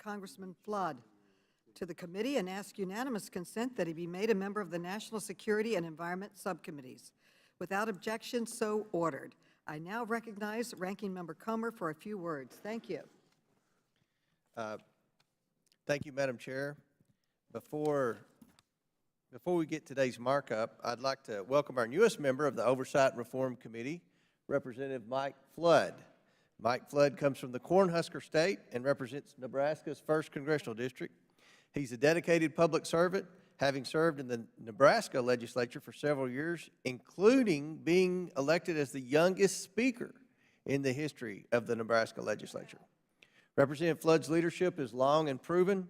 Congressman Flood to the committee and ask unanimous consent that he be made a member of the National Security and Environment Subcommittees. Without objection, so ordered. I now recognize Ranking Member Comer for a few words. Thank you. Thank you, Madam Chair. Before we get today's markup, I'd like to welcome our newest member of the Oversight and Reform Committee, Representative Mike Flood. Mike Flood comes from the Cornhusker State and represents Nebraska's 1st Congressional District. He's a dedicated public servant, having served in the Nebraska legislature for several years, including being elected as the youngest speaker in the history of the Nebraska legislature. Representative Flood's leadership is long and proven.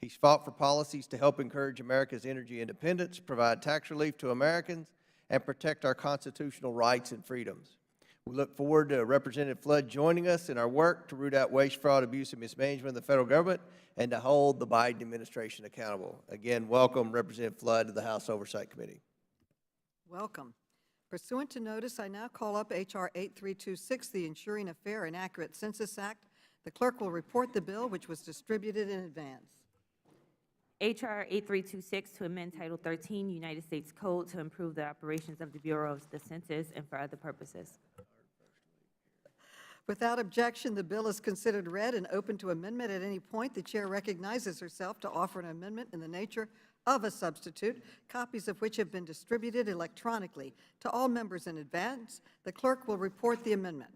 He's fought for policies to help encourage America's energy independence, provide tax relief to Americans, and protect our constitutional rights and freedoms. We look forward to Representative Flood joining us in our work to root out waste, fraud, abuse, and mismanagement in the federal government and to hold the Biden administration accountable. Again, welcome Representative Flood to the House Oversight Committee. Welcome. Pursuant to notice, I now call up H.R. 8326, the Ensuring a Fair and Accurate Census Act. The clerk will report the bill, which was distributed in advance. H.R. 8326 to amend Title 13 United States Code to improve the operations of the Bureau of the Census and for other purposes. Without objection, the bill is considered read and open to amendment at any point. The chair recognizes herself to offer an amendment in the nature of a substitute, copies of which have been distributed electronically to all members in advance. The clerk will report the amendment.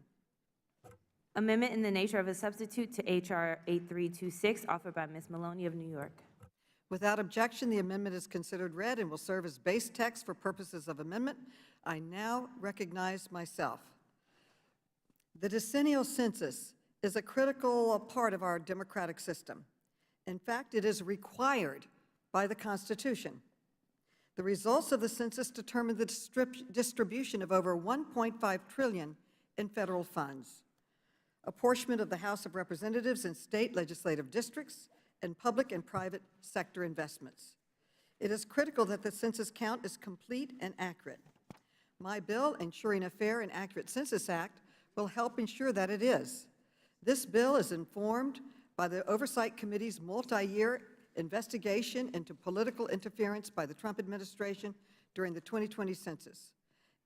Amendment in the nature of a substitute to H.R. 8326 offered by Ms. Maloney of New York. Without objection, the amendment is considered read and will serve as base text for purposes of amendment. I now recognize myself. The decennial census is a critical part of our democratic system. In fact, it is required by the Constitution. The results of the census determine the distribution of over $1.5 trillion in federal funds, apportionment of the House of Representatives and state legislative districts, and public and private sector investments. It is critical that the census count is complete and accurate. My bill, Ensuring a Fair and Accurate Census Act, will help ensure that it is. This bill is informed by the Oversight Committee's multi-year investigation into political interference by the Trump administration during the 2020 census,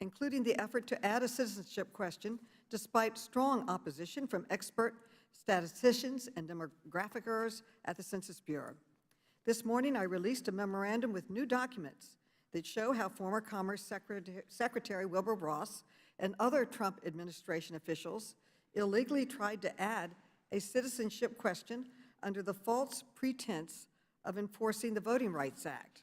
including the effort to add a citizenship question despite strong opposition from expert statisticians and demographicers at the Census Bureau. This morning, I released a memorandum with new documents that show how former Commerce Secretary Wilbur Ross and other Trump administration officials illegally tried to add a citizenship question under the false pretense of enforcing the Voting Rights Act.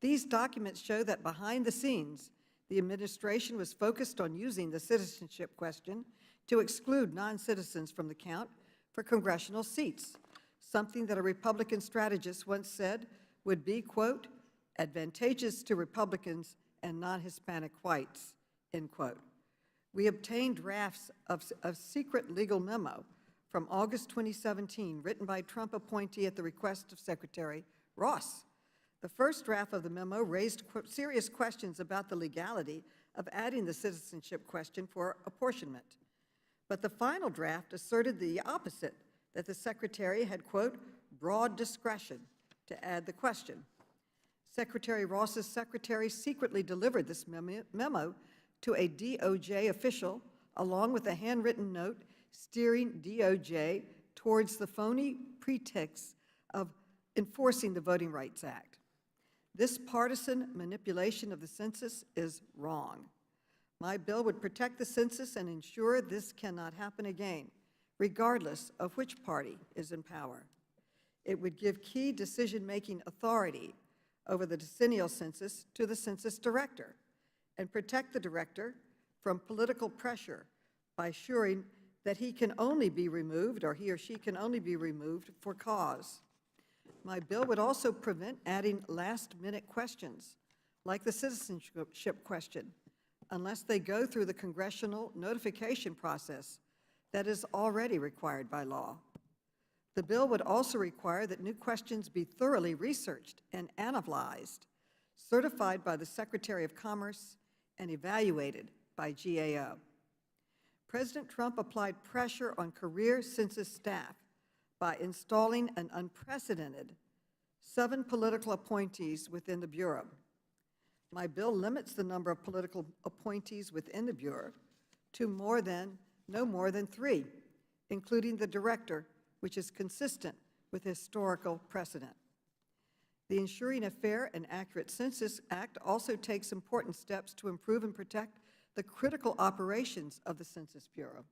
These documents show that behind the scenes, the administration was focused on using the citizenship question to exclude non-citizens from the count for congressional seats, something that a Republican strategist once said would be, quote, advantageous to Republicans and non-Hispanic whites, end quote. We obtained drafts of a secret legal memo from August 2017 written by Trump appointee at the request of Secretary Ross. The first draft of the memo raised serious questions about the legality of adding the citizenship question for apportionment. But the final draft asserted the opposite, that the Secretary had, quote, broad discretion to add the question. Secretary Ross's secretary secretly delivered this memo to a DOJ official, along with a handwritten note steering DOJ towards the phony pretext of enforcing the Voting Rights Act. This partisan manipulation of the census is wrong. My bill would protect the census and ensure this cannot happen again, regardless of which party is in power. It would give key decision-making authority over the decennial census to the census director and protect the director from political pressure by assuring that he can only be removed, or he or she can only be removed for cause. My bill would also prevent adding last-minute questions, like the citizenship question, unless they go through the congressional notification process that is already required by law. The bill would also require that new questions be thoroughly researched and analyzed, certified by the Secretary of Commerce, and evaluated by GAO. President Trump applied pressure on career census staff by installing an unprecedented 7 political appointees within the Bureau. My bill limits the number of political appointees within the Bureau to no more than 3, including the director, which is consistent with historical precedent. The Ensuring a Fair and Accurate Census Act also takes important steps to improve and protect the critical operations of the Census Bureau.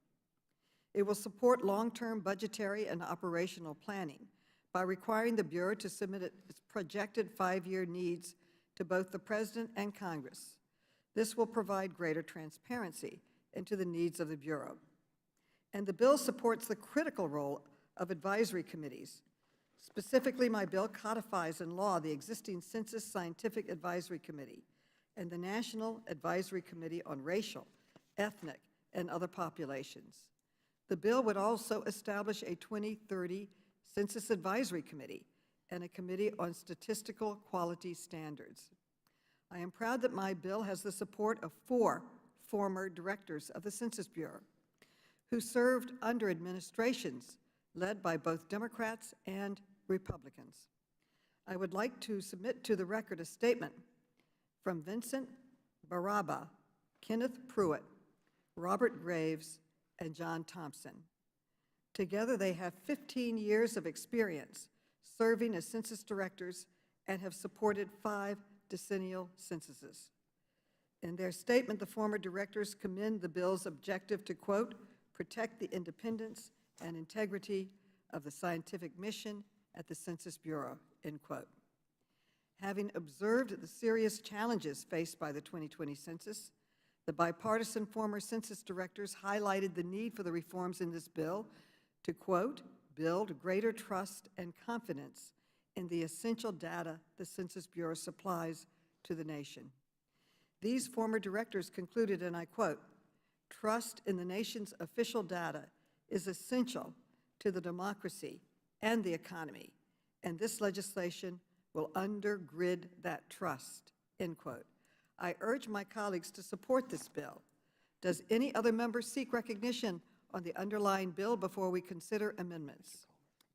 It will support long-term budgetary and operational planning by requiring the Bureau to submit its projected 5-year needs to both the President and Congress. This will provide greater transparency into the needs of the Bureau. And the bill supports the critical role of advisory committees. Specifically, my bill codifies in law the existing Census Scientific Advisory Committee and the National Advisory Committee on Racial, Ethnic, and Other Populations. The bill would also establish a 2030 Census Advisory Committee and a Committee on Statistical Quality Standards. I am proud that my bill has the support of 4 former directors of the Census Bureau who served under administrations led by both Democrats and Republicans. I would like to submit to the record a statement from Vincent Baraba, Kenneth Pruitt, Robert Graves, and John Thompson. Together, they have 15 years of experience serving as census directors and have supported 5 decennial censuses. In their statement, the former directors commend the bill's objective to, quote, protect the independence and integrity of the scientific mission at the Census Bureau, end quote. Having observed the serious challenges faced by the 2020 census, the bipartisan former census directors highlighted the need for the reforms in this bill to, quote, build greater trust and confidence in the essential data the Census Bureau supplies to the nation. These former directors concluded, and I quote, trust in the nation's official data is essential to the democracy and the economy, and this legislation will undergird that trust, end quote. I urge my colleagues to support this bill. Does any other member seek recognition on the underlying bill before we consider amendments?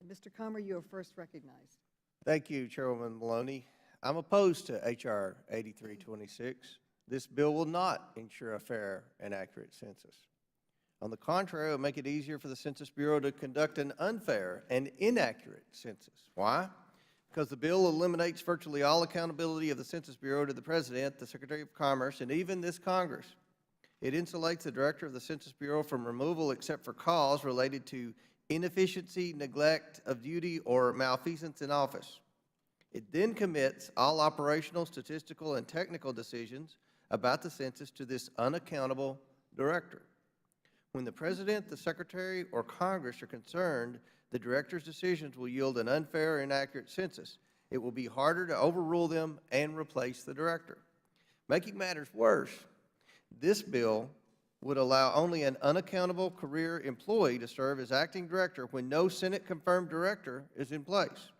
Mr. Comer, you are first recognized. Thank you, Chairwoman Maloney. I'm opposed to H.R. 8326. This bill will not ensure a fair and accurate census. On the contrary, it will make it easier for the Census Bureau to conduct an unfair and inaccurate census. Why? Because the bill eliminates virtually all accountability of the Census Bureau to the President, the Secretary of Commerce, and even this Congress. It insulates the Director of the Census Bureau from removal except for cause related to inefficiency, neglect of duty, or malfeasance in office. It then commits all operational, statistical, and technical decisions about the census to this unaccountable Director. When the President, the Secretary, or Congress are concerned, the Director's decisions will yield an unfair or inaccurate census. It will be harder to overrule them and replace the Director. Making matters worse, this bill would allow only an unaccountable career employee to serve as acting director when no Senate-confirmed director is in place.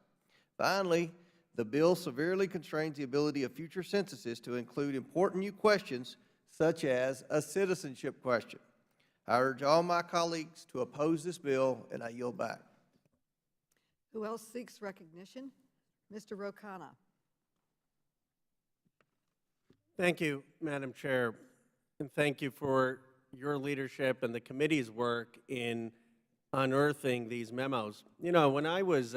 Finally, the bill severely constrains the ability of future censuses to include important new questions such as a citizenship question. I urge all my colleagues to oppose this bill, and I yield back. Who else seeks recognition? Mr. Rokana. Thank you, Madam Chair, and thank you for your leadership and the committee's work in unearthing these memos. You know, when I was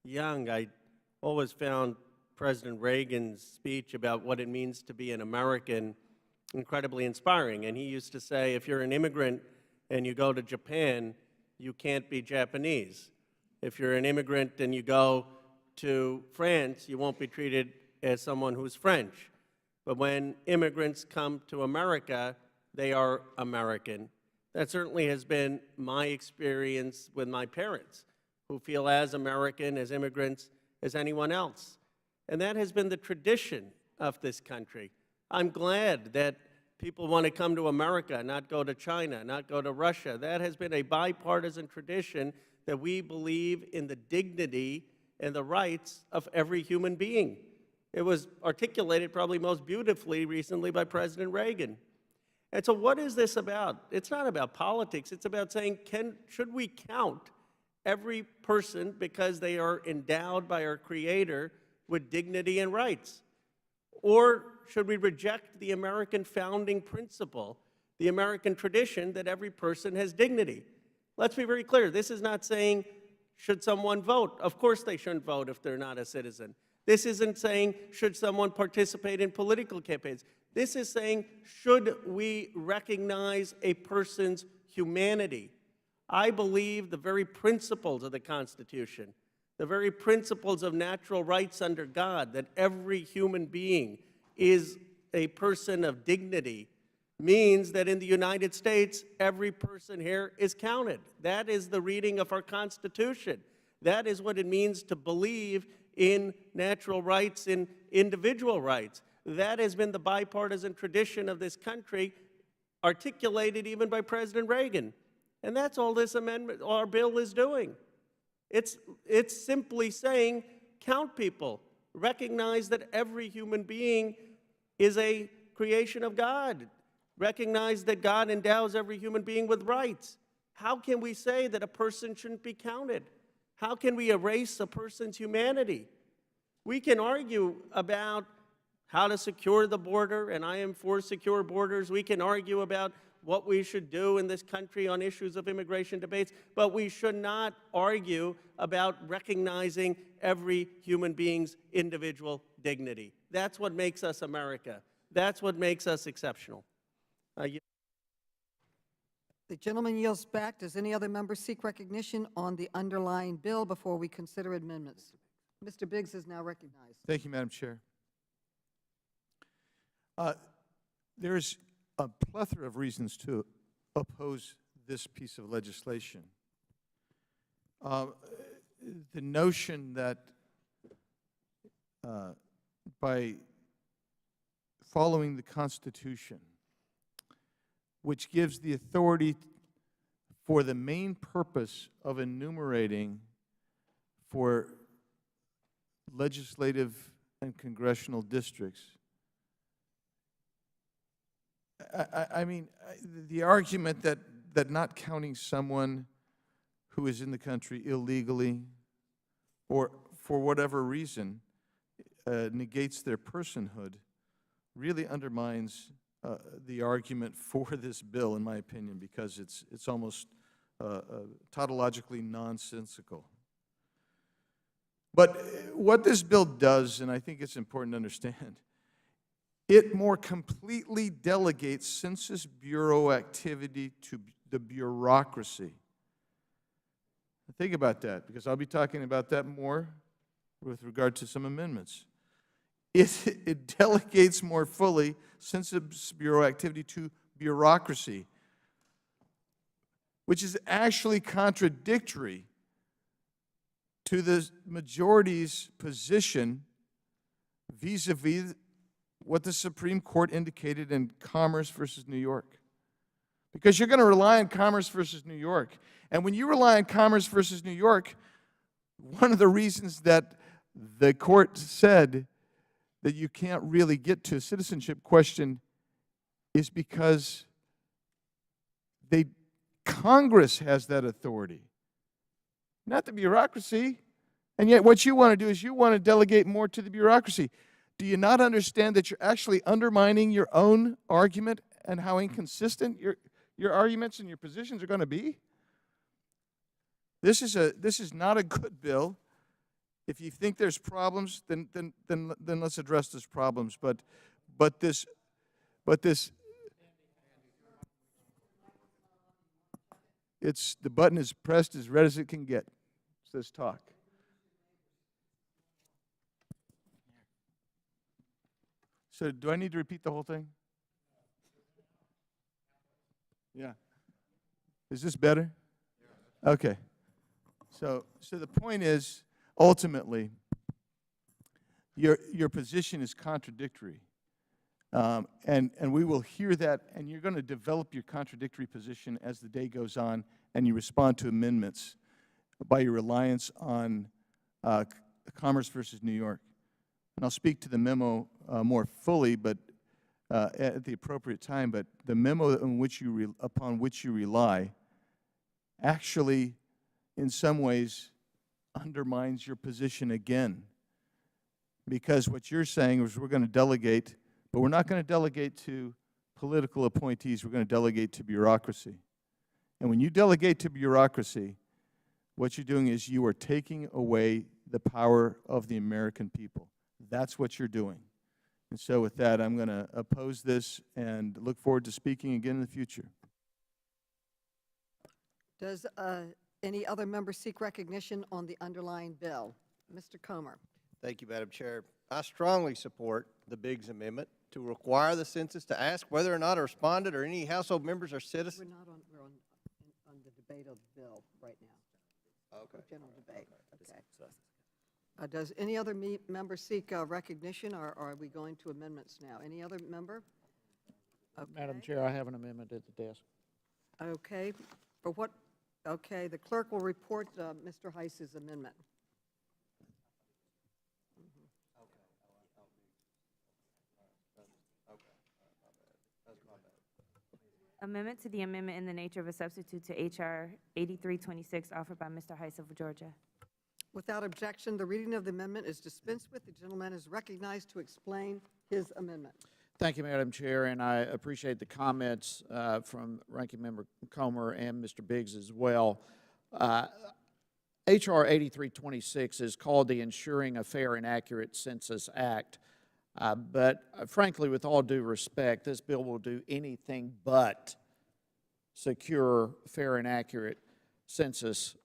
young, I always found President Reagan's speech about what it means to be an American incredibly inspiring. And he used to say, if you're an immigrant and you go to Japan, you can't be Japanese. If you're an immigrant and you go to France, you won't be treated as someone who's French. But when immigrants come to America, they are American. That certainly has been my experience with my parents, who feel as American as immigrants as anyone else. And that has been the tradition of this country. I'm glad that people want to come to America, not go to China, not go to Russia. That has been a bipartisan tradition that we believe in the dignity and the rights of every human being. It was articulated probably most beautifully recently by President Reagan. And so what is this about? It's not about politics. It's about saying, should we count every person because they are endowed by our Creator with dignity and rights? Or should we reject the American founding principle, the American tradition that every person has dignity? Let's be very clear. This is not saying, should someone vote? Of course they shouldn't vote if they're not a citizen. This isn't saying, should someone participate in political campaigns? This is saying, should we recognize a person's humanity? I believe the very principles of the Constitution, the very principles of natural rights under God, that every human being is a person of dignity, means that in the United States, every person here is counted. That is the reading of our Constitution. That is what it means to believe in natural rights and individual rights. That has been the bipartisan tradition of this country, articulated even by President Reagan. And that's all this amendment, our bill, is doing. It's simply saying, count people. Recognize that every human being is a creation of God. Recognize that God endows every human being with rights. How can we say that a person shouldn't be counted? How can we erase a person's humanity? We can argue about how to secure the border, and I am for secure borders. We can argue about what we should do in this country on issues of immigration debates, but we should not argue about recognizing every human being's individual dignity. That's what makes us America. That's what makes us exceptional. The gentleman yields back. Does any other member seek recognition on the underlying bill before we consider amendments? Mr. Biggs is now recognized. Thank you, Madam Chair. There's a plethora of reasons to oppose this piece of legislation. The notion that by following the Constitution, which gives the authority for the main purpose of enumerating for legislative and congressional districts. I mean, the argument that not counting someone who is in the country illegally or for whatever reason negates their personhood really undermines the argument for this bill, in my opinion, because it's almost tautologically nonsensical. But what this bill does, and I think it's important to understand, it more completely delegates Census Bureau activity to the bureaucracy. Think about that, because I'll be talking about that more with regard to some amendments. It delegates more fully Census Bureau activity to bureaucracy, which is actually contradictory to the majority's position vis-a-vis what the Supreme Court indicated in Commerce versus New York. Because you're going to rely on Commerce versus New York. And when you rely on Commerce versus New York, one of the reasons that the court said that you can't really get to a citizenship question is because Congress has that authority, not the bureaucracy. And yet what you want to do is you want to delegate more to the bureaucracy. Do you not understand that you're actually undermining your own argument and how inconsistent your arguments and your positions are going to be? This is not a good bill. If you think there's problems, then let's address those problems. But this the button is pressed as red as it can get. It says talk. So do I need to repeat the whole thing? Yeah. Is this better? Okay. So the point is, ultimately, your position is contradictory. And we will hear that, and you're going to develop your contradictory position as the day goes on, and you respond to amendments by your reliance on Commerce versus New York. And I'll speak to the memo more fully, but at the appropriate time. But the memo upon which you rely actually in some ways undermines your position again. Because what you're saying is we're going to delegate, but we're not going to delegate to political appointees, we're going to delegate to bureaucracy. And when you delegate to bureaucracy, what you're doing is you are taking away the power of the American people. That's what you're doing. And so with that, I'm going to oppose this and look forward to speaking again in the future. Does any other member seek recognition on the underlying bill? Mr. Comer. Thank you, Madam Chair. I strongly support the Biggs Amendment to require the census to ask whether or not a respondent or any household members or We're citizens. not on, we're on the debate of the bill right now. Okay. General debate, okay. Does any other member seek recognition, or are we going to amendments now? Any other member? Madam Okay. Chair, I have an amendment at the desk. Okay, for what, okay, the clerk will report Mr. Hice's amendment. Amendment to the amendment in the nature of a substitute to H.R. 8326 offered by Mr. Hice of Georgia. Without objection, the reading of the amendment is dispensed with. The gentleman is recognized to explain his amendment. Thank you, Madam Chair, and I appreciate the comments from Ranking Member Comer and Mr. Biggs as well. H.R. 8326 is called the Ensuring a Fair and Accurate Census Act. But frankly, with all due respect, this bill will do anything but secure fair and accurate census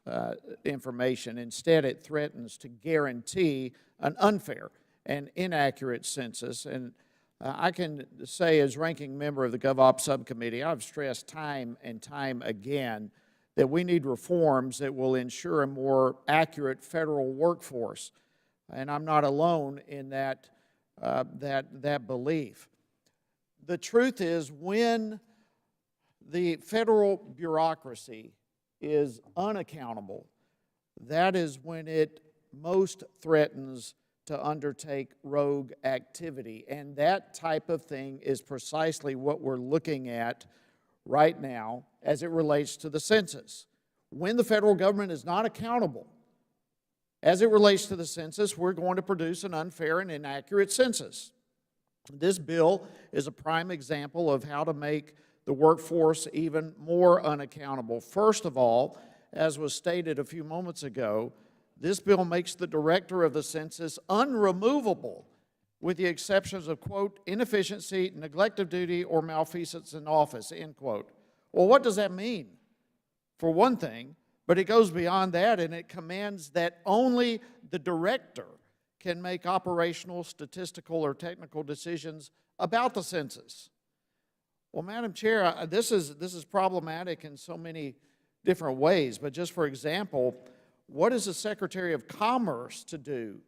information. Instead, it threatens to guarantee an unfair and inaccurate census. And I can say, as ranking member of the GovOps subcommittee, I've stressed time and time again that we need reforms that will ensure a more accurate federal workforce. And I'm not alone in that belief. The truth is, when the federal bureaucracy is unaccountable, that is when it most threatens to undertake rogue activity. And that type of thing is precisely what we're looking at right now as it relates to the census. When the federal government is not accountable, as it relates to the census, we're going to produce an unfair and inaccurate census. This bill is a prime example of how to make the workforce even more unaccountable. First of all, as was stated a few moments ago, this bill makes the director of the census unremovable with the exceptions of, quote, inefficiency, neglect of duty, or malfeasance in office, end quote. Well, what does that mean? For one thing, but it goes beyond that, and it commands that only the director can make operational, statistical, or technical decisions about the census. Well, Madam Chair, this is problematic in so many different ways, but just for example, what is the Secretary of Commerce to do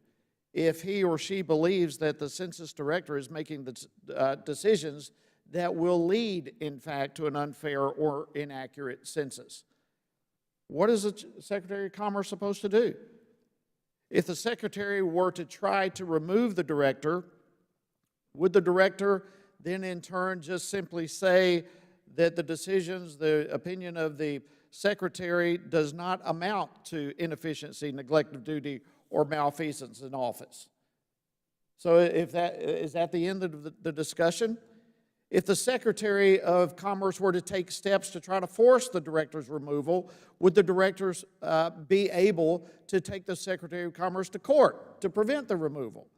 if he or she believes that the census director is making the decisions that will lead, in fact, to an unfair or inaccurate census? What is the Secretary of Commerce supposed to do? If the Secretary were to try to remove the director, would the director then in turn just simply say that the decisions, the opinion of the Secretary does not amount to inefficiency, neglect of duty, or malfeasance in office? So if that, is that the end of the discussion? If the Secretary of Commerce were to take steps to try to force the director's removal, would the directors be able to take the Secretary of Commerce to court to prevent the removal,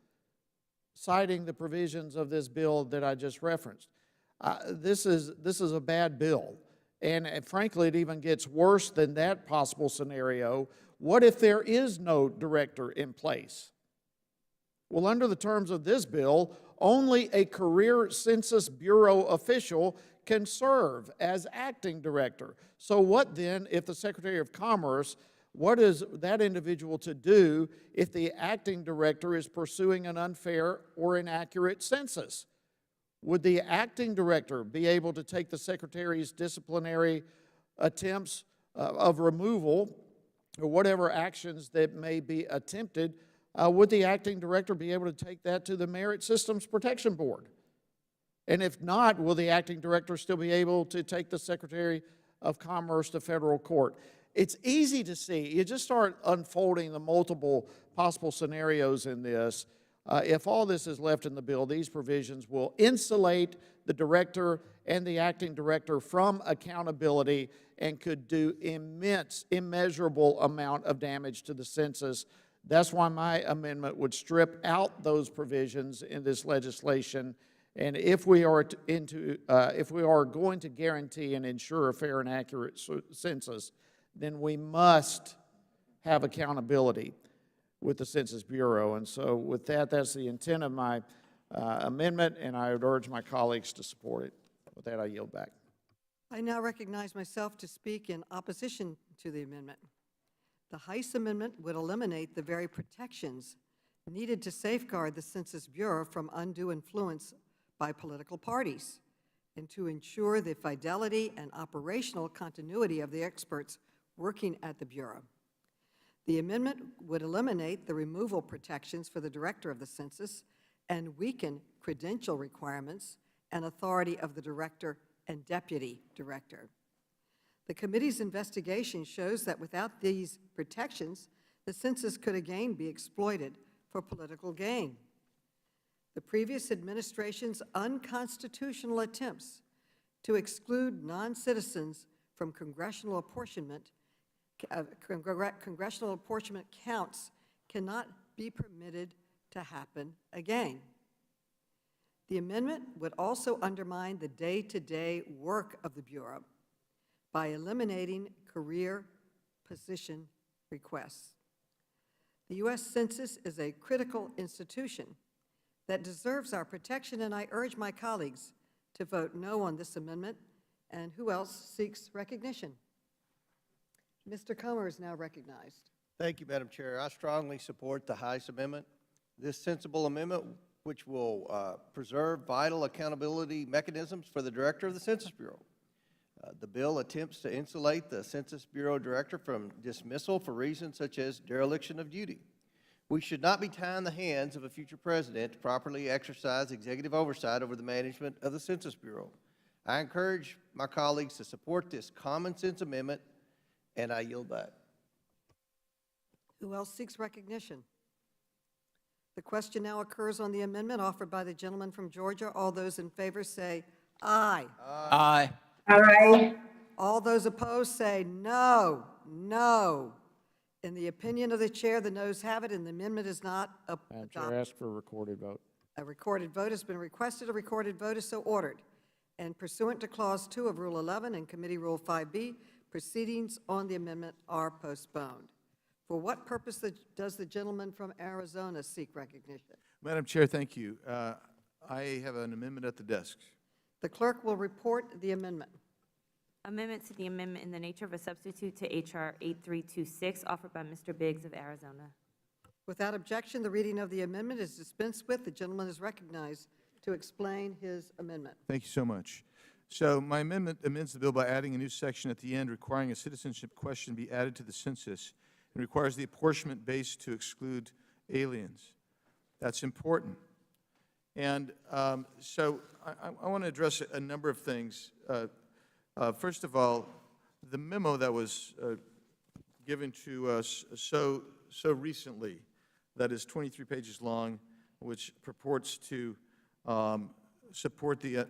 citing the provisions of this bill that I just referenced? This is a bad bill, and frankly, it even gets worse than that possible scenario. What if there is no director in place? Well, under the terms of this bill, only a career Census Bureau official can serve as acting director. So what then, if the Secretary of Commerce, what is that individual to do if the acting director is pursuing an unfair or inaccurate census? Would the acting director be able to take the Secretary's disciplinary attempts of removal or whatever actions that may be attempted? Would the acting director be able to take that to the Merit Systems Protection Board? And if not, will the acting director still be able to take the Secretary of Commerce to federal court? it's easy to see. You just start unfolding the multiple possible scenarios in this. If all this is left in the bill, these provisions will insulate the director and the acting director from accountability and could do immeasurable amount of damage to the census. That's why my amendment would strip out those provisions in this legislation. And if we are going to guarantee and ensure a fair and accurate census, then we must have accountability with the Census Bureau. And so with that, that's the intent of my amendment, and I would urge my colleagues to support it. With that, I yield back. I now recognize myself to speak in opposition to the amendment. The Hice Amendment would eliminate the very protections needed to safeguard the Census Bureau from undue influence by political parties and to ensure the fidelity and operational continuity of the experts working at the Bureau. The amendment would eliminate the removal protections for the director of the census and weaken credential requirements and authority of the director and deputy director. The committee's investigation shows that without these protections, the census could again be exploited for political gain. The previous administration's unconstitutional attempts to exclude non-citizens from congressional apportionment counts cannot be permitted to happen again. The amendment would also undermine the day-to-day work of the Bureau by eliminating career position requests. The U.S. Census is a critical institution that deserves our protection, and I urge my colleagues to vote no on this amendment. And who else seeks recognition? Mr. Comer is now recognized. Thank you, Madam Chair. I strongly support the Hice Amendment. This sensible amendment, which will preserve vital accountability mechanisms for the director of the Census Bureau. The bill attempts to insulate the Census Bureau director from dismissal for reasons such as dereliction of duty. We should not be tying the hands of a future president to properly exercise executive oversight over the management of the Census Bureau. I encourage my colleagues to support this common sense amendment, and I yield back. Who else seeks recognition? The question now occurs on the amendment offered by the gentleman from Georgia. All those in favor say aye. Aye. Aye. All those opposed say no, no. In the opinion of the chair, the noes have it, and the amendment is not Madam Chair, adopted. ask for a recorded vote. A recorded vote has been requested. A recorded vote is so ordered. And pursuant to Clause 2 of Rule 11 and Committee Rule 5B, proceedings on the amendment are postponed. For what purpose does the gentleman from Arizona seek recognition? Madam Chair, thank you. I have an amendment at the desk. The clerk will report the amendment. Amendment to the amendment in the nature of a substitute to H.R. 8326, offered by Mr. Biggs of Arizona. Without objection, the reading of the amendment is dispensed with. The gentleman is recognized to explain his amendment. Thank you so much. So my amendment amends the bill by adding a new section at the end requiring a citizenship question be added to the census and requires the apportionment base to exclude aliens. That's important. And so I want to address a number of things. First of all, the memo that was given to us so recently, that is 23 pages long, which purports to support the,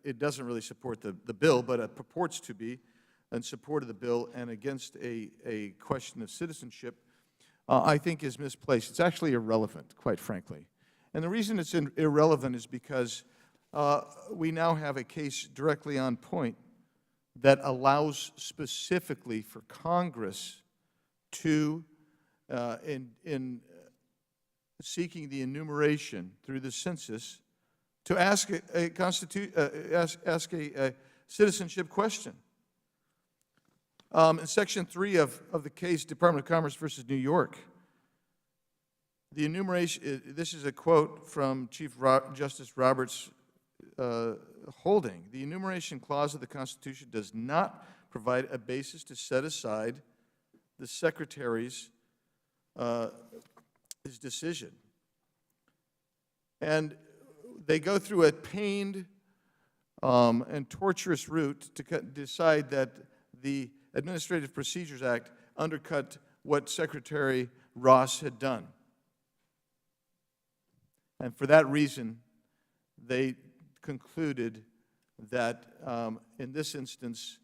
it doesn't really support the bill, but it purports to be in support of the bill and against a question of citizenship, I think is misplaced. It's actually irrelevant, quite frankly. And the reason it's irrelevant is because we now have a case directly on point that allows specifically for Congress to, in seeking the enumeration through the census, to ask a citizenship question. In Section 3 of the case, Department of Commerce versus New York, the enumeration, this is a quote from Chief Justice Roberts' holding. The enumeration clause of the Constitution does not provide a basis to set aside the Secretary's his decision. And they go through a pained and torturous route to decide that the Administrative Procedures Act undercut what Secretary Ross had done. And for that reason, they concluded that in this instance,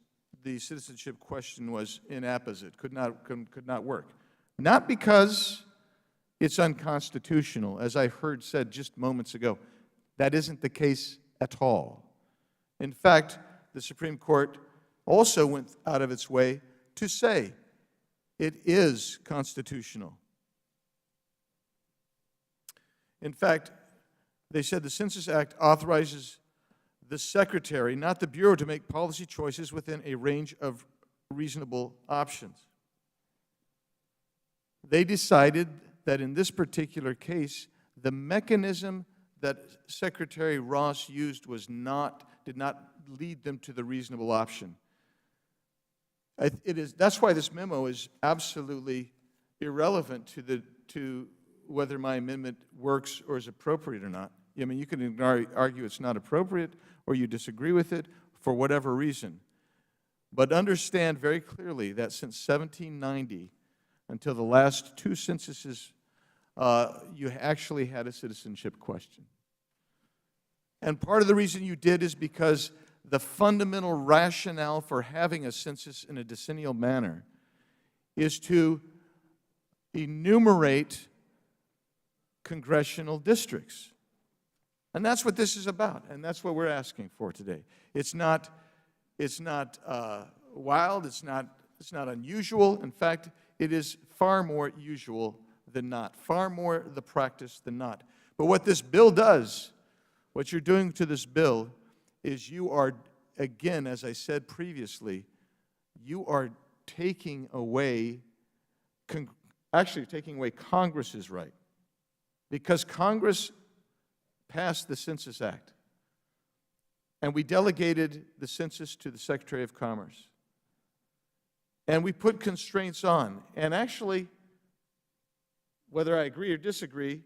the citizenship question was inapposite, could not work. Not because it's unconstitutional, as I heard said just moments ago. That isn't the case at all. In fact, the Supreme Court also went out of its way to say it is constitutional. In fact, they said the Census Act authorizes the Secretary, not the Bureau, to make policy choices within a range of reasonable options. They decided that in this particular case, the mechanism that Secretary Ross used did not lead them to the reasonable option. That's why this memo is absolutely irrelevant to whether my amendment works or is appropriate or not. I mean, you can argue it's not appropriate or you disagree with it for whatever reason. But understand very clearly that since 1790, until the last two censuses, you actually had a citizenship question. And part of the reason you did is because the fundamental rationale for having a census in a decennial manner is to enumerate congressional districts. And that's what this is about, and that's what we're asking for today. It's not wild, it's not unusual. In fact, it is far more usual than not, far more the practice than not. But what this bill does, what you're doing to this bill, is you are, again, as I said previously, you are taking away, actually taking away Congress's right. Because Congress passed the Census Act, and we delegated the census to the Secretary of Commerce. And we put constraints on. And actually, whether I agree or disagree,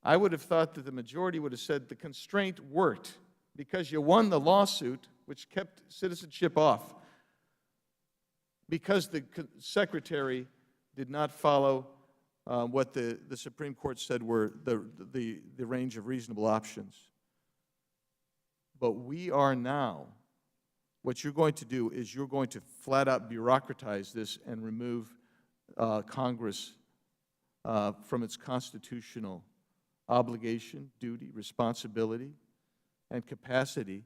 I would have thought that the majority would have said the constraint worked because you won the lawsuit, which kept citizenship off, because the Secretary did not follow what the Supreme Court said were the range of reasonable options. But we are now, what you're going to do is you're going to flat out bureaucratize this and remove Congress from its constitutional obligation, duty, responsibility, and capacity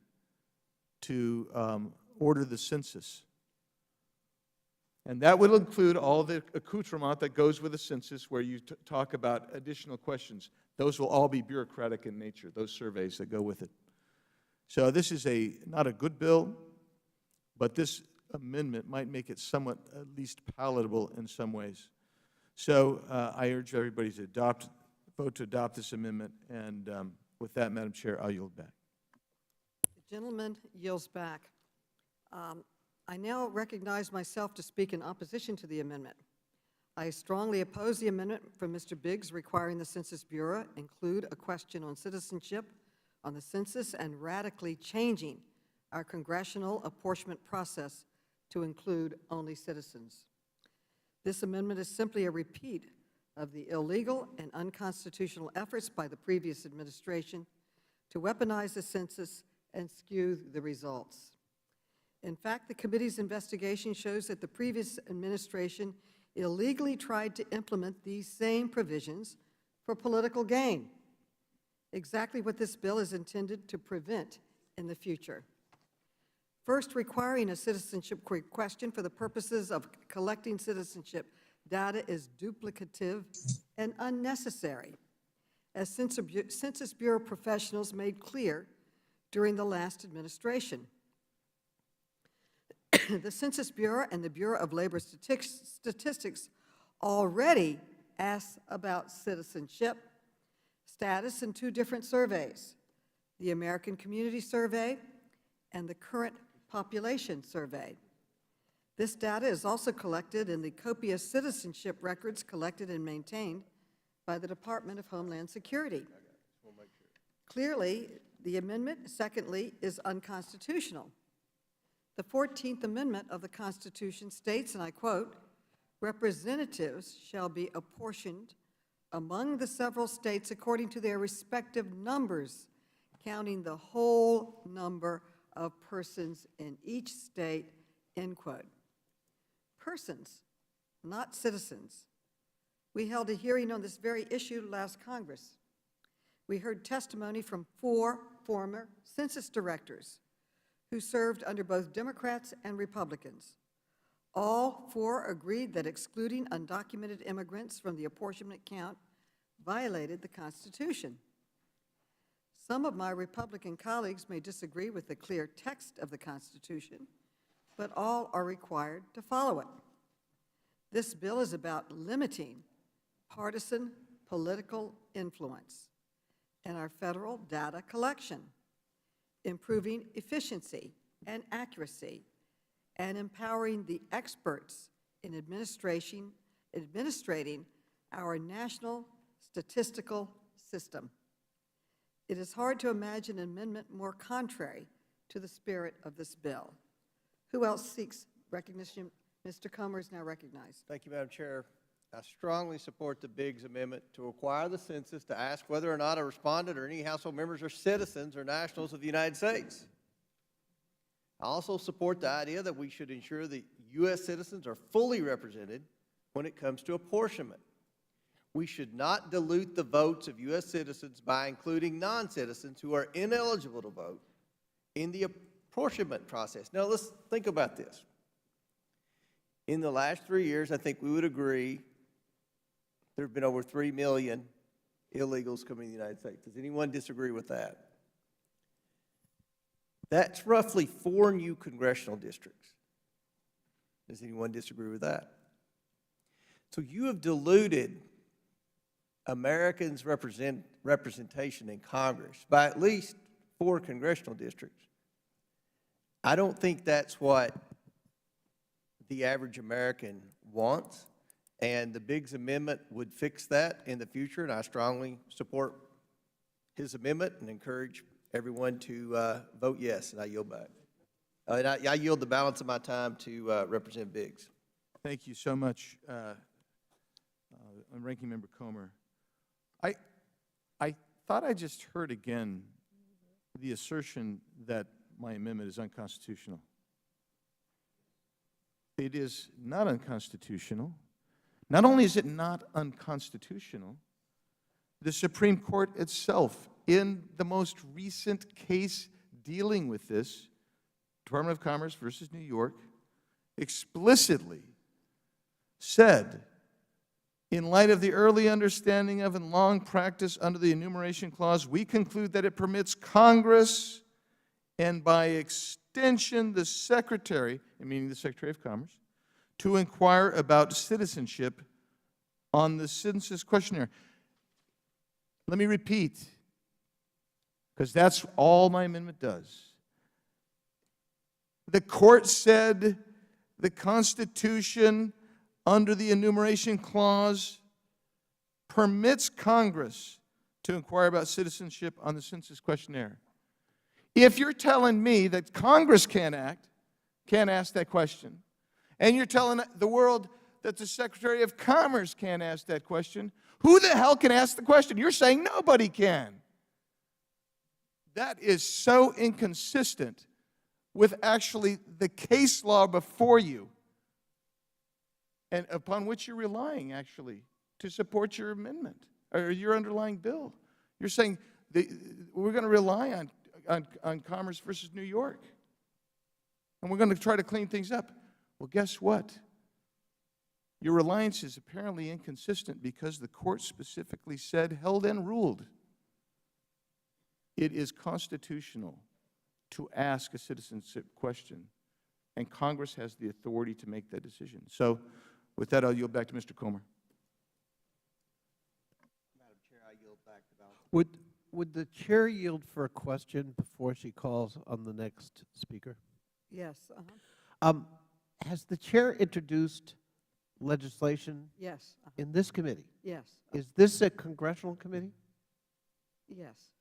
to order the census. And that will include all the accoutrement that goes with a census where you talk about additional questions. Those will all be bureaucratic in nature, those surveys that go with it. So this is not a good bill, but this amendment might make it somewhat at least palatable in some ways. So I urge everybody to vote to adopt this amendment. And with that, Madam Chair, I'll yield back. The gentleman yields back. I now recognize myself to speak in opposition to the amendment. I strongly oppose the amendment from Mr. Biggs requiring the Census Bureau include a question on citizenship on the census and radically changing our congressional apportionment process to include only citizens. This amendment is simply a repeat of the illegal and unconstitutional efforts by the previous administration to weaponize the census and skew the results. In fact, the committee's investigation shows that the previous administration illegally tried to implement these same provisions for political gain, exactly what this bill is intended to prevent in the future. First, requiring a citizenship question for the purposes of collecting citizenship data is duplicative and unnecessary, as Census Bureau professionals made clear during the last administration. The Census Bureau and the Bureau of Labor Statistics already ask about citizenship status in two different surveys, the American Community Survey and the Current Population Survey. This data is also collected in the copious citizenship records collected and maintained by the Department of Homeland Security. Clearly, the amendment, secondly, is unconstitutional. The 14th Amendment of the Constitution states, and I quote, "Representatives shall be apportioned among the several states according to their respective numbers, counting the whole number of persons in each state," end quote. Persons, not citizens. We held a hearing on this very issue last Congress. We heard testimony from 4 former census directors who served under both Democrats and Republicans. All 4 agreed that excluding undocumented immigrants from the apportionment count violated the Constitution. Some of my Republican colleagues may disagree with the clear text of the Constitution, but all are required to follow it. This bill is about limiting partisan political influence in our federal data collection, improving efficiency and accuracy, and empowering the experts in administrating our national statistical system. It is hard to imagine an amendment more contrary to the spirit of this bill. Who else seeks recognition? Mr. Comer is now recognized. Thank you, Madam Chair. I strongly support the Biggs Amendment to require the census to ask whether or not a respondent or any household members are citizens or nationals of the United States. I also support the idea that we should ensure that U.S. citizens are fully represented when it comes to apportionment. We should not dilute the votes of U.S. citizens by including non-citizens who are ineligible to vote in the apportionment process. Now, let's think about this. In the last 3 years, I think we would agree there have been over 3 million illegals coming to the United States. Does anyone disagree with that? That's roughly 4 new congressional districts. Does anyone disagree with that? So you have diluted Americans' representation in Congress by at least 4 congressional districts. I don't think that's what the average American wants, and the Biggs Amendment would fix that in the future, and I strongly support his amendment and encourage everyone to vote yes, and I yield back. And I yield the balance of my time to Representative Biggs. Thank you so much, Ranking Member Comer. I thought I just heard again the assertion that my amendment is unconstitutional. It is not unconstitutional. Not only is it not unconstitutional, the Supreme Court itself, in the most recent case dealing with this, Department of Commerce versus New York, explicitly said, in light of the early understanding of and long practice under the enumeration clause, we conclude that it permits Congress and by extension the Secretary, meaning the Secretary of Commerce, to inquire about citizenship on the census questionnaire. Let me repeat, because that's all my amendment does. The court said the Constitution, under the enumeration clause, permits Congress to inquire about citizenship on the census questionnaire. If you're telling me that Congress can't ask that question, and you're telling the world that the Secretary of Commerce can't ask that question, who the hell can ask the question? You're saying nobody can. That is so inconsistent with actually the case law before you, and upon which you're relying, actually, to support your amendment, or your underlying bill. You're saying we're going to rely on Commerce versus New York, and we're going to try to clean things up. Well, guess what? Your reliance is apparently inconsistent because the court specifically said, held and ruled, it is constitutional to ask a citizenship question, and Congress has the authority to make that decision. So, with that, I'll yield back to Mr. Comer. Madam Chair, I yield back the balance. Would the chair yield for a question before she calls on the next speaker? Yes. Has the chair introduced legislation Yes. in this committee? Yes. Is this a congressional committee? Yes.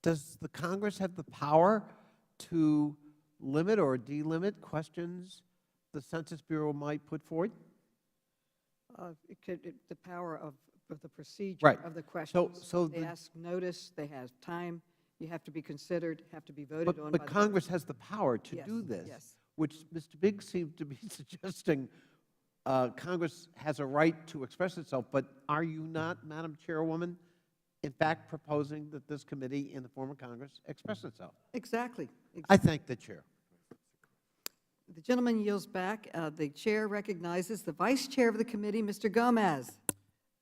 Does the Congress have the power to limit or delimit questions the Census Bureau might put forward? The power of the procedure Right. of the questions. so They the- ask notice, they have time, you have to be considered, have to be voted on by But the Congress voters. has the power to Yes, do this, yes. which Mr. Biggs seemed to be suggesting Congress has a right to express itself, but are you not, Madam Chairwoman, in fact proposing that this committee in the form of Congress express itself? Exactly. I thank the chair. The gentleman yields back. The chair recognizes the vice chair of the committee, Mr. Gomez.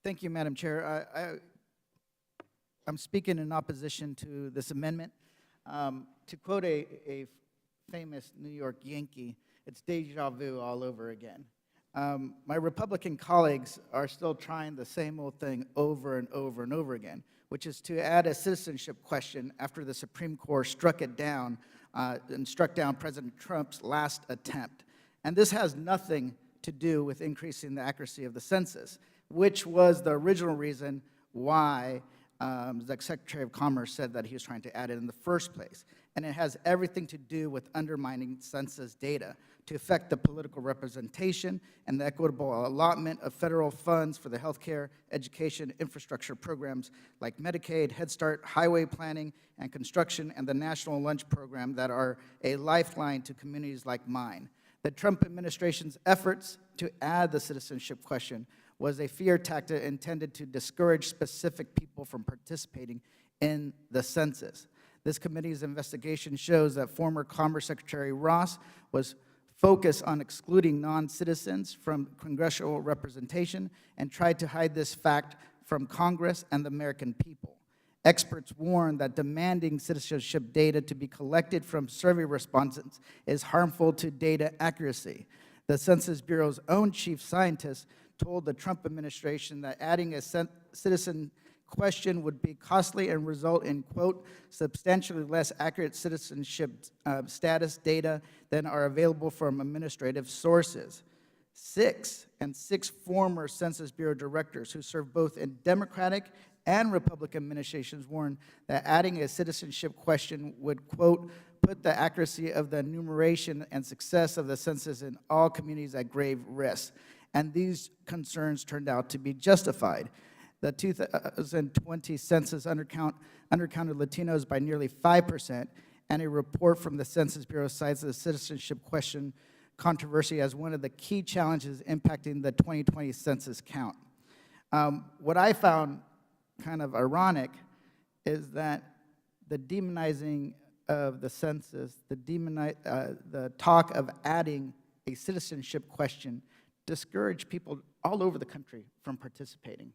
Thank you, Madam Chair. I'm speaking in opposition to this amendment. To quote a famous New York Yankee, it's deja vu all over again. My Republican colleagues are still trying the same old thing over and over and over again, which is to add a citizenship question after the Supreme Court struck it down and struck down President Trump's last attempt. And this has nothing to do with increasing the accuracy of the census, which was the original reason why the Secretary of Commerce said that he was trying to add it in the first place. And it has everything to do with undermining census data to affect the political representation and the equitable allotment of federal funds for the healthcare, education, infrastructure programs like Medicaid, Head Start, highway planning, and construction, and the National Lunch Program that are a lifeline to communities like mine. The Trump administration's efforts to add the citizenship question was a fear tactic intended to discourage specific people from participating in the census. This committee's investigation shows that former Commerce Secretary Ross was focused on excluding non-citizens from congressional representation and tried to hide this fact from Congress and the American people. Experts warn that demanding citizenship data to be collected from survey respondents is harmful to data accuracy. The Census Bureau's own chief scientist told the Trump administration that adding a citizen question would be costly and result in, quote, substantially less accurate citizenship status data than are available from administrative sources. Six former Census Bureau directors who served both in Democratic and Republican administrations warned that adding a citizenship question would, quote, put the accuracy of the enumeration and success of the census in all communities at grave risk. And these concerns turned out to be justified. The 2020 census undercounted Latinos by nearly 5%, and a report from the Census Bureau cites the citizenship question controversy as one of the key challenges impacting the 2020 census count. What I found kind of ironic is that the demonizing of the census, the talk of adding a citizenship question discouraged people all over the country from participating.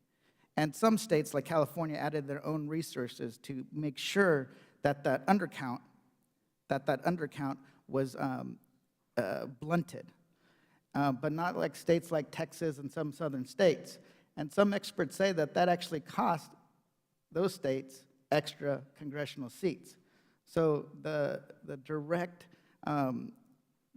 And some states, like California, added their own resources to make sure that that undercount was blunted, but not like states like Texas and some southern states. And some experts say that that actually cost those states extra congressional seats. So the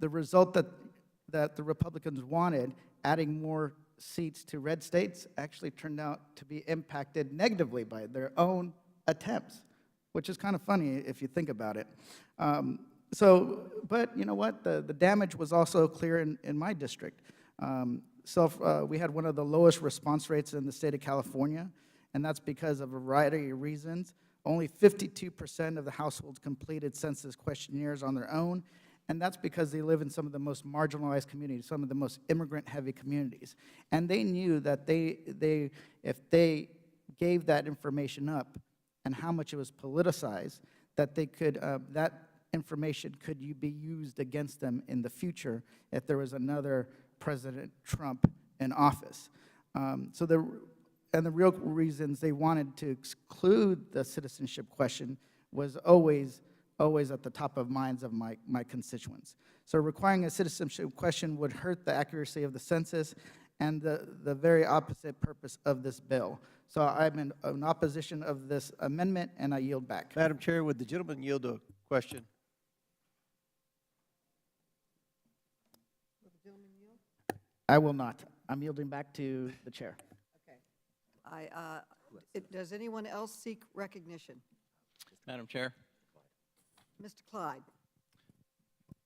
result that the Republicans wanted, adding more seats to red states, actually turned out to be impacted negatively by their own attempts, which is kind of funny if you think about it. But you know what? The damage was also clear in my district. We had one of the lowest response rates in the state of California, and that's because of a variety of reasons. Only 52% of the households completed census questionnaires on their own, and that's because they live in some of the most marginalized communities, some of the most immigrant-heavy communities. And they knew that if they gave that information up and how much it was politicized, that they could, that information could be used against them in the future if there was another President Trump in office. The real reasons they wanted to exclude the citizenship question was always at the top of minds of my constituents. So requiring a citizenship question would hurt the accuracy of the census and the very opposite purpose of this bill. So I'm in opposition of this amendment, and I yield back. Madam Chair, would the gentleman yield a question? I will not. I'm yielding back to the chair. Does anyone else seek recognition? Madam Chair, Mr. Clyde.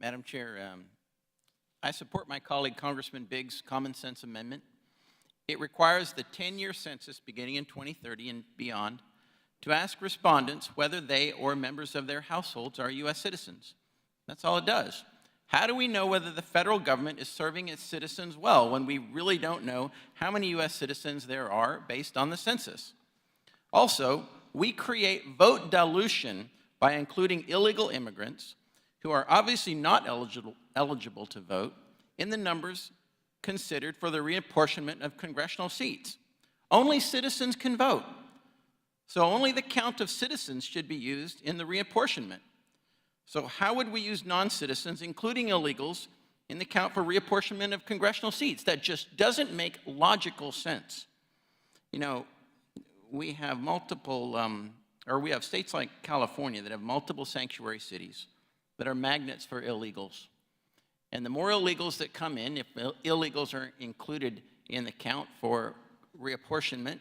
Madam Chair, I support my colleague Congressman Biggs' common sense amendment. It requires the 10-year census beginning in 2030 and beyond to ask respondents whether they or members of their households are U.S. citizens. That's all it does. How do we know whether the federal government is serving its citizens well when we really don't know how many U.S. citizens there are based on the census? Also, we create vote dilution by including illegal immigrants who are obviously not eligible to vote in the numbers considered for the reapportionment of congressional seats. Only citizens can vote. So only the count of citizens should be used in the reapportionment. So how would we use non-citizens, including illegals, in the count for reapportionment of congressional seats? That just doesn't make logical sense. You know, we have multiple, we have states like California that have multiple sanctuary cities that are magnets for illegals. And the more illegals that come in, if illegals are included in the count for reapportionment,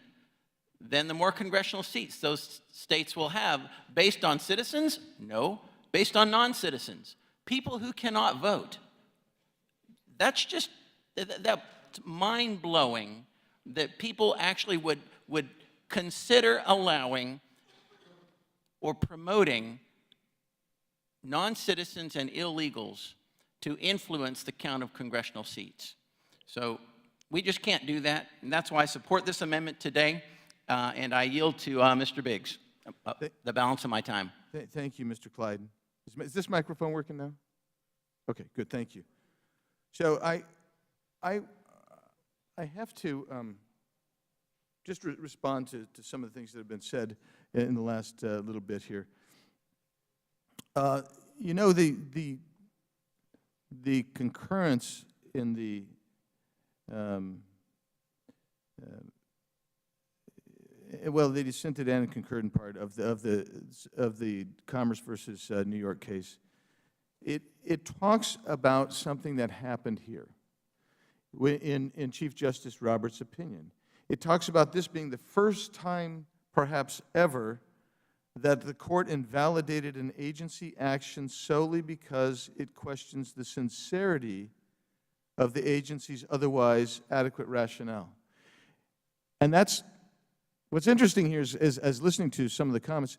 then the more congressional seats those states will have. Based on citizens? No. Based on non-citizens. People who cannot vote. That's just, that's mind-blowing that people actually would consider allowing or promoting non-citizens and illegals to influence the count of congressional seats. So we just can't do that, and that's why I support this amendment today, and I yield to Mr. Biggs the balance of my time. Thank you, Mr. Clyden. Is this microphone working now? Okay, good, thank you. So I have to just respond to some of the things that have been said in the last little bit here. You know, the concurrence in the well, they dissented and concurred in part of the Commerce versus New York case. It talks about something that happened here in Chief Justice Roberts' opinion. It talks about this being the first time, perhaps ever, that the court invalidated an agency action solely because it questions the sincerity of the agency's otherwise adequate rationale. And that's what's interesting here is as listening to some of the comments,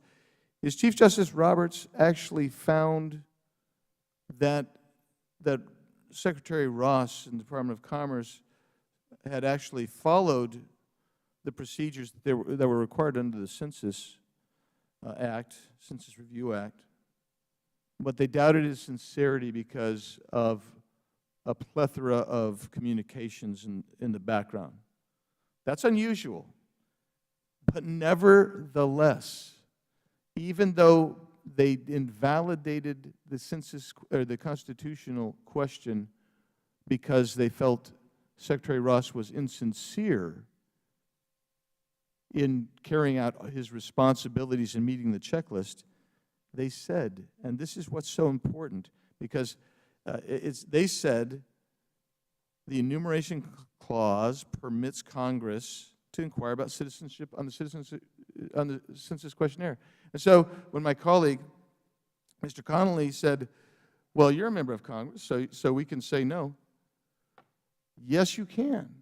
is Chief Justice Roberts actually found that Secretary Ross in the Department of Commerce had actually followed the procedures that were required under the Census Act, Census Review Act, but they doubted his sincerity because of a plethora of communications in the background. That's unusual. But nevertheless, even though they invalidated the census or the constitutional question because they felt Secretary Ross was insincere in carrying out his responsibilities and meeting the checklist, they said, and this is what's so important, because they said the enumeration clause permits Congress to inquire about citizenship on the census questionnaire. And so when my colleague, Mr. Connolly, said, well, you're a member of Congress, so we can say no. Yes, you can.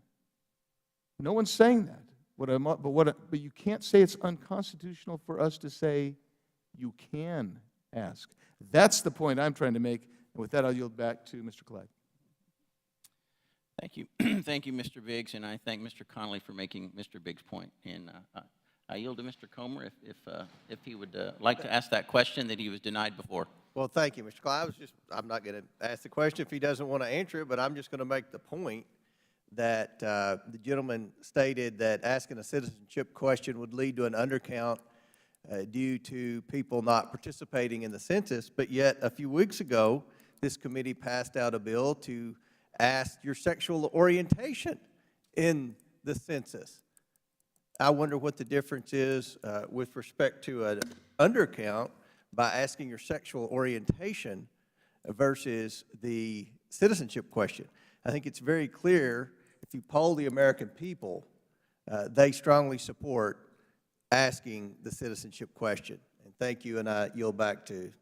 No one's saying that. But you can't say it's unconstitutional for us to say you can ask. That's the point I'm trying to make. And with that, I'll yield back to Mr. Clyde. Thank you. Thank you, Mr. Biggs, and I thank Mr. Connolly for making Mr. Biggs' point. And I yield to Mr. Comer if he would like to ask that question that he was denied before. Well, thank you, Mr. Clyde. I'm not going to ask the question if he doesn't want to answer it, but I'm just going to make the point that the gentleman stated that asking a citizenship question would lead to an undercount due to people not participating in the census, but yet a few weeks ago, this committee passed out a bill to ask your sexual orientation in the census. I wonder what the difference is with respect to an undercount by asking your sexual orientation versus the citizenship question. I think it's very clear, if you poll the American people, they strongly support asking the citizenship question. And thank you, and I yield back to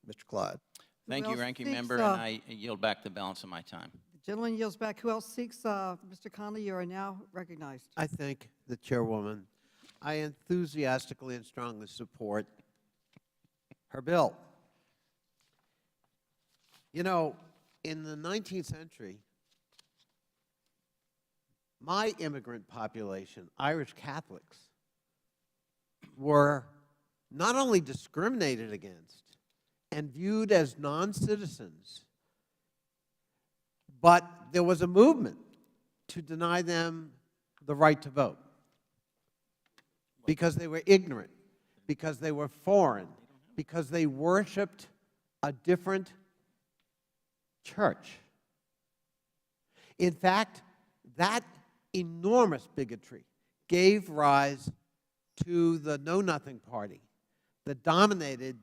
Mr. Clyde. Thank you, else Ranking seeks, Member, and I yield back the balance of my time. The gentleman yields back. Who else seeks? Mr. Conley, you are now recognized. I thank the chairwoman. I enthusiastically and strongly support her bill. You know, in the 19th century, my immigrant population, Irish Catholics, were not only discriminated against and viewed as non-citizens, but there was a movement to deny them the right to vote because they were ignorant, because they were foreign, because they worshiped a different church. In fact, that enormous bigotry gave rise to the Know-Nothing Party that dominated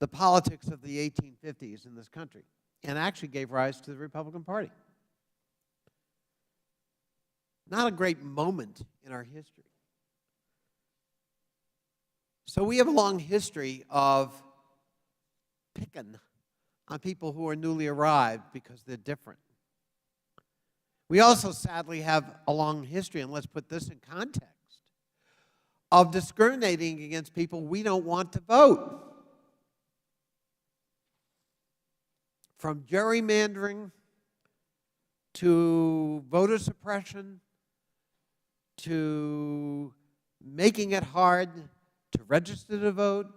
the politics of the 1850s in this country and actually gave rise to the Republican Party. Not a great moment in our history. So we have a long history of picking on people who are newly arrived because they're different. We also sadly have a long history, and let's put this in context, of discriminating against people we don't want to vote. From gerrymandering to voter suppression to making it hard to register to vote,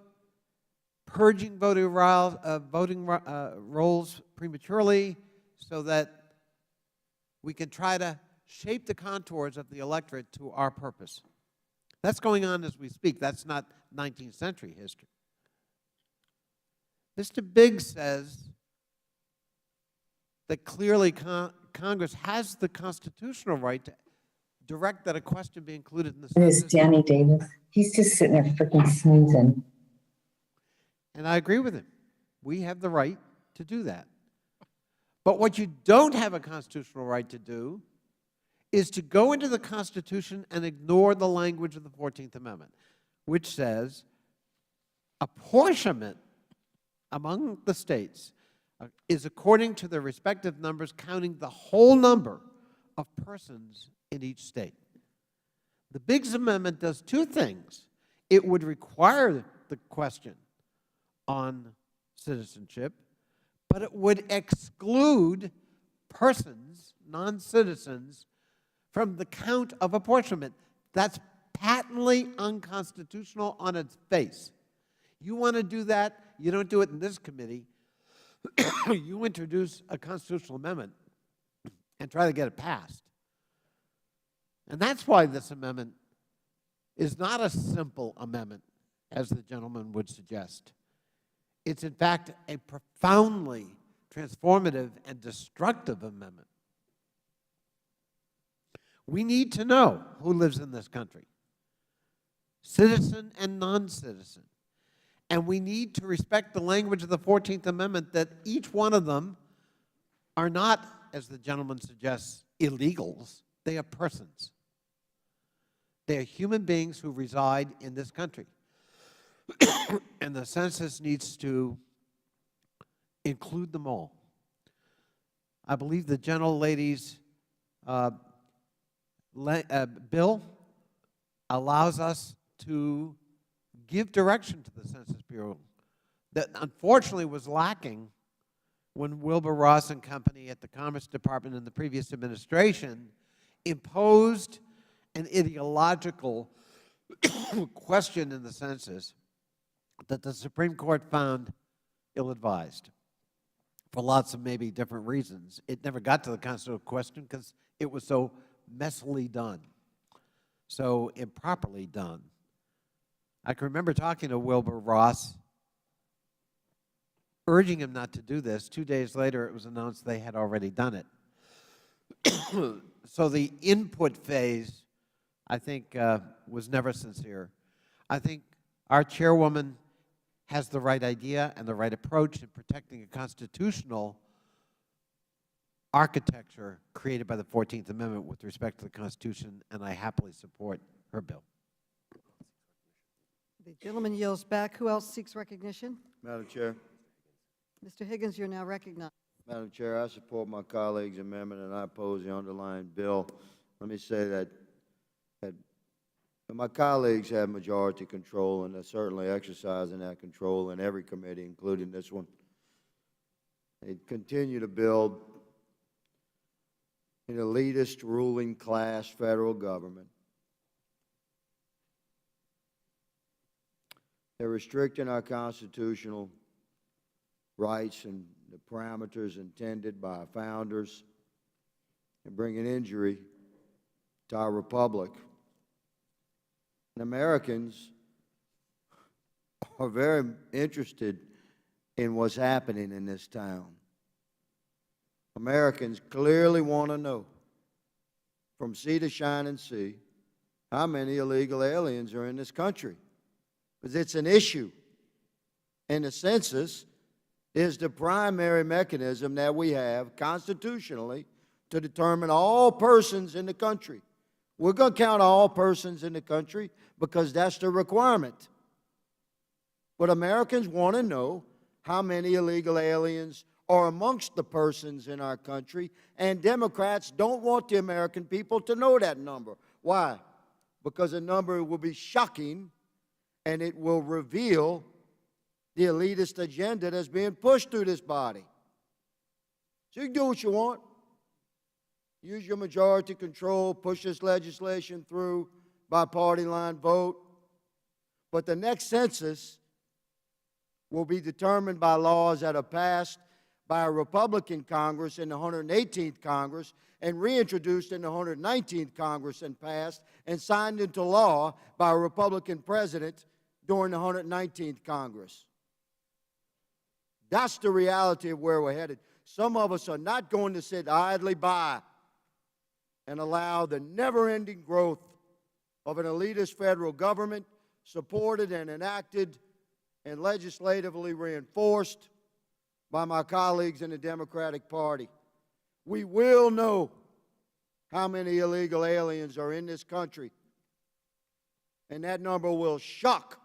purging voting rolls prematurely so that we can try to shape the contours of the electorate to our purpose. That's going on as we speak. That's not 19th century history. Mr. Biggs says that clearly Congress has the constitutional right to direct that a question be included in the And it's census. Danny Davis. He's just sitting there freaking snoozing. And I agree with him. We have the right to do that. But what you don't have a constitutional right to do is to go into the Constitution and ignore the language of the 14th Amendment, which says apportionment among the states is according to their respective numbers, counting the whole number of persons in each state. The Biggs Amendment does two things. It would require the question on citizenship, but it would exclude persons, non-citizens, from the count of apportionment. That's patently unconstitutional on its face. You want to do that, you don't do it in this committee. You introduce a constitutional amendment and try to get it passed. And that's why this amendment is not a simple amendment, as the gentleman would suggest. It's in fact a profoundly transformative and destructive amendment. We need to know who lives in this country, citizen and non-citizen. And we need to respect the language of the 14th Amendment that each one of them are not, as the gentleman suggests, illegals. They are persons. They are human beings who reside in this country. And the census needs to include them all. I believe the gentlelady's bill allows us to give direction to the Census Bureau that unfortunately was lacking when Wilbur Ross and company at the Commerce Department in the previous administration imposed an ideological question in the census that the Supreme Court found ill-advised for lots of maybe different reasons. It never got to the constitutional question because it was so messily done, so improperly done. I can remember talking to Wilbur Ross, urging him not to do this. 2 days later, it was announced they had already done it. So the input phase, I think, was never sincere. I think our chairwoman has the right idea and the right approach in protecting a constitutional architecture created by the 14th Amendment with respect to the Constitution, and I happily support her bill. The gentleman yields back. Who else seeks recognition? Madam Chair, Mr. Higgins, you're now recognized. Madam Chair, I support my colleague's amendment and I oppose the underlying bill. Let me say that my colleagues have majority control and they're certainly exercising that control in every committee, including this one. They continue to build an elitist ruling class federal government. They're restricting our constitutional rights and the parameters intended by our founders and bringing injury to our republic. And Americans are very interested in what's happening in this town. Americans clearly want to know, from sea to shining sea, how many illegal aliens are in this country. Because it's an issue. And the census is the primary mechanism that we have constitutionally to determine all persons in the country. We're going to count all persons in the country because that's the requirement. But Americans want to know how many illegal aliens are amongst the persons in our country, and Democrats don't want the American people to know that number. Why? Because the number will be shocking, and it will reveal the elitist agenda that's being pushed through this body. So you can do what you want. Use your majority control, push this legislation through by party line vote. But the next census will be determined by laws that are passed by a Republican Congress in the 118th Congress and reintroduced in the 119th Congress and passed and signed into law by a Republican president during the 119th Congress. That's the reality of where we're headed. Some of us are not going to sit idly by and allow the never-ending growth of an elitist federal government supported and enacted and legislatively reinforced by my colleagues in the Democratic Party. We will know how many illegal aliens are in this country, and that number will shock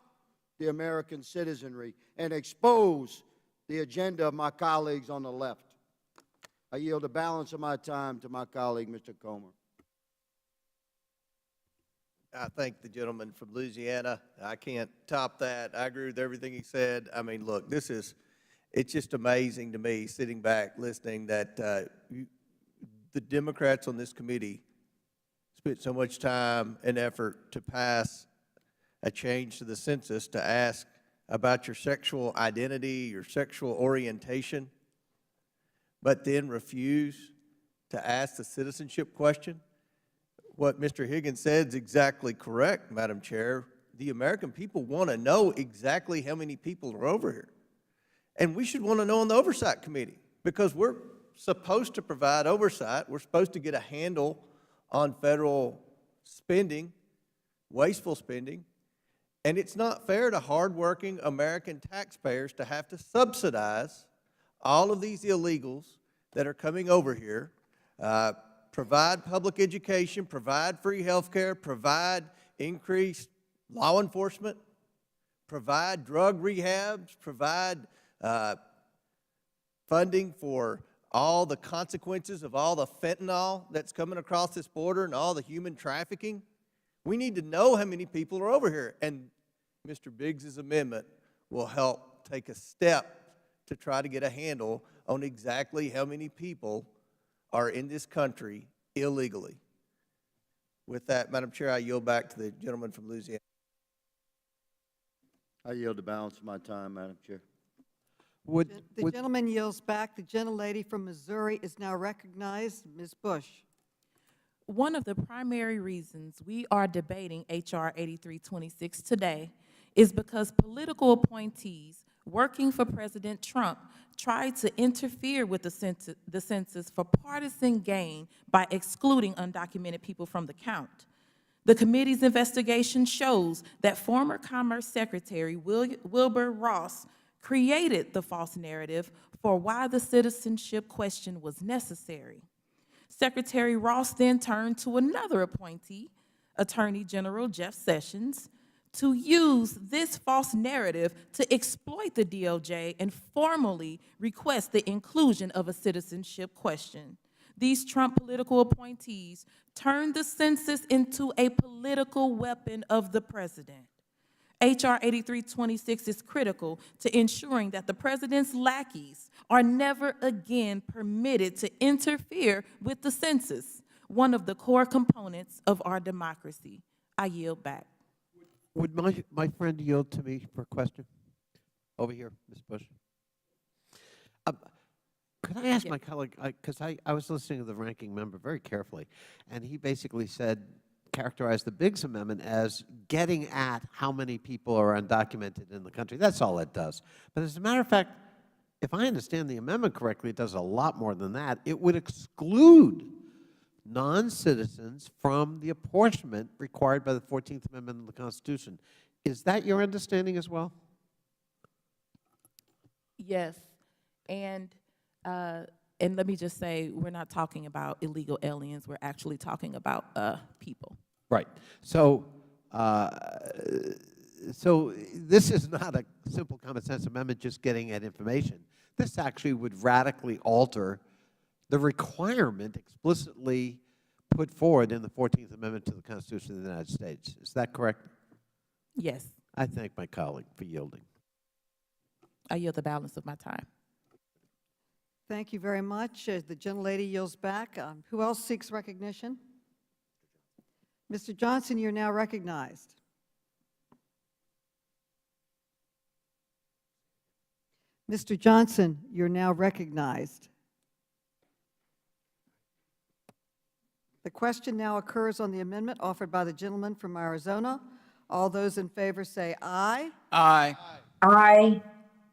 the American citizenry and expose the agenda of my colleagues on the left. I yield the balance of my time to my colleague, Mr. Comer. I thank the gentleman from Louisiana. I can't top that. I agree with everything he said. I mean, look, it's just amazing to me sitting back listening that the Democrats on this committee spent so much time and effort to pass a change to the census to ask about your sexual identity, your sexual orientation, but then refuse to ask the citizenship question. What Mr. Higgins said is exactly correct, Madam Chair. The American people want to know exactly how many people are over here. And we should want to know on the Oversight Committee, because we're supposed to provide oversight. We're supposed to get a handle on federal spending, wasteful spending, and it's not fair to hardworking American taxpayers to have to subsidize all of these illegals that are coming over here, provide public education, provide free health care, provide increased law enforcement, provide drug rehabs, provide funding for all the consequences of all the fentanyl that's coming across this border and all the human trafficking. We need to know how many people are over here, and Mr. Biggs's amendment will help take a step to try to get a handle on exactly how many people are in this country illegally. With that, Madam Chair, I yield back to the gentleman from Louisiana. I yield the balance of my time, Madam Chair. The gentleman yields back. The gentlelady from Missouri is now recognized. Ms. Bush. One of the primary reasons we are debating H.R. 8326 today is because political appointees working for President Trump tried to interfere with the census for partisan gain by excluding undocumented people from the count. The committee's investigation shows that former Commerce Secretary Wilbur Ross created the false narrative for why the citizenship question was necessary. Secretary Ross then turned to another appointee, Attorney General Jeff Sessions, to use this false narrative to exploit the DOJ and formally request the inclusion of a citizenship question. These Trump political appointees turned the census into a political weapon of the president. H.R. 8326 is critical to ensuring that the president's lackeys are never again permitted to interfere with the census, one of the core components of our democracy. I yield back. Would my friend yield to me for a question? Over here, Ms. Bush. Could I ask my colleague, because I was listening to the ranking member very carefully, and he basically said, characterized the Biggs Amendment as getting at how many people are undocumented in the country. That's all it does. But as a matter of fact, if I understand the amendment correctly, it does a lot more than that. It would exclude non-citizens from the apportionment required by the 14th Amendment of the Constitution. Is that your understanding as well? Yes, and let me just say, we're not talking about illegal aliens. We're actually talking about people. Right. So, so this is not a simple common sense amendment just getting at information. This actually would radically alter the requirement explicitly put forward in the 14th Amendment to the Constitution of the United States. Is that correct? Yes, I thank my colleague for yielding. I yield the balance of my time. Thank you very much. The gentlelady yields back. Who else seeks recognition? Mr. Johnson, you're now recognized. Mr. Johnson, you're now recognized. The question now occurs on the amendment offered by the gentleman from Arizona. All those in favor say aye. Aye. Aye.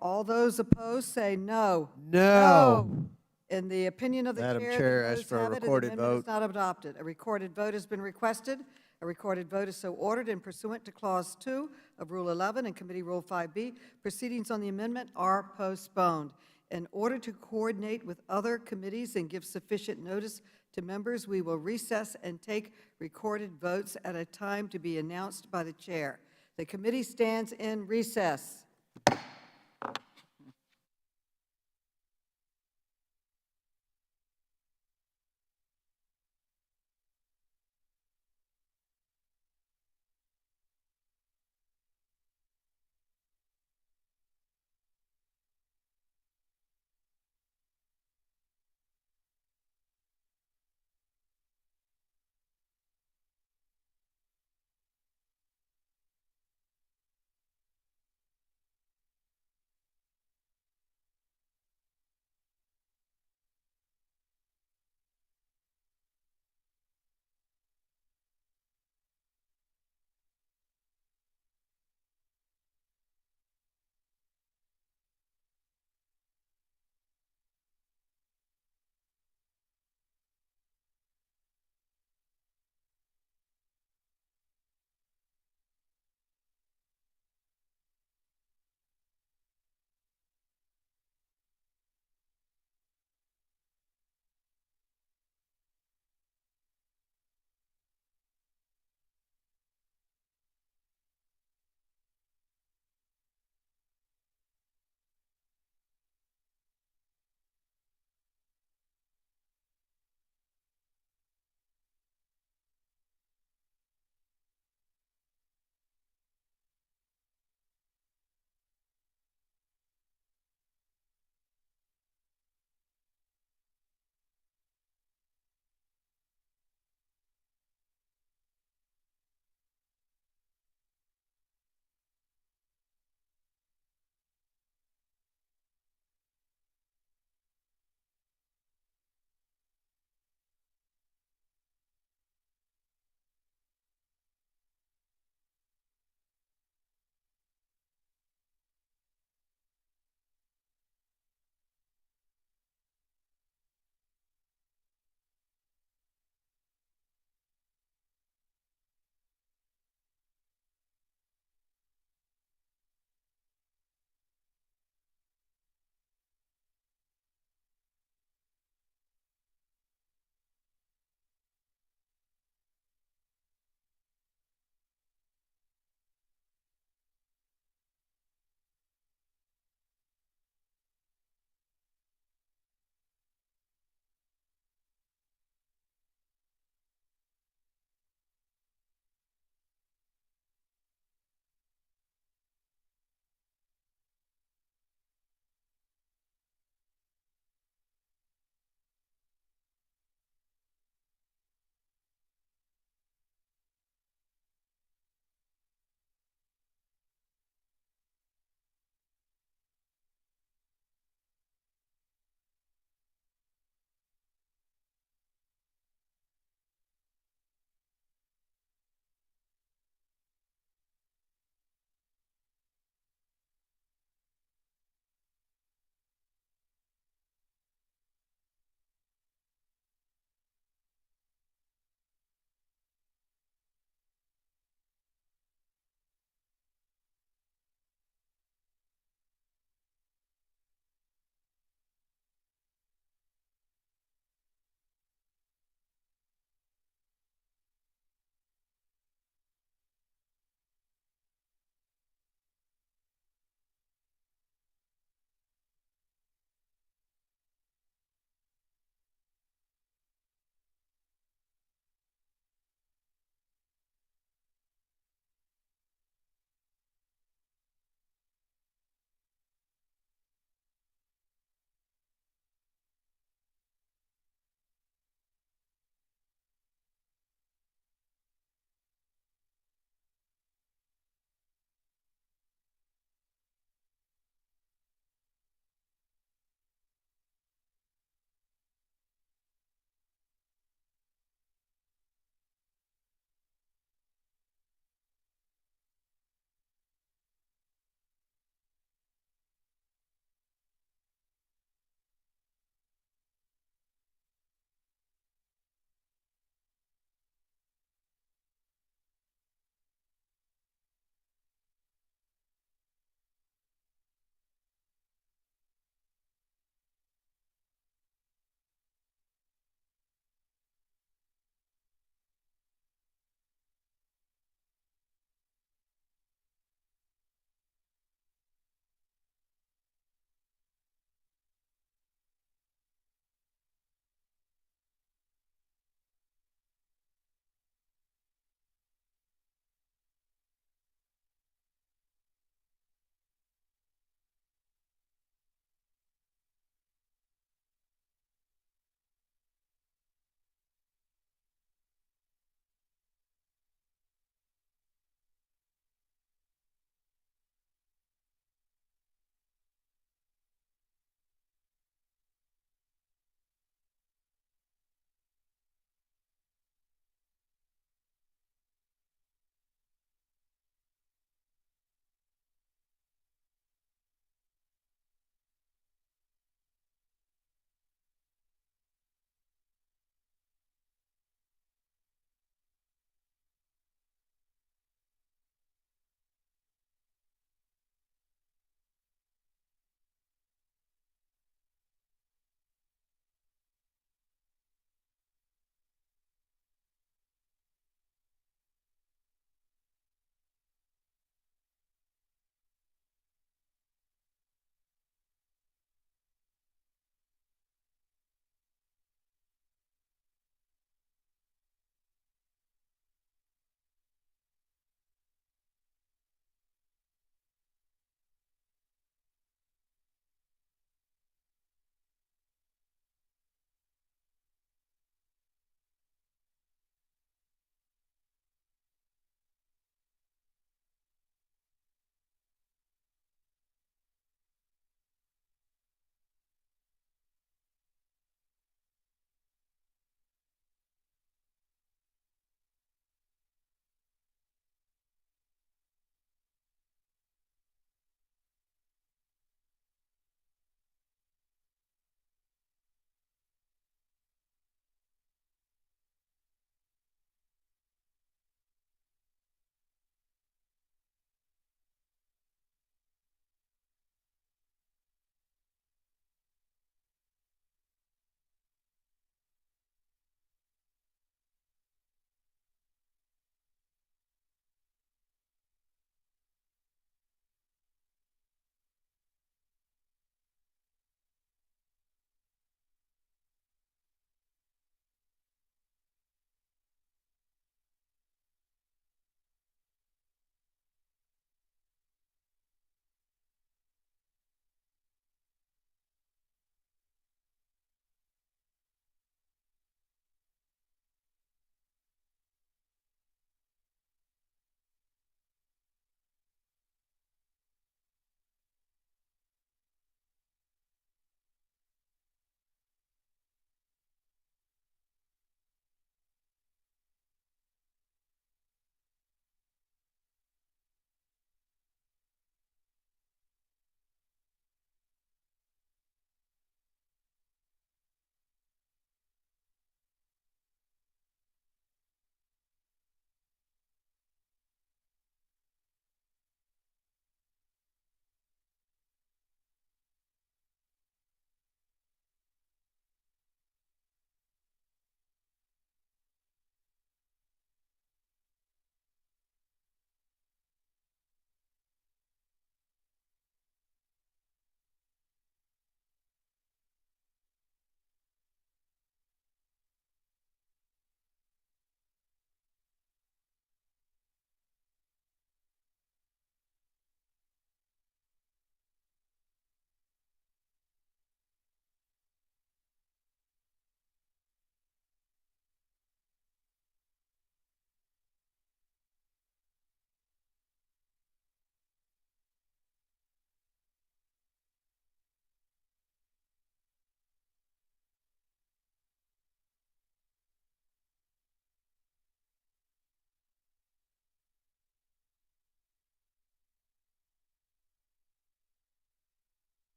All those opposed say no. No. In the opinion of the chair, Madam the Chair, ayes ask for a have it, and the recorded amendment is vote. not adopted. A recorded vote has been requested. A recorded vote is so ordered and pursuant to Clause 2 of Rule 11 and Committee Rule 5B. Proceedings on the amendment are postponed. In order to coordinate with other committees and give sufficient notice to members, we will recess and take recorded votes at a time to be announced by the chair. The committee stands in recess.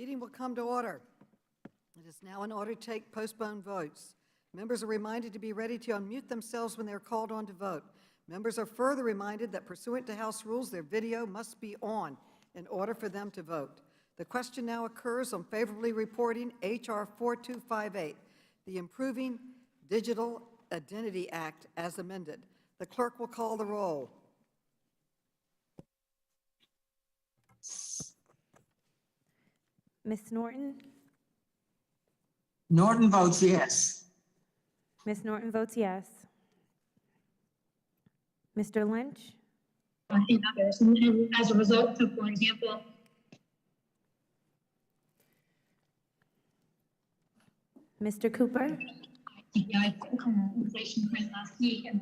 Meeting will come to order. It is now in order to take postponed votes. Members are reminded to be ready to unmute themselves when they are called on to vote. Members are further reminded that pursuant to House rules, their video must be on in order for them to vote. The question now occurs on favorably reporting H.R. 4258, the Improving Digital Identity Act as amended. The clerk will call the roll. Ms. Norton? Norton votes yes. Ms. Norton votes yes. Mr. Lynch? In others. And as a result, so for example, Mr. Cooper? CPI inflation print last week, and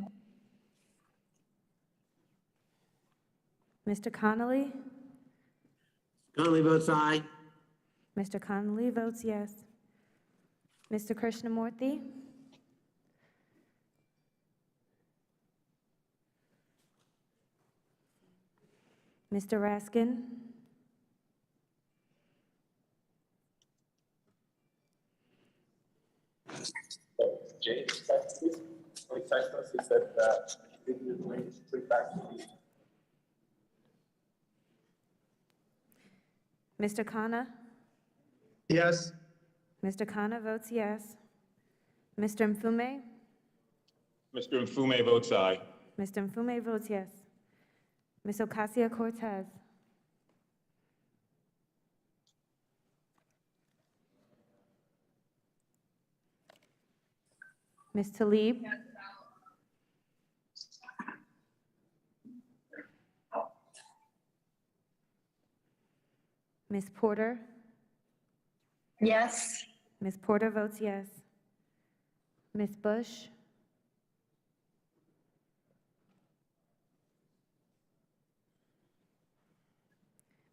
Mr. Connolly? Connolly votes aye. Mr. Connolly votes yes. Mr. Krishnamurthy? Mr. Raskin? Mr. Khanna? Yes. Mr. Khanna votes yes. Mr. Mfume? Mr. Mfume votes aye. Mr. Mfume votes yes. Ms. Ocasio-Cortez? Ms. Tlaib? Ms. Porter? yes, Ms. Porter votes yes. Ms. Bush?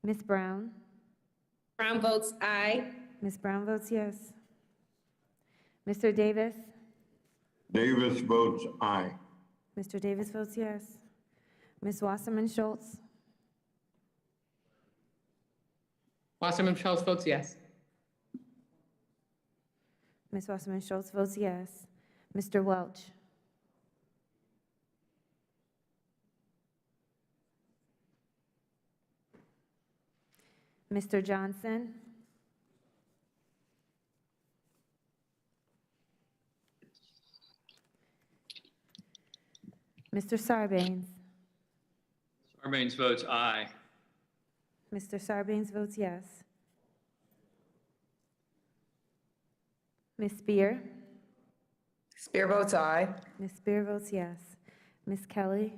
Ms. Brown? Brown votes aye. Ms. Brown votes yes. Mr. Davis? Davis votes aye. Mr. Davis votes yes. Ms. Wasserman Schultz? Wasserman Schultz votes yes. Ms. Wasserman Schultz votes yes. Mr. Welch? Mr. Johnson? Mr. Sarbanes? Sarbanes votes aye. Mr. Sarbanes votes yes. Ms. Spear? Spear votes aye. Ms. Spear votes yes. Ms. Kelly?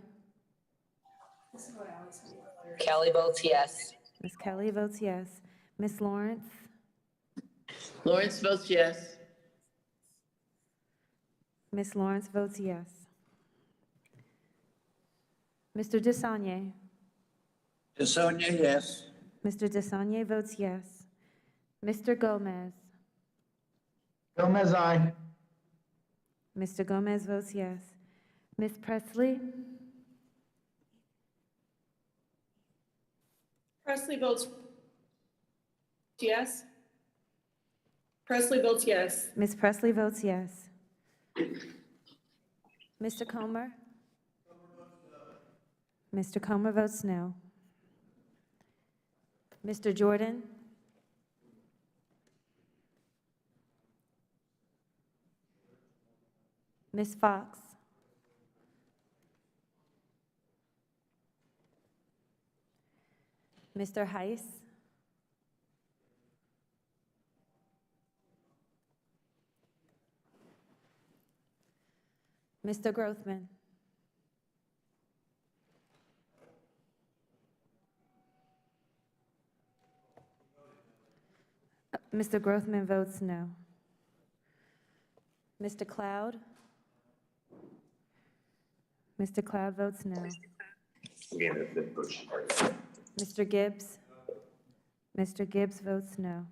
Kelly votes yes. Ms. Kelly votes yes. Ms. Lawrence? Lawrence votes yes. Ms. Lawrence votes yes. Mr. DeSagne? DeSonia, yes. Mr. DeSagne votes yes. Mr. Gomez? Gomez, aye. Mr. Gomez votes yes. Ms. Presley? Presley votes yes. Presley votes yes. Ms. Presley votes yes. Mr. Comer? Mr. Comer votes no. Mr. Jordan? Ms. Fox? Mr. Hice? Mr. Grothman? Mr. Grothman votes no. Mr. Cloud? Mr. Cloud votes no. Mr. Gibbs? Mr. Gibbs votes no.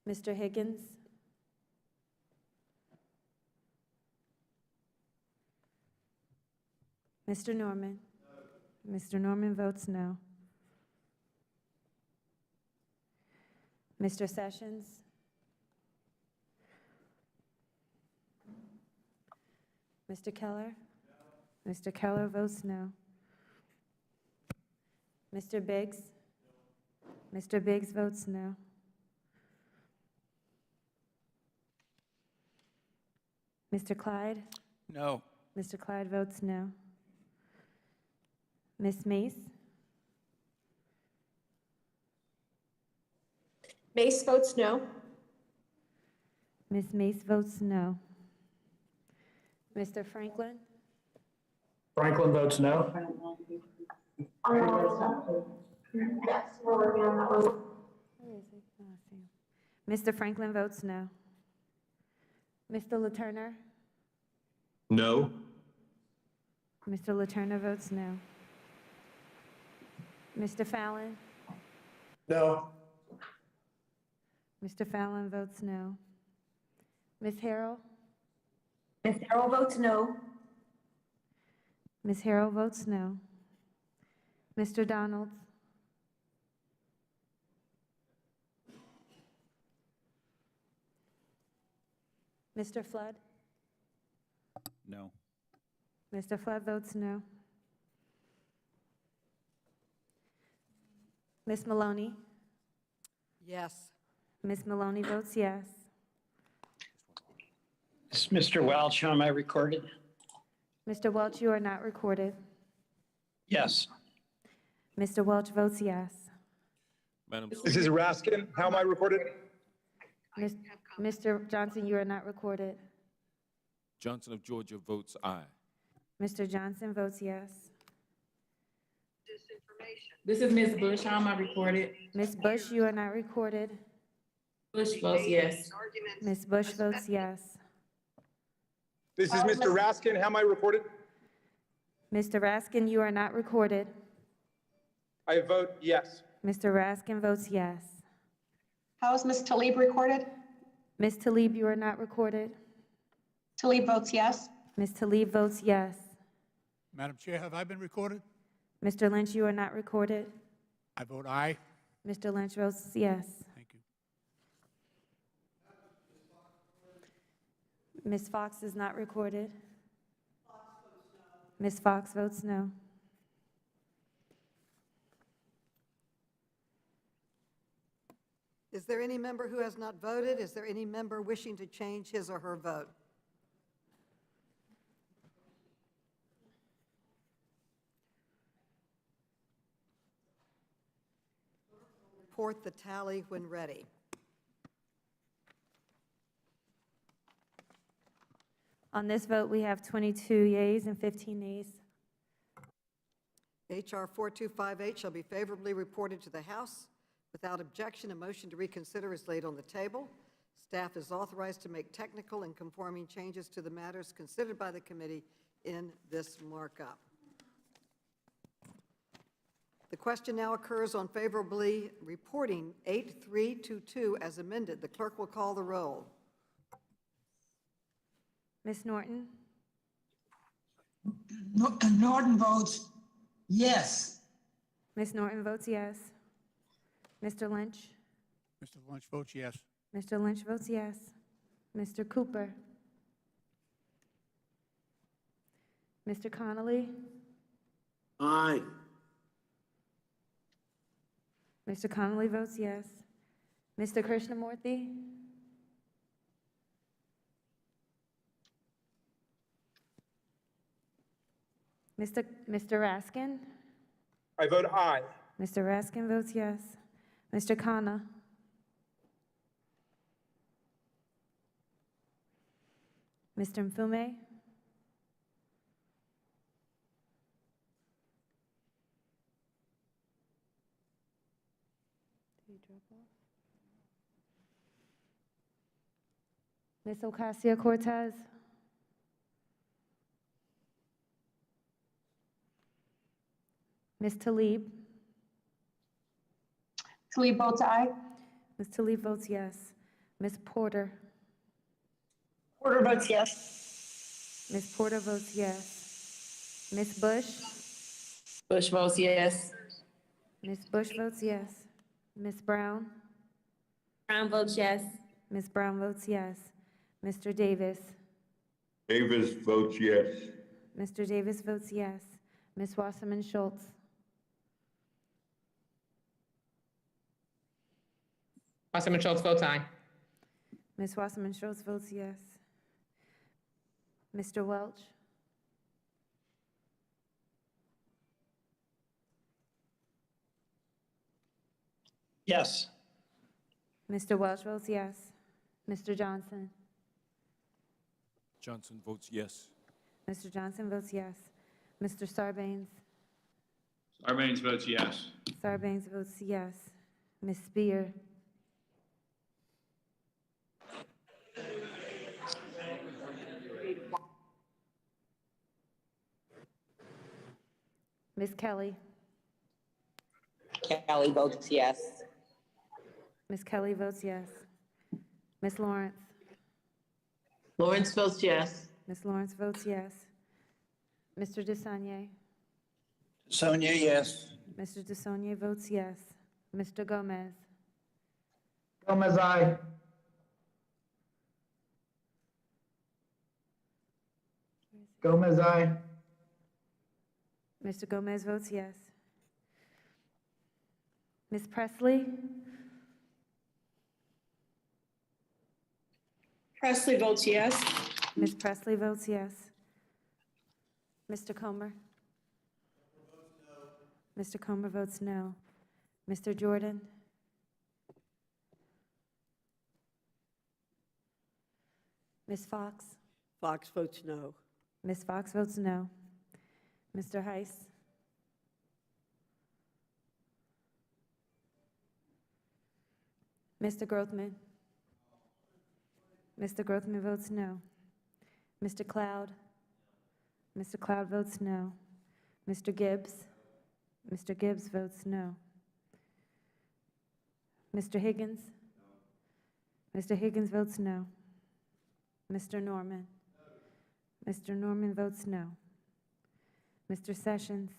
Mr. Higgins? Mr. Norman? Mr. Norman votes no. Mr. Sessions? Mr. Keller? Mr. Keller votes no. Mr. Biggs? Mr. Biggs votes no. Mr. Clyde? No. Mr. Clyde votes no. Ms. Mace? Mace votes no. Ms. Mace votes no. Mr. Franklin? Franklin votes no. Where is he? Oh, I see him. Mr. Franklin votes no. Mr. LaTurner? No. Mr. LaTurner votes no. Mr. Fallon? No. Mr. Fallon votes no. Ms. Harrell? Ms. Harrell votes no. Ms. Harrell votes no. Mr. Donalds? Mr. Flood? No. Mr. Flood votes no. Ms. Maloney? Yes. Ms. Maloney votes yes. Is Mr. Welch on my recorded? Mr. Welch, you are not recorded. Yes. Mr. Welch votes yes. This is Raskin. How am I recorded? Mr. Johnson, you are not recorded. Johnson of Georgia votes aye. Mr. Johnson votes yes. This is Ms. Bush. How am I recorded? Ms. Bush, you are not recorded. Bush votes yes. Ms. Bush votes yes. This is Mr. Raskin. How am I recorded? Mr. Raskin, you are not recorded. I vote yes. Mr. Raskin votes yes. How is Ms. Talib recorded? Ms. Talib, you are not recorded. Talib votes yes. Ms. Talib votes yes. Madam Chair, have I been recorded? Mr. Lynch, you are not recorded. I vote aye. Mr. Lynch votes yes. Thank you. Ms. Fox is not recorded. Ms. Fox votes no. Is there any member who has not voted? Is there any member wishing to change his or her vote? Report the tally when ready. On this vote, we have 22 yeas and 15 nays. H.R. 4258 shall be favorably reported to the House. Without objection, a motion to reconsider is laid on the table. Staff is authorized to make technical and conforming changes to the matters considered by the committee in this markup. The question now occurs on favorably reporting 8322 as amended. The clerk will call the roll. Ms. Norton? Norton votes yes. Ms. Norton votes yes. Mr. Lynch? Mr. Lynch votes yes. Mr. Lynch votes yes. Mr. Cooper? Mr. Connolly? Aye. Mr. Connolly votes yes. Mr. Krishnamurthy? Mr. Raskin? I vote aye. Mr. Raskin votes yes. Mr. Khanna? Mr. Mfume? Ms. Ocasio-Cortez? Ms. Talib? Talib votes aye. Ms. Talib votes yes. Ms. Porter? Porter votes yes. Ms. Porter votes yes. Ms. Bush? Bush votes yes. Ms. Bush votes yes. Ms. Brown? Brown votes yes. Ms. Brown votes yes. Mr. Davis. Davis votes yes. Mr. Davis votes yes. Ms. Wasserman Schultz. Wasserman Schultz votes aye. Ms. Wasserman Schultz votes yes. Mr. Welch. Yes. Mr. Welch votes yes. Mr. Johnson. Johnson votes yes. Mr. Johnson votes yes. Mr. Sarbanes. Sarbanes votes yes. Sarbanes votes yes. Ms. Spear. Ms. Kelly. Kelly votes yes. Ms. Kelly votes yes. Ms. Lawrence. Lawrence votes yes. Ms. Lawrence votes yes. Mr. DeSaulnier. Sonia, yes. Mr. DeSaulnier votes yes. Mr. Gomez. Gomez, aye. Gomez, aye. Mr. Gomez votes yes. Ms. Presley. Presley votes yes. Ms. Presley votes yes. Mr. Comer. Mr. Comer votes no. Mr. Jordan. Ms. Fox. Fox votes no. Ms. Fox votes no. Mr. Hice. Mr. Grothman. Mr. Grothman votes no. Mr. Cloud. Mr. Cloud votes no. Mr. Gibbs. Mr. Gibbs votes no. Mr. Higgins. Mr. Higgins votes no. Mr. Norman. Mr. Norman votes no. Mr. Sessions.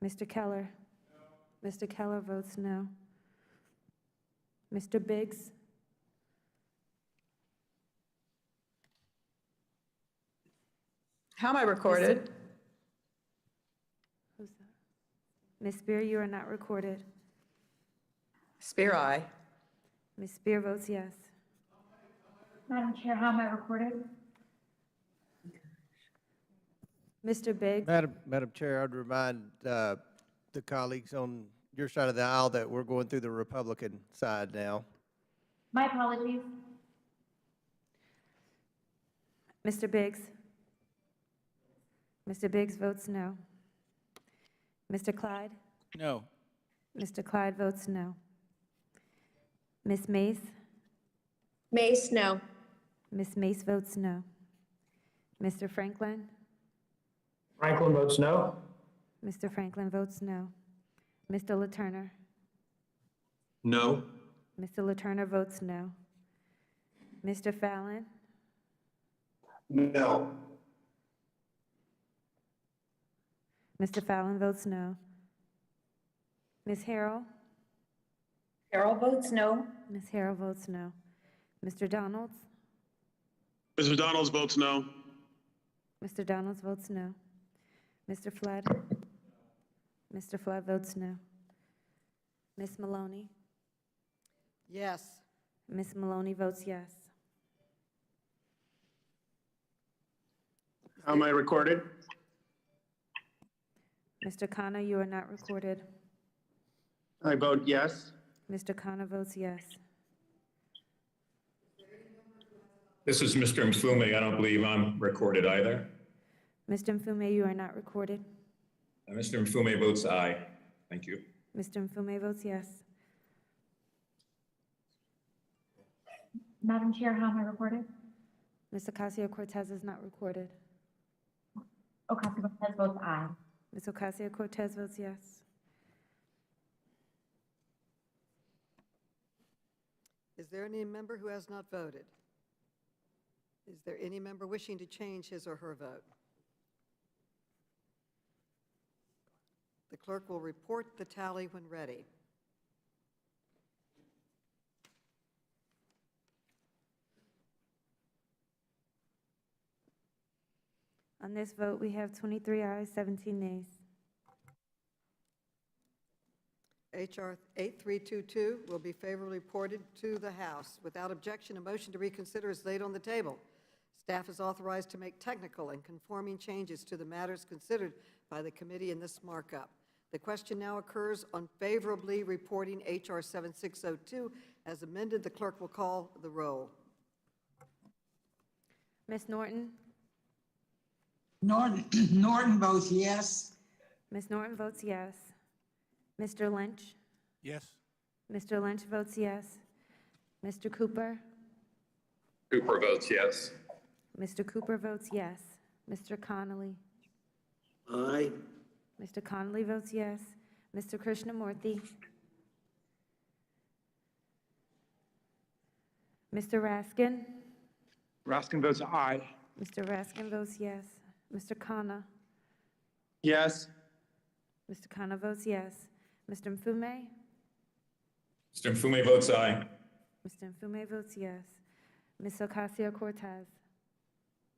Mr. Keller. Mr. Keller votes no. Mr. Biggs. How am I recorded? Who's that? Ms. Spear, you are not recorded. Spear, aye. Ms. Spear votes yes. Madam Chair, how am I recorded? Mr. Biggs. Madam Chair, I'd remind the colleagues on your side of the aisle that we're going through the Republican side now. My apologies. Mr. Biggs. Mr. Biggs votes no. Mr. Clyde. No. Mr. Clyde votes no. Ms. Mace. Mace, no. Ms. Mace votes no. Mr. Franklin. Franklin votes no. Mr. Franklin votes no. Mr. LaTurner. No. Mr. LaTurner votes no. Mr. Fallon. No. Mr. Fallon votes no. Ms. Harrell. Carol votes no. Ms. Harrell votes no. Mr. Donalds. Mr. Donalds votes no. Mr. Donalds votes no. Mr. Flood. Mr. Flood votes no. Ms. Maloney. Yes. Ms. Maloney votes yes. How am I recorded? Mr. Khanna, you are not recorded. I vote yes. Mr. Khanna votes yes. This is Mr. Mfume. I don't believe I'm recorded either. Mr. Mfume, you are not recorded. Mr. Mfume votes aye. Thank you. Mr. Mfume votes yes. Madam Chair, how am I recorded? Ms. Ocasio-Cortez is not recorded. Ocasio-Cortez votes aye. Ms. Ocasio-Cortez votes yes. Is there any member who has not voted? Is there any member wishing to change his or her vote? The clerk will report the tally when ready. On this vote, we have 23 ayes, 17 nays. H.R. 8322 will be favorably reported to the House. Without objection, a motion to reconsider is laid on the table. Staff is authorized to make technical and conforming changes to the matters considered by the committee in this markup. The question now occurs on favorably reporting H.R. 7602 as amended. The clerk will call the roll. Ms. Norton? Norton votes yes. Ms. Norton votes yes. Mr. Lynch? Yes. Mr. Lynch votes yes. Mr. Cooper? Cooper votes yes. Mr. Cooper votes yes. Mr. Connolly? Aye. Mr. Connolly votes yes. Mr. Krishnamurthy? Mr. Raskin? Raskin votes aye. Mr. Raskin votes yes. Mr. Khanna? Yes. Mr. Khanna votes yes. Mr. Mfume? Mr. Mfume votes aye. Mr. Mfume votes yes. Ms. Ocasio-Cortez?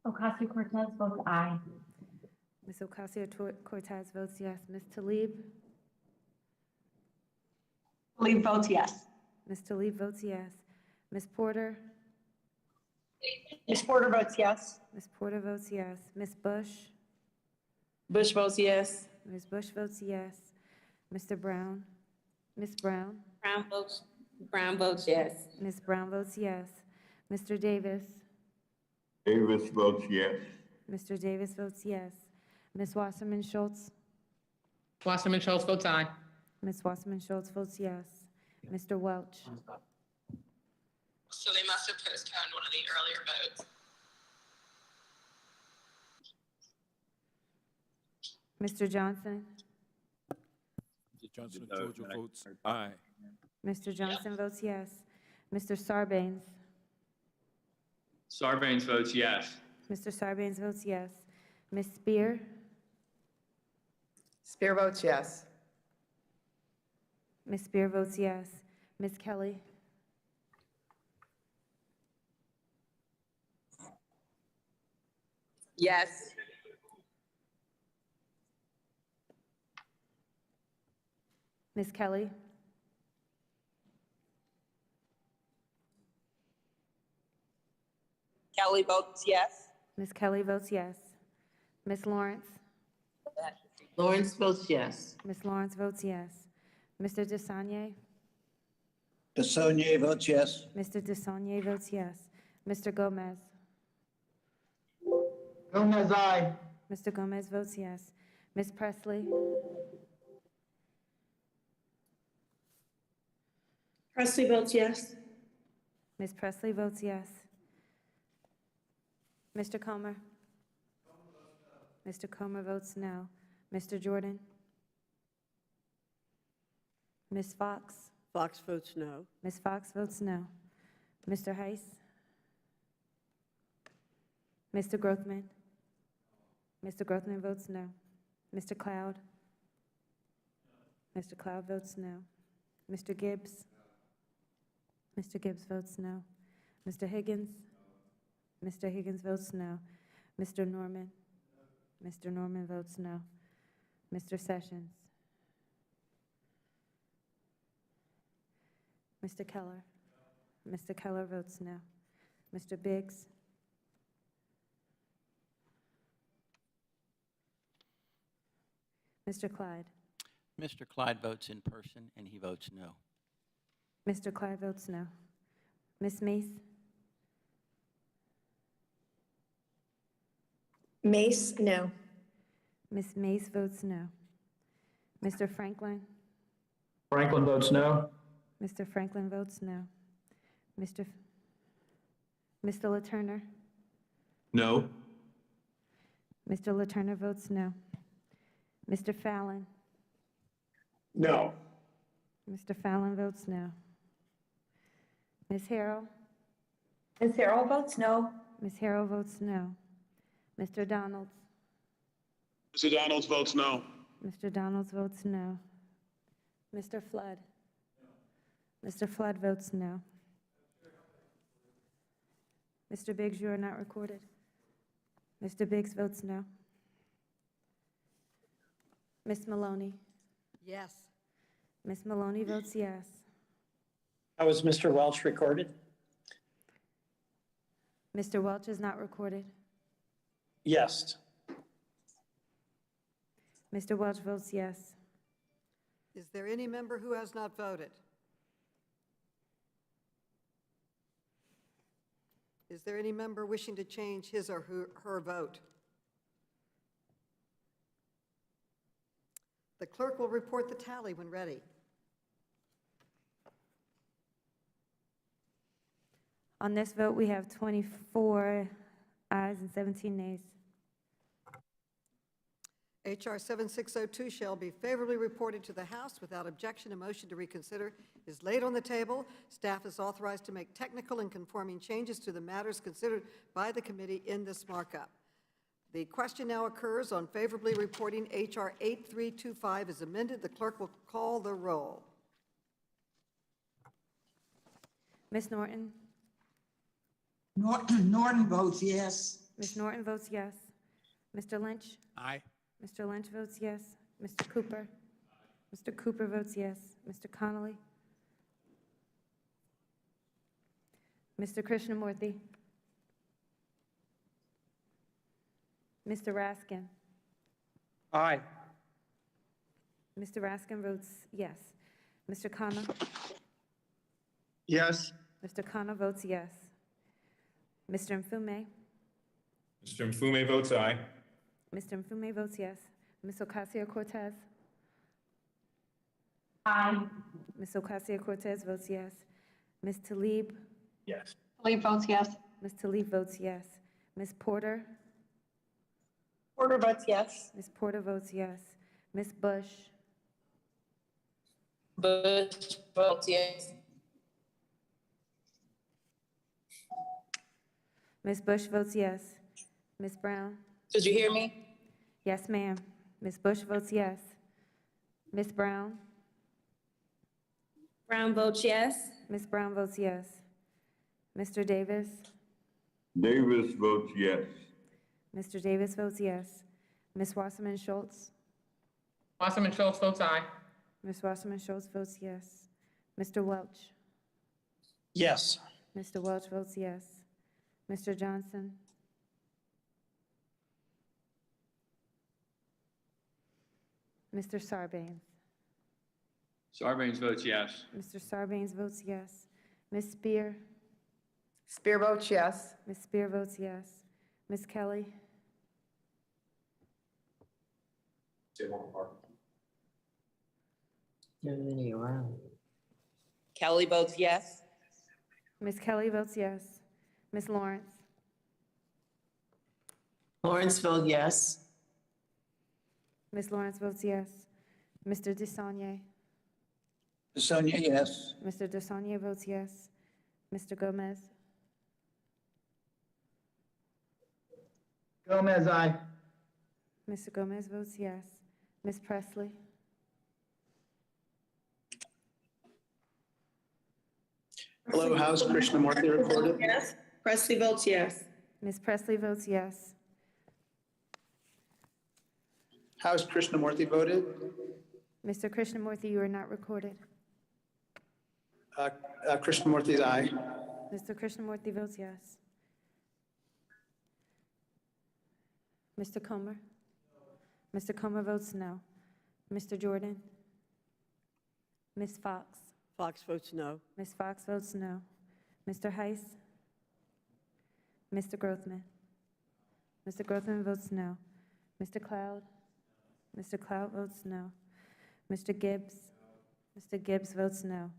Ocasio-Cortez votes aye. Ms. Ocasio-Cortez votes yes. Ms. Tlaib? Tlaib votes yes. Ms. Tlaib votes yes. Ms. Porter? Ms. Porter votes yes. Ms. Porter votes yes. Ms. Bush? Bush votes yes. Ms. Bush votes yes. Mr. Brown? Ms. Brown? Brown votes yes. Ms. Brown votes yes. Mr. Davis? Davis votes yes. Mr. Davis votes yes. Ms. Wasserman Schultz? Wasserman Schultz votes aye. Ms. Wasserman Schultz votes yes. Mr. Welch? So they must have postponed one of the earlier votes. Mr. Johnson? Mr. Johnson of Georgia votes aye. Mr. Johnson votes yes. Mr. Sarbanes? Sarbanes votes yes. Mr. Sarbanes votes yes. Ms. Spear? Spear votes yes. Ms. Spear votes yes. Ms. Kelly? Yes. Ms. Kelly? Kelly votes yes. Ms. Kelly votes yes. Ms. Lawrence? Lawrence votes yes. Ms. Lawrence votes yes. Mr. DeSaulnier? DeSaulnier votes yes. Mr. DeSaulnier votes yes. Mr. Gomez? Gomez, aye. Mr. Gomez votes yes. Ms. Presley? Presley votes yes. Ms. Presley votes yes. Mr. Comer? Mr. Comer votes no. Mr. Jordan? Ms. Fox? Fox votes no. Ms. Fox votes no. Mr. Hice? Mr. Grothman? Mr. Grothman votes no. Mr. Cloud? Mr. Cloud votes no. Mr. Gibbs? Mr. Gibbs votes no. Mr. Higgins? Mr. Higgins votes no. Mr. Norman? Mr. Norman votes no. Mr. Sessions? Mr. Keller? Mr. Keller votes no. Mr. Biggs? Mr. Clyde? Mr. Clyde votes in person, and he votes no. Mr. Clyde votes no. Ms. Mace? Mace, no. Ms. Mace votes no. Mr. Franklin? Franklin votes no. Mr. Franklin votes no. Mr. LaTurner? No. Mr. LaTurner votes no. Mr. Fallon? No. Mr. Fallon votes no. Ms. Harrell? Ms. Harrell votes no. Ms. Harrell votes no. Mr. Donalds? Mr. Donalds votes no. Mr. Donalds votes no. Mr. Flood? Mr. Flood votes no. Mr. Biggs, you are not recorded. Mr. Biggs votes no. Ms. Maloney? Yes. Ms. Maloney votes yes. How is Mr. Welch recorded? Mr. Welch is not recorded. Yes. Mr. Welch votes yes. Is there any member who has not voted? Is there any member wishing to change his or her vote? The clerk will report the tally when ready. On this vote, we have 24 ayes and 17 nays. H.R. 7602 shall be favorably reported to the House without objection. A motion to reconsider is laid on the table. Staff is authorized to make technical and conforming changes to the matters considered by the committee in this markup. The question now occurs on favorably reporting H.R. 8325 as amended. The clerk will call the roll. Ms. Norton? Norton votes yes. Ms. Norton votes yes. Mr. Lynch? Aye. Mr. Lynch votes yes. Mr. Cooper? Mr. Cooper votes yes. Mr. Connolly? Mr. Krishnamurthy? Mr. Raskin? Aye. Mr. Raskin votes yes. Mr. Khanna? Yes. Mr. Khanna votes yes. Mr. Mfume? Mr. Mfume votes aye. Mr. Mfume votes yes. Ms. Ocasio-Cortez? Aye. Ms. Ocasio-Cortez votes yes. Ms. Tlaib? Yes. Lee votes yes. Ms. Tlaib votes yes. Ms. Porter? Porter votes yes. Ms. Porter votes yes. Ms. Bush? Bush votes yes. Ms. Bush votes yes. Ms. Brown? Did you hear me? Yes, ma'am. Ms. Bush votes yes. Ms. Brown? Brown votes yes. Ms. Brown votes yes. Mr. Davis? Davis votes yes. Mr. Davis votes yes. Ms. Wasserman Schultz? Wasserman Schultz votes aye. Ms. Wasserman Schultz votes yes. Mr. Welch? Yes. Mr. Welch votes yes. Mr. Johnson? Mr. Sarbanes? Sarbanes votes yes. Mr. Sarbanes votes yes. Ms. Spear? Spear votes yes. Ms. Spear votes yes. Ms. Kelly? Kelly votes yes. Ms. Kelly votes yes. Ms. Lawrence? Lawrence votes yes. Ms. Lawrence votes yes. Mr. DeSaulnier? Sonia, yes. Mr. DeSaulnier votes yes. Mr. Gomez? Gomez, aye. Mr. Gomez votes yes. Ms. Presley? Hello, House. Krishnamurthy recorded. Yes. Presley votes yes. Ms. Presley votes yes. House Krishnamurthy voted. Mr. Krishnamurthy, you are not recorded. Krishnamurthy's aye. Mr. Krishnamurthy votes yes. Mr. Comer? Mr. Comer votes no. Mr. Jordan? Ms. Fox? Fox votes no. Ms. Fox votes no. Mr. Hice? Mr. Grothman? Mr. Grothman votes no. Mr. Cloud? Mr. Cloud votes no. Mr. Gibbs? Mr. Gibbs votes no.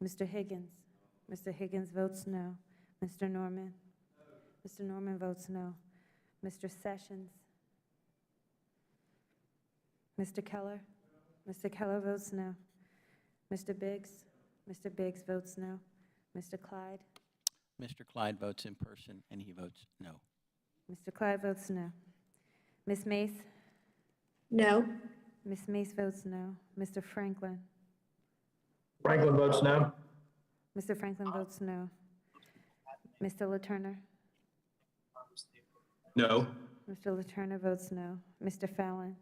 Mr. Higgins? Mr. Higgins votes no. Mr. Norman? Mr. Norman votes no. Mr. Sessions? Mr. Keller? Mr. Keller votes no. Mr. Biggs? Mr. Biggs votes no. Mr. Clyde? Mr. Clyde votes in person, and he votes no. Mr. Clyde votes no. Ms. Mace? No. Ms. Mace votes no. Mr. Franklin? Franklin votes no. Mr. Franklin votes no. Mr. LaTurner? No. Mr. LaTurner votes no. Mr. Fallon?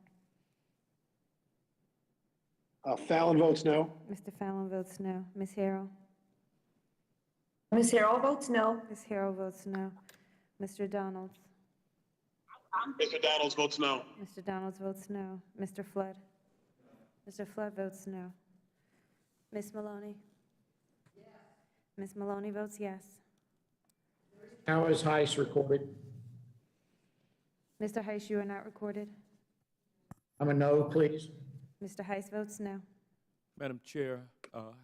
Fallon votes no. Mr. Fallon votes no. Ms. Harrell? Ms. Harrell votes no. Ms. Harrell votes no. Mr. Donalds? Mr. Donalds votes no. Mr. Donalds votes no. Mr. Flood? Mr. Flood votes no. Ms. Maloney? Ms. Maloney votes yes. How is Hice recorded? Mr. Hice, you are not recorded. I'm a no, please. Mr. Hice votes no. Madam Chair,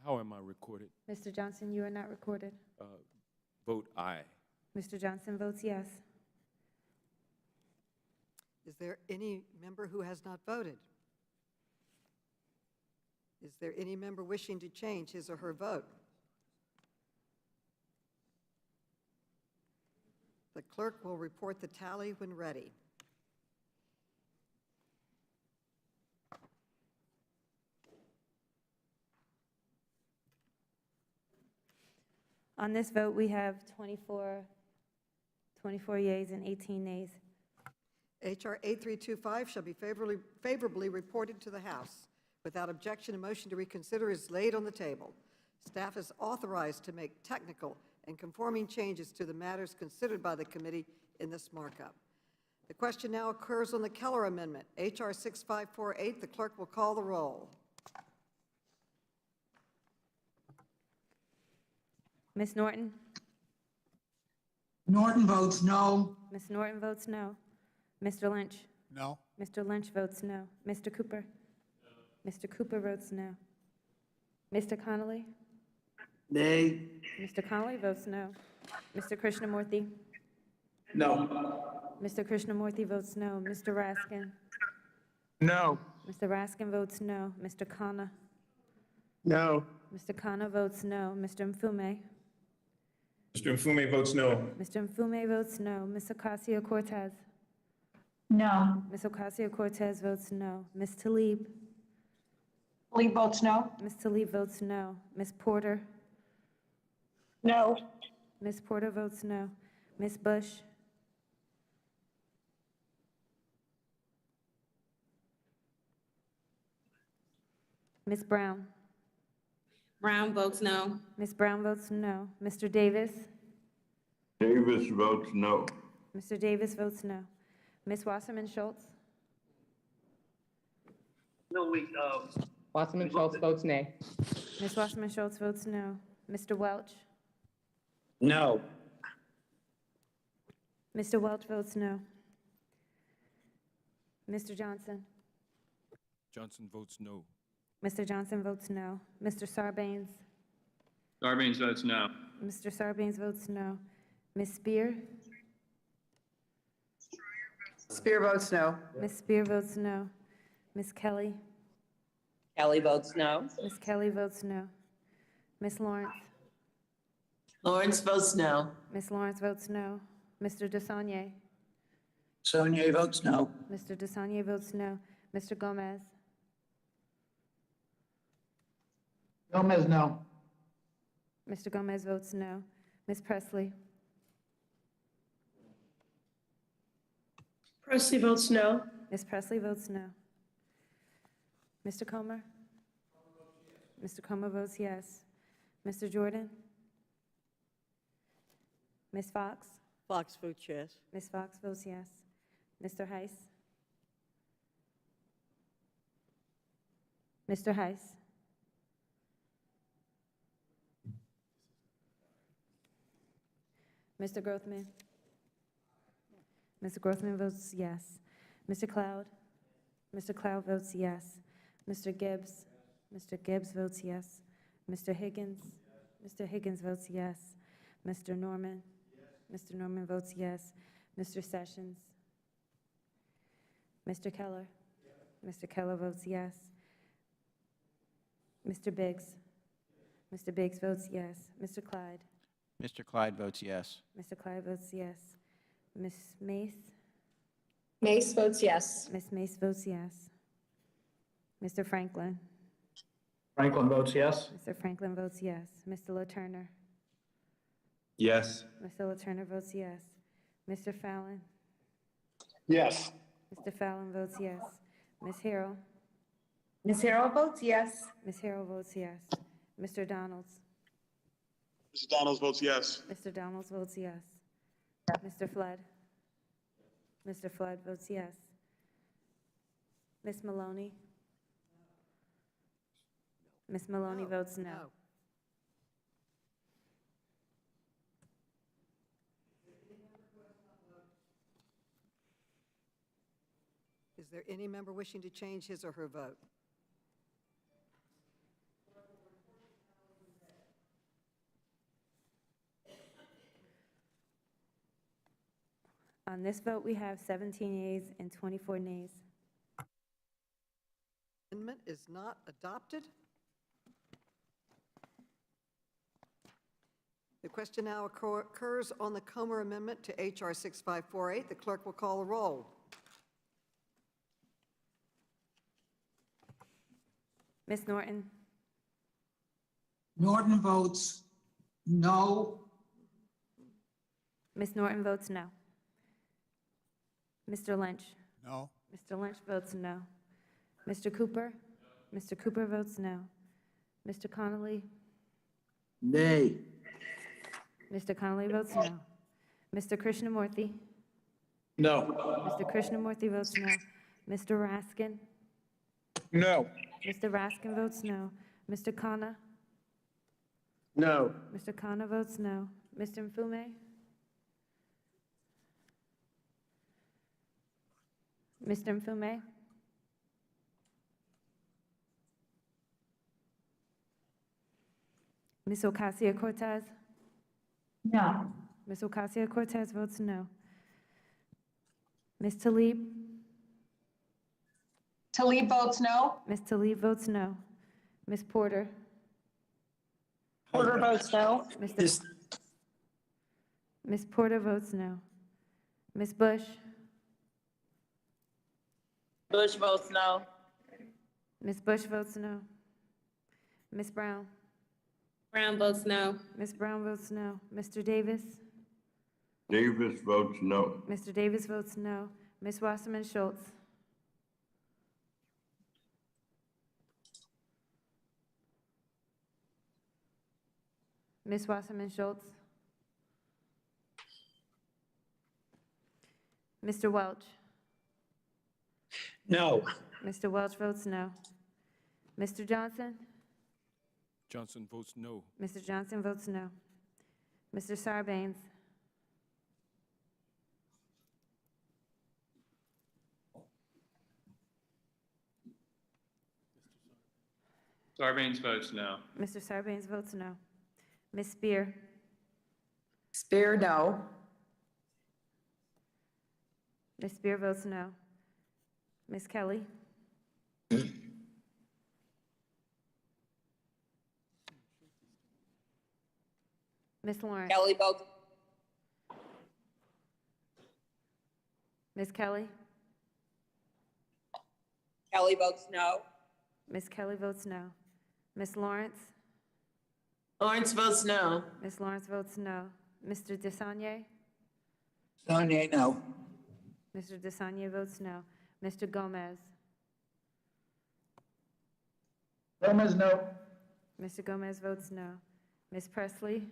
how am I recorded? Mr. Johnson, you are not recorded. Vote aye. Mr. Johnson votes yes. Is there any member who has not voted? Is there any member wishing to change his or her vote? The clerk will report the tally when ready. On this vote, we have 24 yeas and 18 nays. H.R. 8325 shall be favorably reported to the House. Without objection, a motion to reconsider is laid on the table. Staff is authorized to make technical and conforming changes to the matters considered by the committee in this markup. The question now occurs on the Keller Amendment, H.R. 6548. The clerk will call the roll. Ms. Norton? Norton votes no. Ms. Norton votes no. Mr. Lynch? No. Mr. Lynch votes no. Mr. Cooper? Mr. Cooper votes no. Mr. Connolly? Nay. Mr. Connolly votes no. Mr. Krishnamurthy? No. Mr. Krishnamurthy votes no. Mr. Raskin? No. Mr. Raskin votes no. Mr. Khanna? No. Mr. Khanna votes no. Mr. Mfume? Mr. Mfume votes no. Mr. Mfume votes no. Ms. Ocasio-Cortez? No. Ms. Ocasio-Cortez votes no. Ms. Tlaib? Tlaib votes no. Ms. Tlaib votes no. Ms. Porter? No. Ms. Porter votes no. Ms. Bush? Ms. Brown? Brown votes no. Ms. Brown votes no. Mr. Davis? Davis votes no. Mr. Davis votes no. Ms. Wasserman Schultz? Wasserman Schultz votes nay. Ms. Wasserman Schultz votes no. Mr. Welch? No. Mr. Welch votes no. Mr. Johnson? Johnson votes no. Mr. Johnson votes no. Mr. Sarbanes? Sarbanes votes no. Mr. Sarbanes votes no. Ms. Spear? Spear votes no. Ms. Spear votes no. Ms. Kelly? Kelly votes no. Ms. Kelly votes no. Ms. Lawrence? Lawrence votes no. Ms. Lawrence votes no. Mr. DeSaulnier? Sonia votes no. Mr. DeSaulnier votes no. Mr. Gomez? Gomez, no. Mr. Gomez votes no. Ms. Presley? Presley votes no. Ms. Presley votes no. Mr. Comer? Mr. Comer votes yes. Mr. Jordan? Ms. Fox? Fox votes yes. Ms. Fox votes yes. Mr. Hice? Mr. Hice? Mr. Grothman? Mr. Grothman votes yes. Mr. Cloud? Mr. Cloud votes yes. Mr. Gibbs? Mr. Gibbs votes yes. Mr. Higgins? Mr. Higgins votes yes. Mr. Norman? Mr. Norman votes yes. Mr. Sessions? Mr. Keller? Mr. Keller votes yes. Mr. Biggs? Mr. Biggs votes yes. Mr. Clyde? Mr. Clyde votes yes. Mr. Clyde votes yes. Ms. Mace? Mace votes yes. Ms. Mace votes yes. Mr. Franklin. Franklin votes yes. Mr. Franklin votes yes. Mr. LaTurner. Yes. Mr. LaTurner votes yes. Mr. Fallon. Yes. Mr. Fallon votes yes. Ms. Harrell. Ms. Harrell votes yes. Ms. Harrell votes yes. Mr. Donalds. Mr. Donalds votes yes. Mr. Donalds votes yes. Mr. Flood. Mr. Flood votes yes. Ms. Maloney. Ms. Maloney votes no. Is there any member wishing to change his or her vote? On this vote, we have 17 yeas and 24 nays. Amendment is not adopted. The question now occurs on the Comer Amendment to H.R. 6548. The clerk will call the roll. Ms. Norton. Norton votes no. Ms. Norton votes no. Mr. Lynch. No. Mr. Lynch votes no. Mr. Cooper. Mr. Cooper votes no. Mr. Connolly. Nay. Mr. Connolly votes no. Mr. Krishnamurthy. No. Mr. Krishnamurthy votes no. Mr. Raskin. No. Mr. Raskin votes no. Mr. Khanna. No. Mr. Khanna votes no. Mr. Mfume. Mr. Mfume. Ms. Ocasio-Cortez. No. Ms. Ocasio-Cortez votes no. Ms. Tlaib. Tlaib votes no. Ms. Tlaib votes no. Ms. Porter. Porter votes no. Ms. Porter votes no. Ms. Bush. Bush votes no. Ms. Bush votes no. Ms. Brown. Brown votes no. Ms. Brown votes no. Mr. Davis. Davis votes no. Mr. Davis votes no. Ms. Wasserman Schultz. Ms. Wasserman Schultz. Mr. Welch. No. Mr. Welch votes no. Mr. Johnson. Johnson votes no. Mr. Johnson votes no. Mr. Sarbanes. Sarbanes votes no. Mr. Sarbanes votes no. Ms. Spear. Spear, no. Ms. Spear votes no. Ms. Kelly. Ms. Lawrence. Kelly votes. Ms. Kelly. Kelly votes no. Ms. Kelly votes no. Ms. Lawrence. Lawrence votes no. Ms. Lawrence votes no. Mr. Desagne. Sonny, no. Mr. Desagne votes no. Mr. Gomez. Gomez, no. Mr. Gomez votes no. Ms. Presley.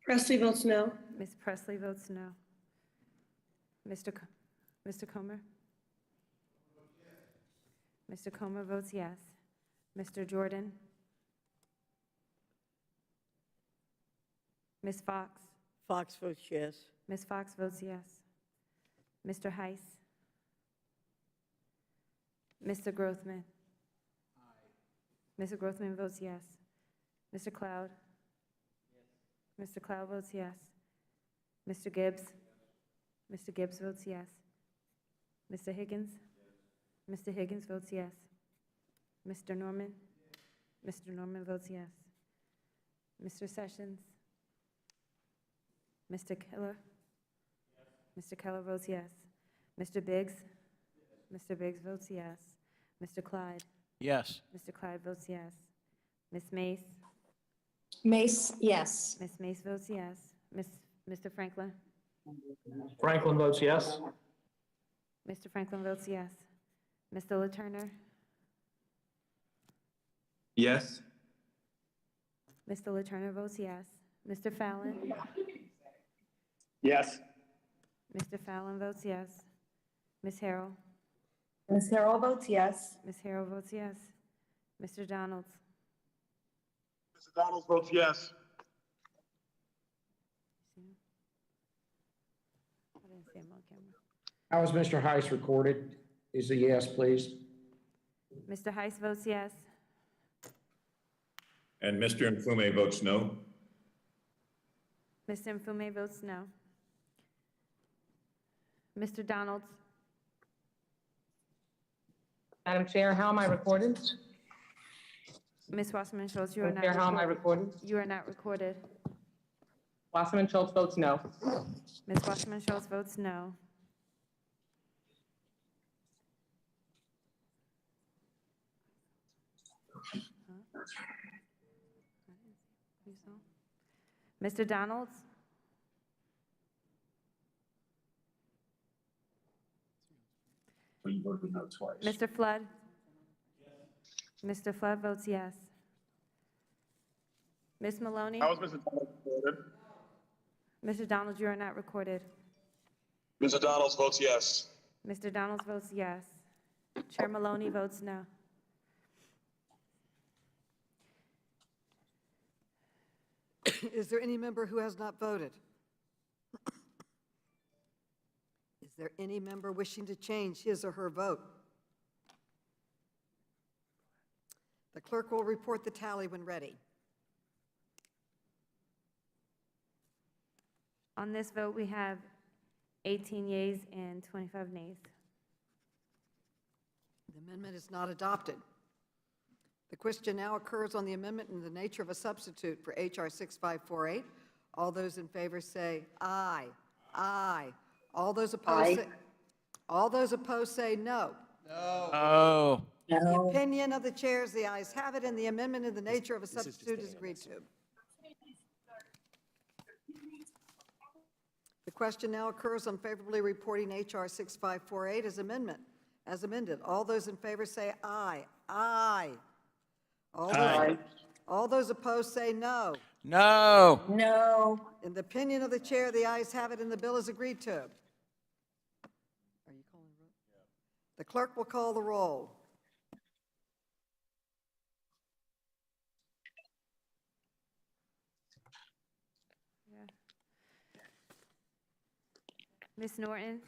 Presley votes no. Ms. Presley votes no. Mr. Comer. Mr. Comer votes yes. Mr. Jordan. Ms. Fox. Fox votes yes. Ms. Fox votes yes. Mr. Hice. Mr. Grothman. Mr. Grothman votes yes. Mr. Cloud. Mr. Cloud votes yes. Mr. Gibbs. Mr. Gibbs votes yes. Mr. Higgins. Mr. Higgins votes yes. Mr. Norman. Mr. Norman votes yes. Mr. Sessions. Mr. Keller. Mr. Keller votes yes. Mr. Biggs. Mr. Biggs votes yes. Mr. Clyde? Yes. Mr. Clyde votes yes. Ms. Mace? Mace, yes. Ms. Mace votes yes. Mr. Franklin? Franklin votes yes. Mr. Franklin votes yes. Mr. Letourneau? Yes. Mr. Letourneau votes yes. Mr. Fallon? Yes. Mr. Fallon votes yes. Ms. Harrell? Ms. Harrell votes yes. Ms. Harrell votes yes. Mr. Donalds? Mr. Donalds votes yes. I didn't see him on camera. How is Mr. Hice recorded? Is a yes, please. Mr. Hice votes yes. And Mr. Mfume votes no. Mr. Mfume votes no. Mr. Donalds? Madam Chair, how am I recorded? Ms. Wasserman Schultz, you are Madam not Chair, how am I recorded. recorded? You are not recorded. Wasserman Schultz votes no. Ms. Wasserman Schultz votes no. Mr. Donalds? You voted no twice. Mr. Flood? Mr. Flood votes yes. Ms. Maloney? How is Mr. Donalds recorded? Mr. Donalds, you are not recorded. Mr. Donalds votes yes. Mr. Donalds votes yes. Chair Maloney votes no. Is there any member who has not voted? Is there any member wishing to change his or her vote? The clerk will report the tally when ready. On this vote, we have 18 yeas and 25 nays. The amendment is not adopted. The question now occurs on the amendment in the nature of a substitute for H.R. 6548. All those in favor say aye. Aye. All those opposed say, all those opposed say no. No. In the opinion of the chairs, the ayes have it, and the amendment in the nature of a substitute is agreed to. The question now occurs on favorably reporting H.R. 6548 as amended. All those in favor say aye. Aye. All those opposed say no. No. No. In the opinion of the chair, the ayes have it, and the bill is agreed to. Are you calling the roll? The clerk will call the roll. Ms. Norton?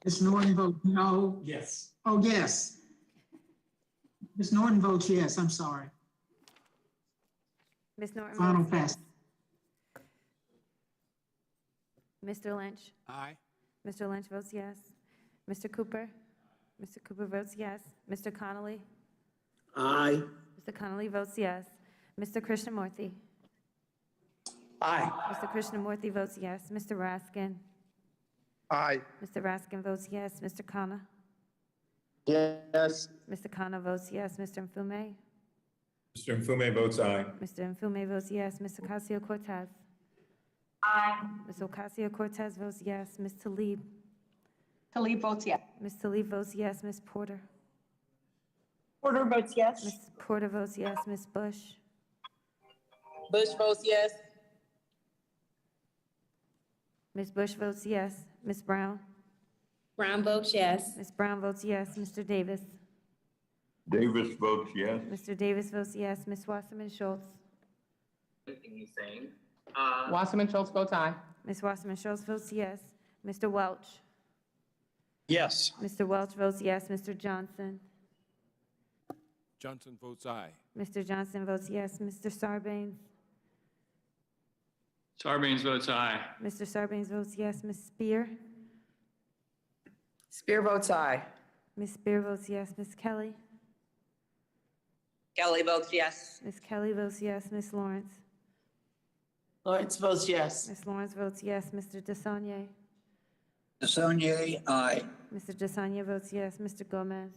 Ms. Norton votes no. Yes. Oh, yes. Ms. Norton votes yes, I'm sorry. Ms. Norton Final votes yes. pass. Mr. Lynch? Aye. Mr. Lynch votes yes. Mr. Cooper? Mr. Cooper votes yes. Mr. Connolly? Aye. Mr. Connolly votes yes. Mr. Krishnamurthy? Aye. Mr. Krishnamurthy votes yes. Mr. Raskin? Aye. Mr. Raskin votes yes. Mr. Khanna? Yes. Mr. Khanna votes yes. Mr. Mfume? Mr. Mfume votes aye. Mr. Mfume votes yes. Ms. Ocasio-Cortez? Aye. Ms. Ocasio-Cortez votes yes. Ms. Tlaib? Talib votes yes. Ms. Tlaib votes yes. Ms. Porter? Porter votes yes. Ms. Porter votes yes. Ms. Bush? Bush votes yes. Ms. Bush votes yes. Ms. Brown? Brown votes yes. Ms. Brown votes yes. Mr. Davis? Davis votes yes. Mr. Davis votes yes. Ms. Wasserman Schultz? Anything he's saying. Wasserman Schultz votes aye. Ms. Wasserman Schultz votes yes. Mr. Welch? Yes. Mr. Welch votes yes. Mr. Johnson? Johnson votes aye. Mr. Johnson votes yes. Mr. Sarbanes? Sarbanes votes aye. Mr. Sarbanes votes yes. Ms. Spear? Spear votes aye. Ms. Spear votes yes. Ms. Kelly? Kelly votes yes. Ms. Kelly votes yes. Ms. Lawrence? Lawrence votes yes. Ms. Lawrence votes yes. Mr. DeSaulnier? DeSaulnier, aye. Mr. DeSanya votes yes. Mr. Gomez?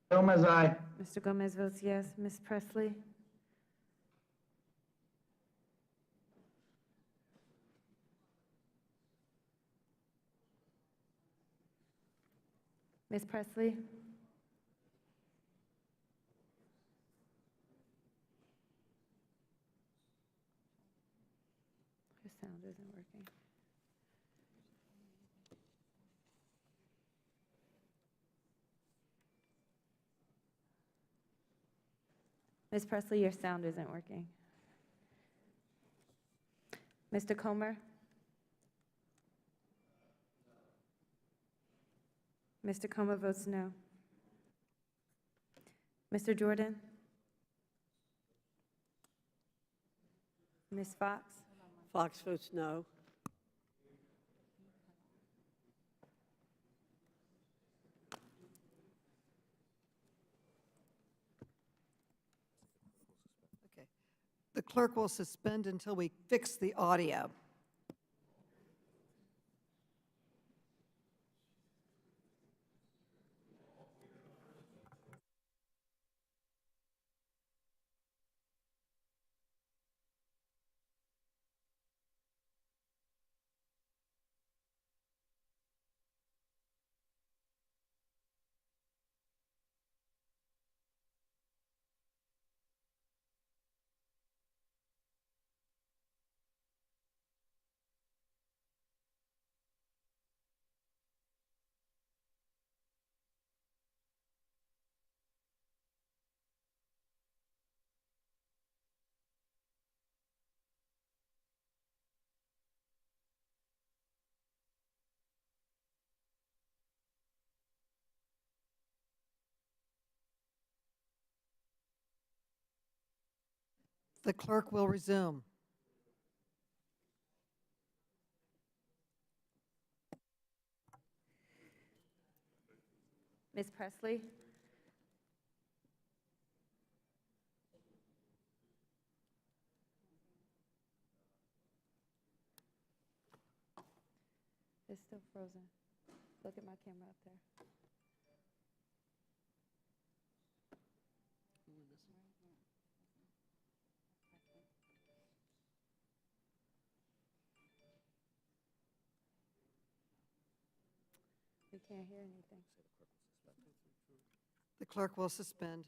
Gomez, aye. Mr. Gomez votes yes. Ms. Presley? Ms. Presley? Her sound isn't working. Ms. Presley, your sound isn't working. Mr. Comer? Mr. Comer votes no. Mr. Jordan? Ms. Fox? Fox votes no. Okay. The clerk will suspend until we fix the audio. The clerk will resume. Ms. Presley? It's still frozen. Look at my camera up there. We can't hear anything. The clerk will suspend.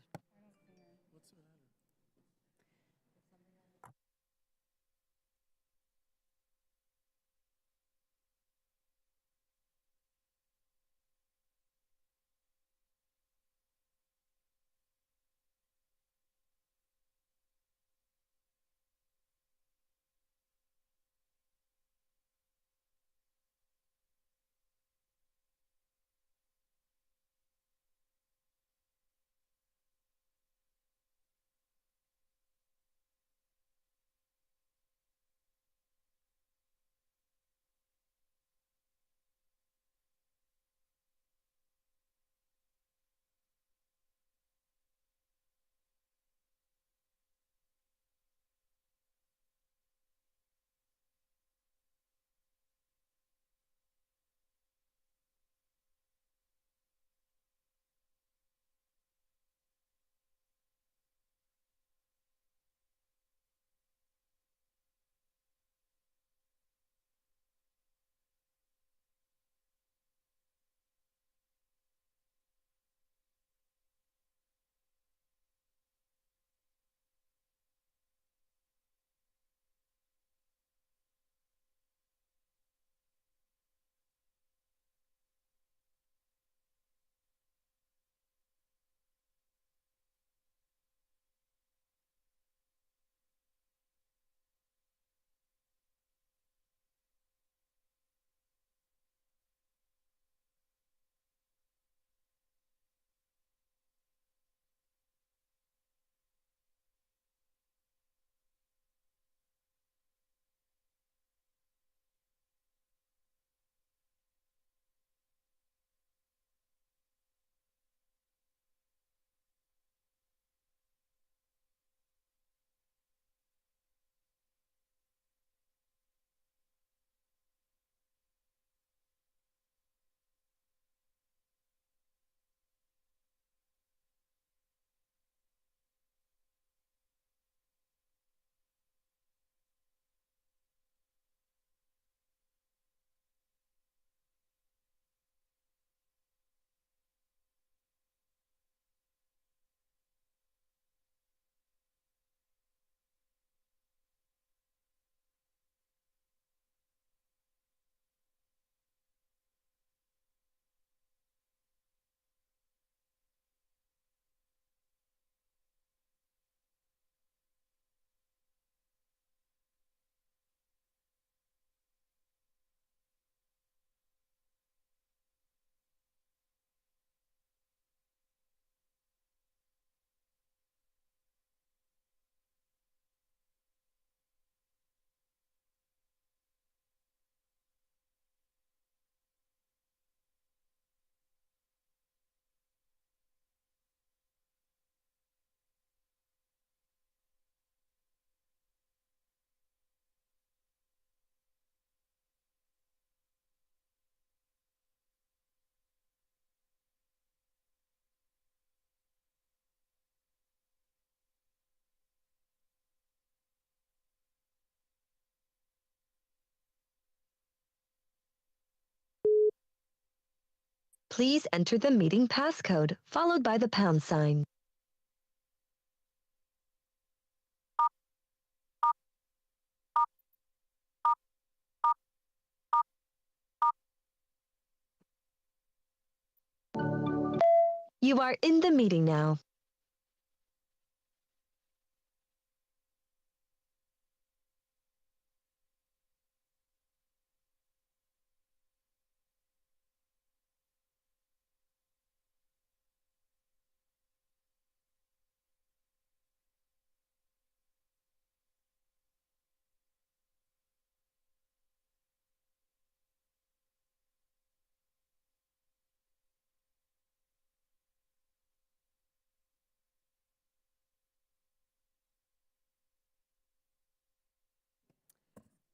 Please enter the meeting passcode followed by the pound sign. You are in the meeting now.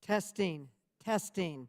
Testing, testing.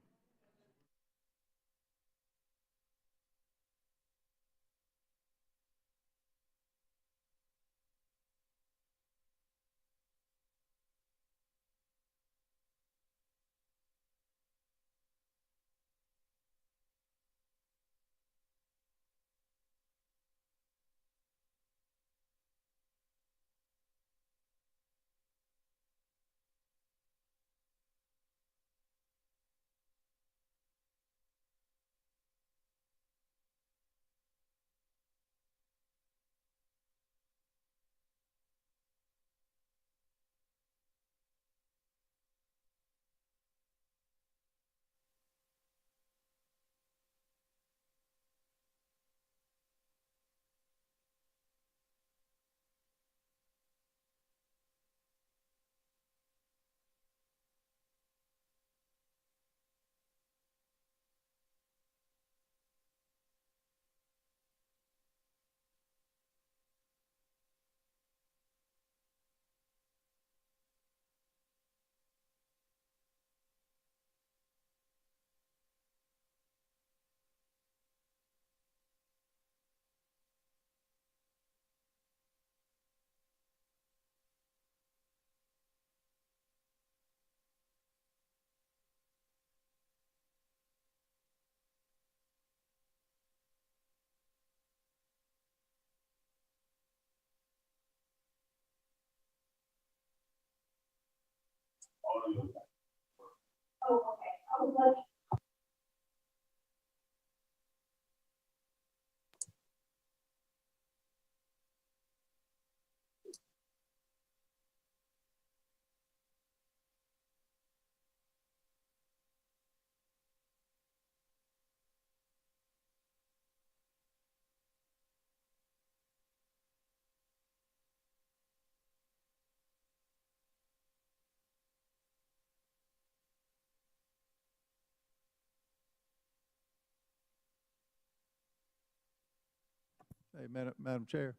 Hey, Madam Chair.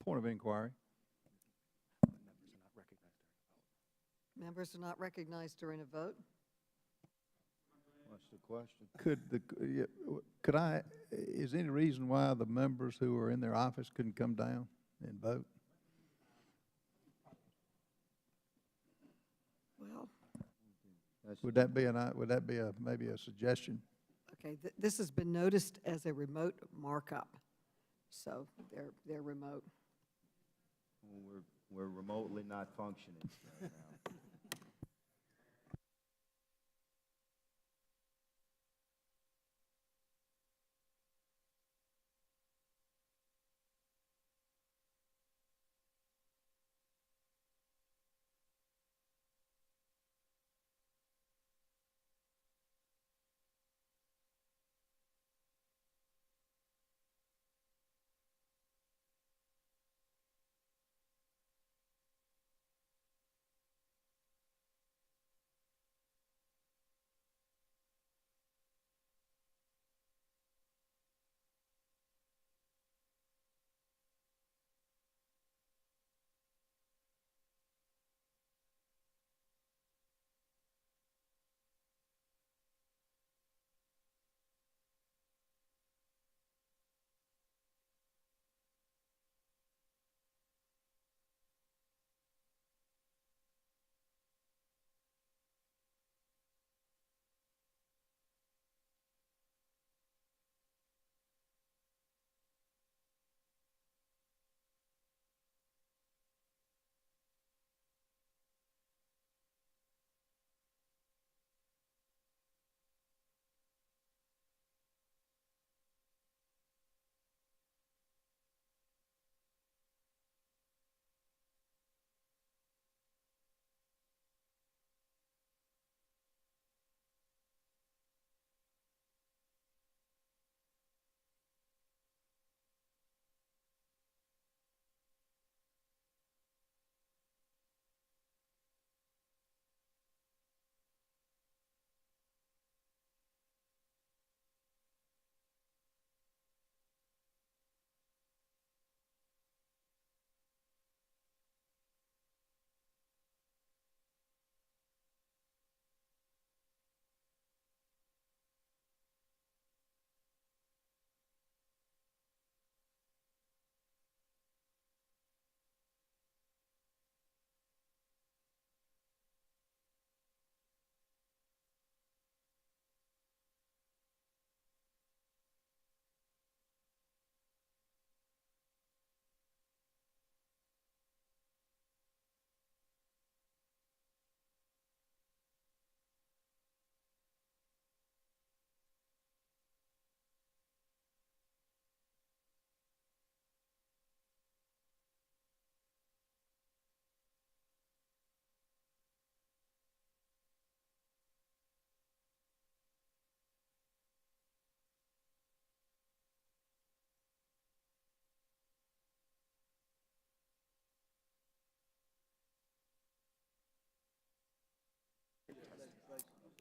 Point of inquiry. Members are not recognized during a vote. What's the question? Could I, is there any reason why the members who are in their office couldn't come down and vote? Well, Would that be maybe a suggestion? okay, this has been noticed as a remote markup, so they're remote. Well, we're remotely not functioning right now.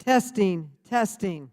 Testing, testing.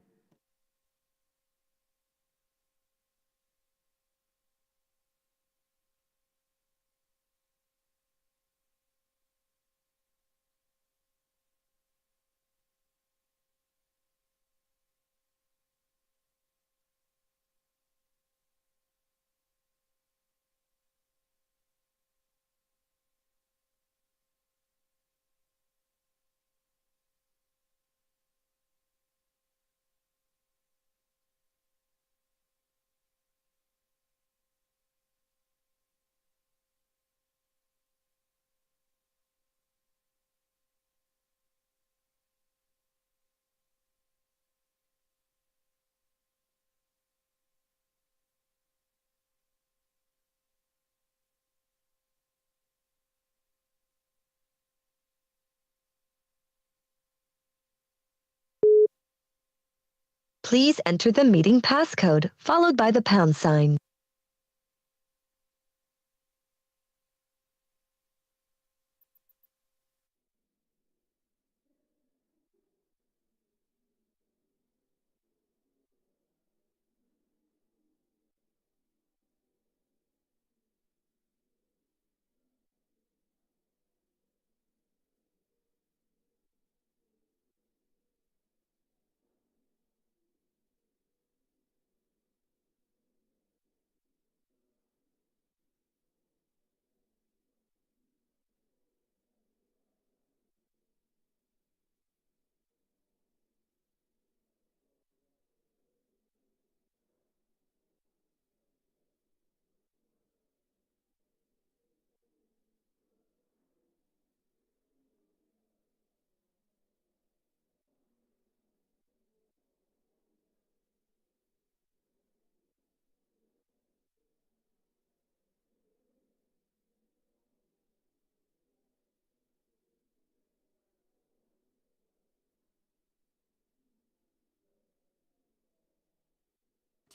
Please enter the meeting passcode followed by the pound sign.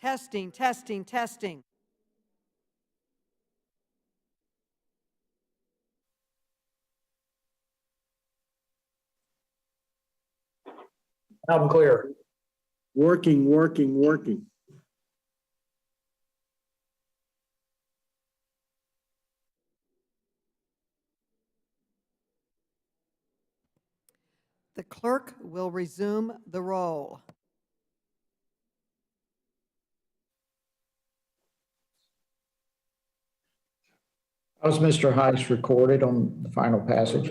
Testing, testing, testing. Loud and clear. Working. The clerk will resume the roll. How's Mr. Hice recorded on the final passage?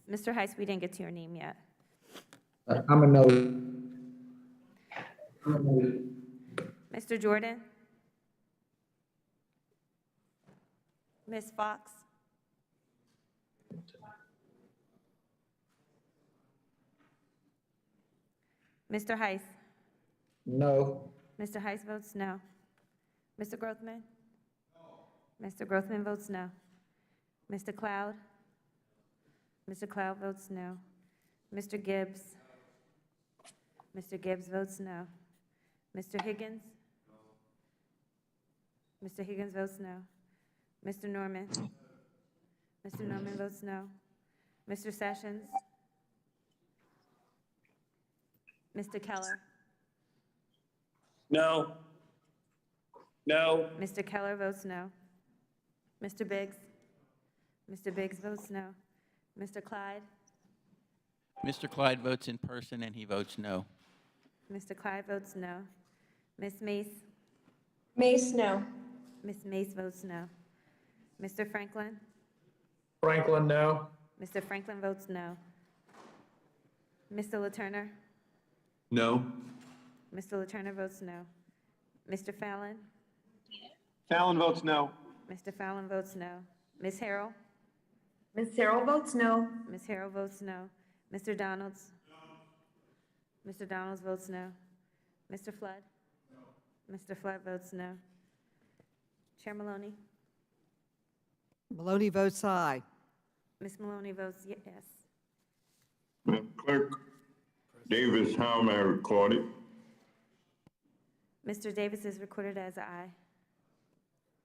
Mr. Hice, we didn't get to your name yet. I'm a no. Mr. Jordan? Ms. Fox? Mr. Hice? No. Mr. Hice votes no. Mr. Grothman? No. Mr. Grothman votes no. Mr. Cloud? Mr. Cloud votes no. Mr. Gibbs? Mr. Gibbs votes no. Mr. Higgins? Mr. Higgins votes no. Mr. Norman? Mr. Norman votes no. Mr. Sessions? Mr. Keller? No. No. Mr. Keller votes no. Mr. Biggs? Mr. Biggs votes no. Mr. Clyde? Mr. Clyde votes in person, and he votes no. Mr. Clyde votes no. Ms. Mace? Mace, no. Ms. Mace votes no. Mr. Franklin? Franklin, no. Mr. Franklin votes no. Mr. LaTurner? No. Mr. LaTurner votes no. Mr. Fallon? Fallon votes no. Mr. Fallon votes no. Ms. Harrell? Ms. Harrell votes no. Ms. Harrell votes no. Mr. Donalds? Mr. Donalds votes no. Mr. Flood? Mr. Flood votes no. Chair Maloney? Maloney votes aye. Ms. Maloney votes yes. Madam Clerk, Davis, how am I recorded? Mr. Davis is recorded as aye.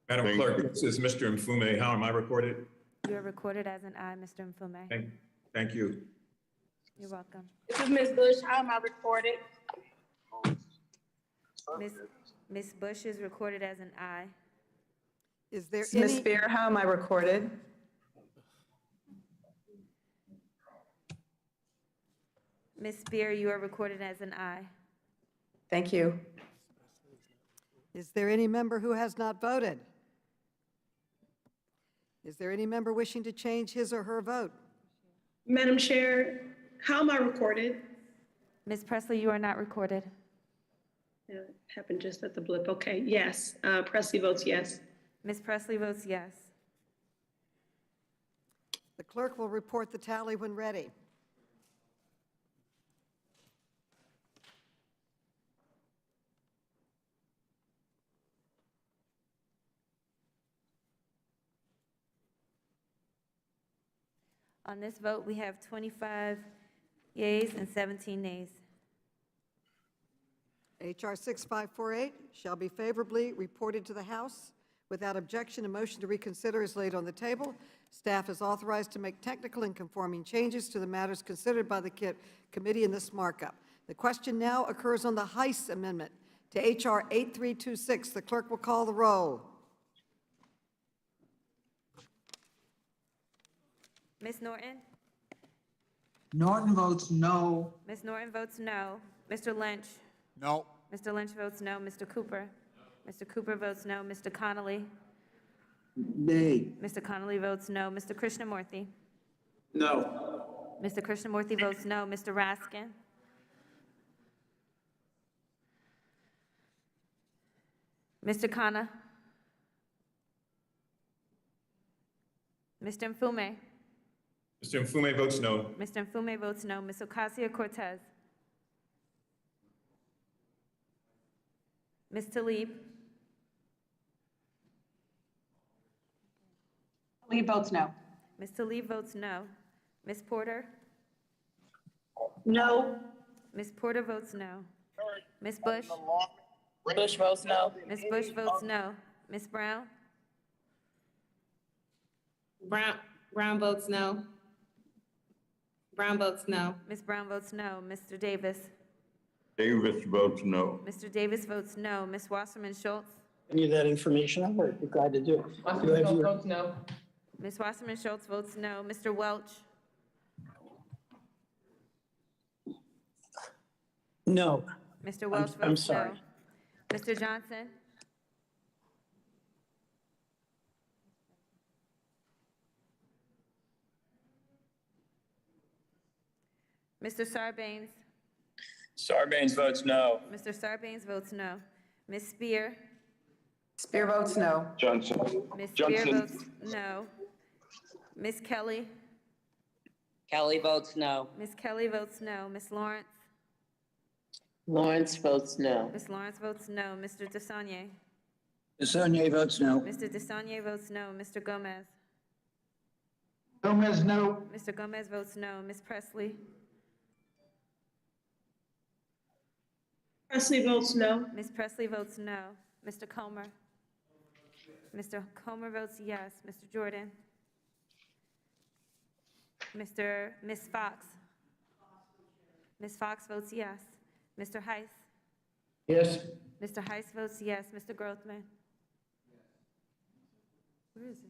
Madam Clerk, this is Mr. Mfume. How am I recorded? You are recorded as an aye, Mr. Mfume. Thank you. You're welcome. This is Ms. Bush. How am I recorded? Ms. Bush is recorded as an aye. Is there Ms. any, Spear, how am I recorded? Ms. Spear, you are recorded as an aye. Thank you. is there any member who has not voted? Is there any member wishing to change his or her vote? Madam Chair, how am I recorded? Ms. Presley, you are not recorded. It happened just at the blip. Okay, yes. Presley votes yes. Ms. Presley votes yes. The clerk will report the tally when ready. On this vote, we have 25 yeas and 17 nays. H.R. 6548 shall be favorably reported to the House. Without objection, a motion to reconsider is laid on the table. Staff is authorized to make technical and conforming changes to the matters considered by the committee in this markup. The question now occurs on the Hice amendment to H.R. 8326. The clerk will call the roll. Ms. Norton? Norton votes no. Ms. Norton votes no. Mr. Lynch? No. Mr. Lynch votes no. Mr. Cooper? Mr. Cooper votes no. Mr. Connolly? Nay. Mr. Connolly votes no. Mr. Krishnamurthy? No. Mr. Krishnamurthy votes no. Mr. Raskin? Mr. Khanna? Mr. Mfume? Mr. Mfume votes no. Mr. Mfume votes no. Ms. Ocasio-Cortez? Ms. Tlaib? Tlaib votes no. Ms. Tlaib votes no. Ms. Porter? No. Ms. Porter votes no. Ms. Bush? Bush votes no. Ms. Bush votes no. Ms. Brown? Brown votes no. Brown votes no. Ms. Brown votes no. Mr. Davis? Davis votes no. Mr. Davis votes no. Ms. Wasserman Schultz? Any of that information, I'm very glad to do it. Votes no. Ms. Wasserman Schultz votes no. Mr. Welch? No. Mr. Welch I'm votes no. sorry. Mr. Johnson? Mr. Sarbanes? Sarbanes votes no. Mr. Sarbanes votes no. Ms. Spear? Spear votes no. Johnson. Ms. Spear votes no. Ms. Kelly? Kelly votes no. Ms. Kelly votes no. Ms. Lawrence? Lawrence votes no. Ms. Lawrence votes no. Mr. DeSaulnier? Sonia votes no. Mr. DeSaulnier votes no. Mr. Gomez? Gomez, no. Mr. Gomez votes no. Ms. Presley? Presley votes no. Ms. Presley votes no. Mr. Comer? Mr. Comer votes yes. Mr. Jordan? Ms. Fox? Ms. Fox votes yes. Mr. Hice? Yes. Mr. Hice votes yes. Mr. Grothman? Where is he?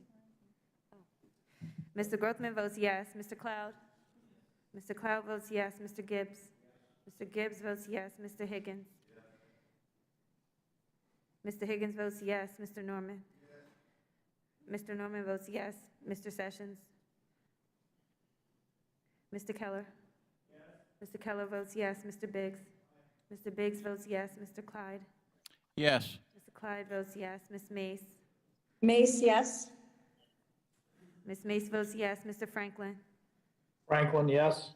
Oh. Mr. Grothman votes yes. Mr. Cloud? Mr. Cloud votes yes. Mr. Gibbs? Mr. Gibbs votes yes. Mr. Higgins? Mr. Higgins votes yes. Mr. Norman? Mr. Norman votes yes. Mr. Sessions? Mr. Keller? Mr. Keller votes yes. Mr. Biggs? Mr. Biggs votes yes. Mr. Clyde? Yes. Mr. Clyde votes yes. Ms. Mace? Mace, yes. Ms. Mace votes yes. Mr. Franklin? Franklin, yes.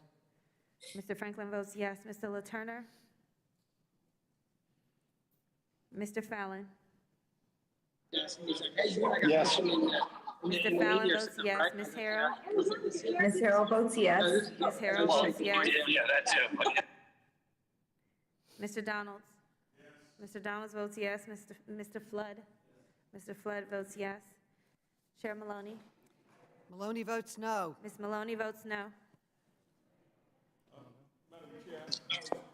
Mr. Franklin votes yes. Mr. LaTurner? Mr. Fallon? Yes. Mr. Fallon votes yes. Ms. Harrell? Ms. Harrell votes yes. Ms. Harrell votes yes. Yeah, that's it. Mr. Donalds? Mr. Donalds votes yes. Mr. Flood? Mr. Flood votes yes. Chair Maloney? Maloney votes no. Ms. Maloney votes no.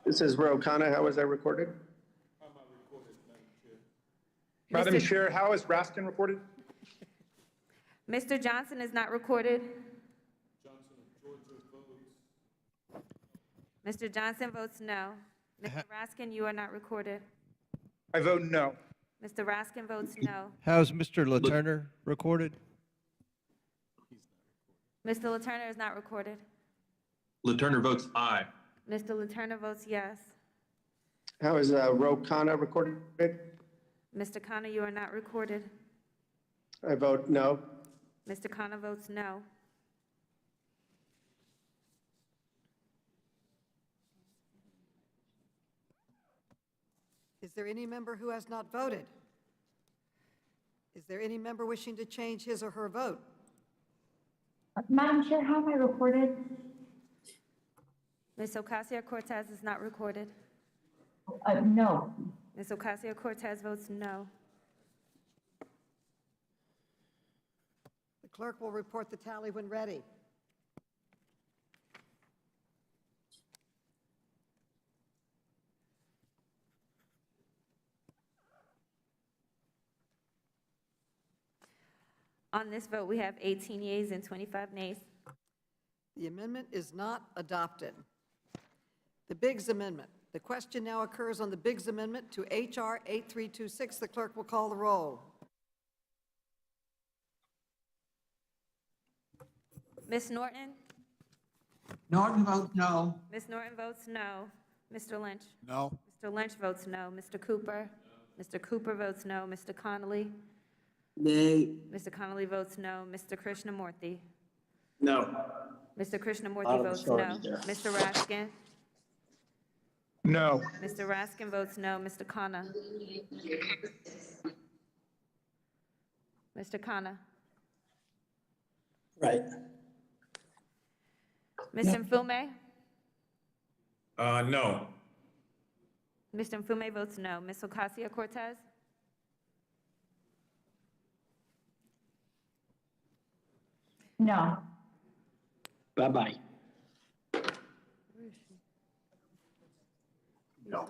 This is Ro Khanna. How was I recorded? Madam Mr. Chair, how is Raskin recorded? Mr. Johnson is not recorded. Mr. Johnson votes no. Mr. Raskin, you are not recorded. I vote no. Mr. Raskin votes no. How's Mr. Laturner recorded? Mr. Laturner is not recorded. Laturner votes aye. Mr. Laturner votes yes. How is Ro Khanna recorded? Mr. Khanna, you are not recorded. I vote no. Mr. Khanna votes no. Is there any member who has not voted? Is there any member wishing to change his or her vote? Madam Chair, how am I recorded? Ms. Ocasio-Cortez is not recorded. No. Ms. Ocasio-Cortez votes no. The clerk will report the tally when ready. On this vote, we have 18 yeas and 25 nays. The amendment is not adopted. The Biggs Amendment. The question now occurs on the Biggs Amendment to H.R. 8326. The clerk will call the roll. Ms. Norton? Norton votes no. Ms. Norton votes no. Mr. Lynch? No. Mr. Lynch votes no. Mr. Cooper? Mr. Cooper votes no. Mr. Connolly? Nay. Mr. Connolly votes no. Mr. Krishnamurthy? No. Mr. Krishnamurthy Lot of votes no. authority there. Mr. Raskin? No. Mr. Raskin votes no. Mr. Khanna? Mr. Khanna? Right. Ms. Mfume? No. Mr. Mfume votes no. Ms. Ocasio-Cortez? No. Bye-bye. No.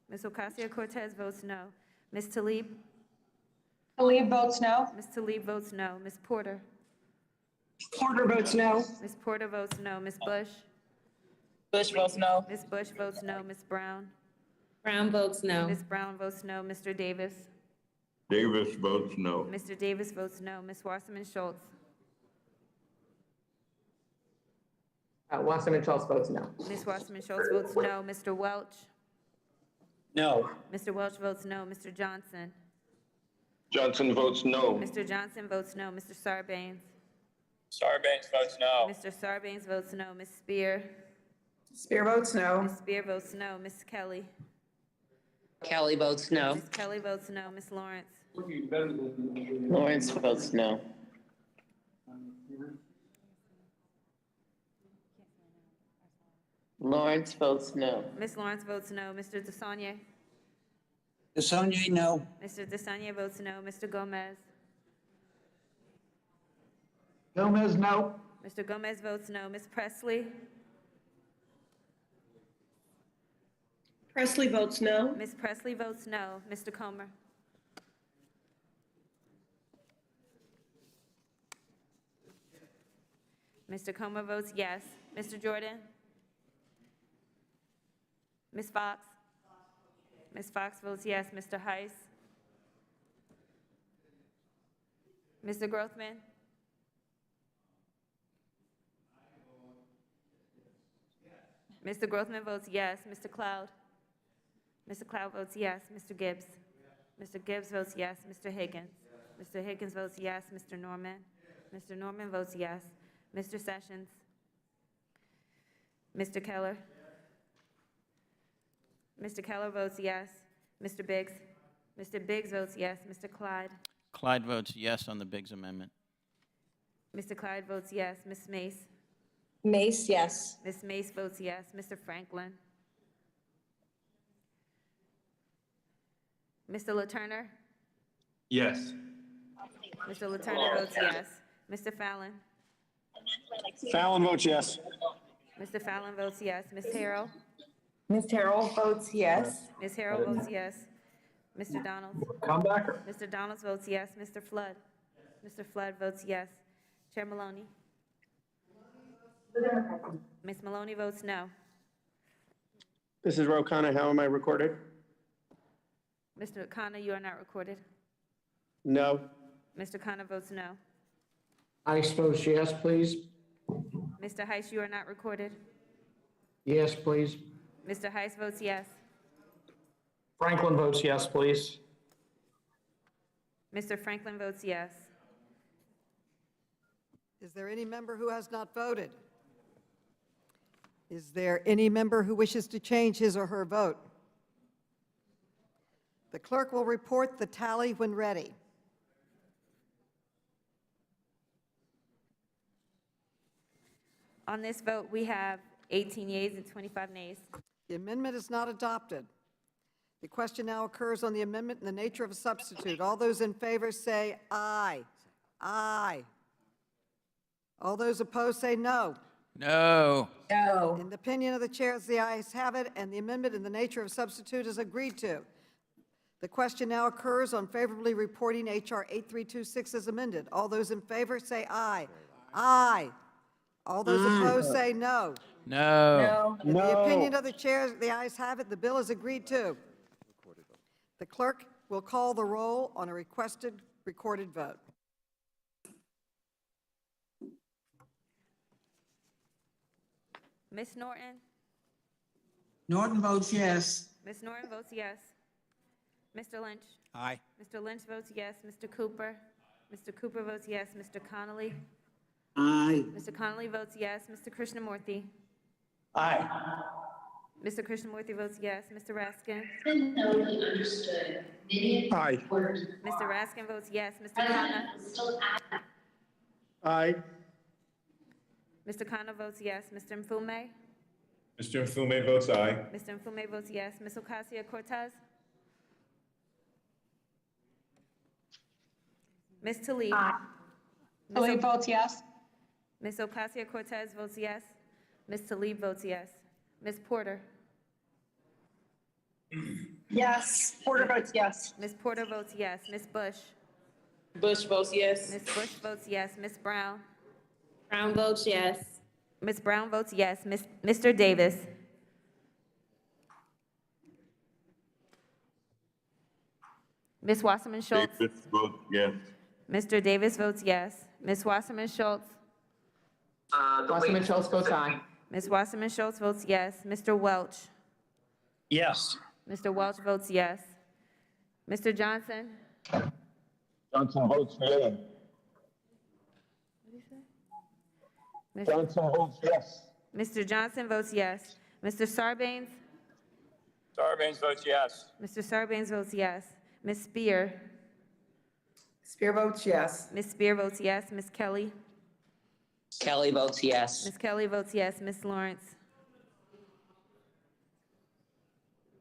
Ms. Ocasio-Cortez votes no. Ms. Tlaib? Tlaib votes no. Ms. Tlaib votes no. Ms. Porter? Porter votes no. Ms. Porter votes no. Ms. Bush? Bush votes no. Ms. Bush votes no. Ms. Brown? Brown votes no. Ms. Brown votes no. Mr. Davis? Davis votes no. Mr. Davis votes no. Ms. Wasserman Schultz? Wasserman Schultz votes no. Ms. Wasserman Schultz votes no. Mr. Welch? No. Mr. Welch votes no. Mr. Johnson? Johnson votes no. Mr. Johnson votes no. Mr. Sarbanes? Sarbanes votes no. Mr. Sarbanes votes no. Ms. Spear? Spear votes no. Ms. Spear votes no. Ms. Kelly? Kelly votes no. Ms. Kelly votes no. Ms. Lawrence? Lawrence votes no. Lawrence votes no. Ms. Lawrence votes no. Mr. DeSaulnier? DeSaulnier, no. Mr. DeSaulnier votes no. Mr. Gomez? Gomez, no. Mr. Gomez votes no. Ms. Presley? Presley votes no. Ms. Presley votes no. Mr. Comer? Mr. Comer votes yes. Mr. Jordan? Ms. Fox? Ms. Fox votes yes. Mr. Hice? Mr. Grothman? Mr. Grothman votes yes. Mr. Cloud? Mr. Cloud votes yes. Mr. Gibbs? Mr. Gibbs votes yes. Mr. Higgins? Mr. Higgins votes yes. Mr. Norman? Mr. Norman votes yes. Mr. Sessions? Mr. Keller? Mr. Keller votes yes. Mr. Biggs? Mr. Biggs votes yes. Mr. Clyde? Clyde votes yes on the Biggs Amendment. Mr. Clyde votes yes. Ms. Mace? Mace, yes. Ms. Mace votes yes. Mr. Franklin? Mr. LaTurner? Yes. Mr. LaTurner votes yes. Mr. Fallon? Fallon votes yes. Mr. Fallon votes yes. Ms. Harrell? Ms. Harrell votes yes. Ms. Harrell votes yes. Mr. Donalds? Come back. Mr. Donalds votes yes. Mr. Flood? Mr. Flood votes yes. Chair Maloney? Ms. Maloney votes no. Mrs. Rokana, how am I recorded? Mr. Khanna, you are not recorded. No. Mr. Khanna votes no. Hice votes yes, please. Mr. Hice, you are not recorded. Yes, please. Mr. Hice votes yes. Franklin votes yes, please. Mr. Franklin votes yes. Is there any member who has not voted? Is there any member who wishes to change his or her vote? The clerk will report the tally when ready. On this vote, we have 18 yeas and 25 nays. The amendment is not adopted. The question now occurs on the amendment in the nature of a substitute. All those in favor say aye. Aye. All those opposed say no. No. No. In the opinion of the chair, the ayes have it, and the amendment in the nature of substitute is agreed to. The question now occurs on favorably reporting H.R. 8326 as amended. All those in favor say aye. Aye. All those opposed say no. No. In the opinion of the chair, the ayes have it, the bill is agreed to. The clerk will call the roll on a requested recorded vote. Ms. Norton? Norton votes yes. Ms. Norton votes yes. Mr. Lynch? Aye. Mr. Lynch votes yes. Mr. Cooper? Mr. Cooper votes yes. Mr. Connolly? Aye. Mr. Connolly votes yes. Mr. Krishnamurthy? Aye. Mr. Krishnamurthy votes yes. Mr. Raskin? Aye. Mr. Raskin votes yes. Mr. Khanna? Aye. Mr. Khanna votes yes. Mr. Mfume? Mr. Mfume votes aye. Mr. Mfume votes yes. Ms. Ocasio-Cortez? Ms. Talib? Talib votes yes. Ms. Ocasio-Cortez votes yes. Ms. Talib votes yes. Ms. Porter? Yes. Porter votes yes. Ms. Porter votes yes. Ms. Bush? Bush votes yes. Ms. Bush votes yes. Ms. Brown? Brown votes yes. Ms. Brown votes yes. Mr. Davis? Ms. Wasserman Schultz? Davis votes yes. Mr. Davis votes yes. Ms. Wasserman Schultz? Wasserman Schultz votes aye. Ms. Wasserman Schultz votes yes. Mr. Welch? Yes. Mr. Welch votes yes. Mr. Johnson? Johnson votes yes. Ms. Johnson votes yes. Mr. Johnson votes yes. Mr. Sarbanes? Sarbanes votes yes. Mr. Sarbanes votes yes. Ms. Spear? Spear votes yes. Ms. Spear votes yes. Ms. Kelly? Kelly votes yes. Ms. Kelly votes yes. Ms. Lawrence?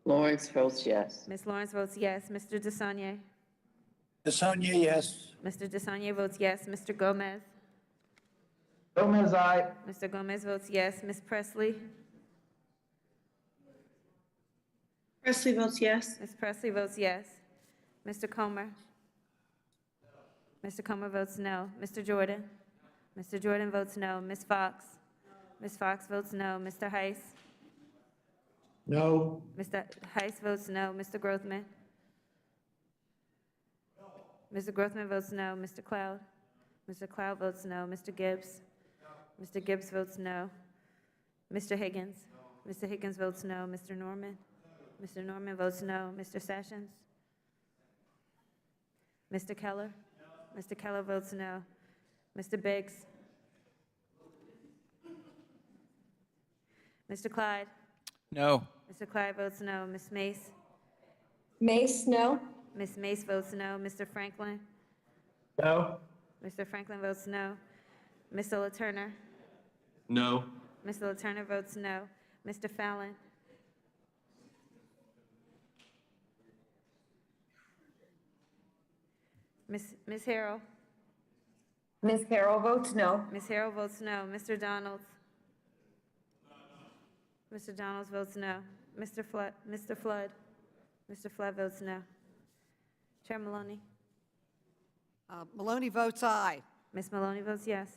Lawrence votes yes. Ms. Lawrence votes yes. Mr. DeSagne? DeSagne, yes. Mr. DeSagne votes yes. Mr. Gomez? Gomez, aye. Mr. Gomez votes yes. Ms. Presley? Presley votes yes. Ms. Presley votes yes. Mr. Comer? Mr. Comer votes no. Mr. Jordan? Mr. Jordan votes no. Ms. Fox? Ms. Fox votes no. Mr. Hice? No. Mr. Hice votes no. Mr. Grothman? Mr. Grothman votes no. Mr. Cloud? Mr. Cloud votes no. Mr. Gibbs? Mr. Gibbs votes no. Mr. Higgins? Mr. Higgins votes no. Mr. Norman? Mr. Norman votes no. Mr. Sessions? Mr. Keller? Mr. Keller votes no. Mr. Biggs? Mr. Clyde? No. Mr. Clyde votes no. Ms. Mace? Mace, no. Ms. Mace votes no. Mr. Franklin? No. Mr. Franklin votes no. Ms. LaTurner? No. Ms. LaTurner votes no. Mr. Fallon? Ms. Harrell? Ms. Harrell votes no. Ms. Harrell votes no. Mr. Donalds? Mr. Donalds votes no. Mr. Flood, Mr. Flood. Mr. Flood votes no. Chair Maloney. Maloney votes aye. Ms. Maloney votes yes.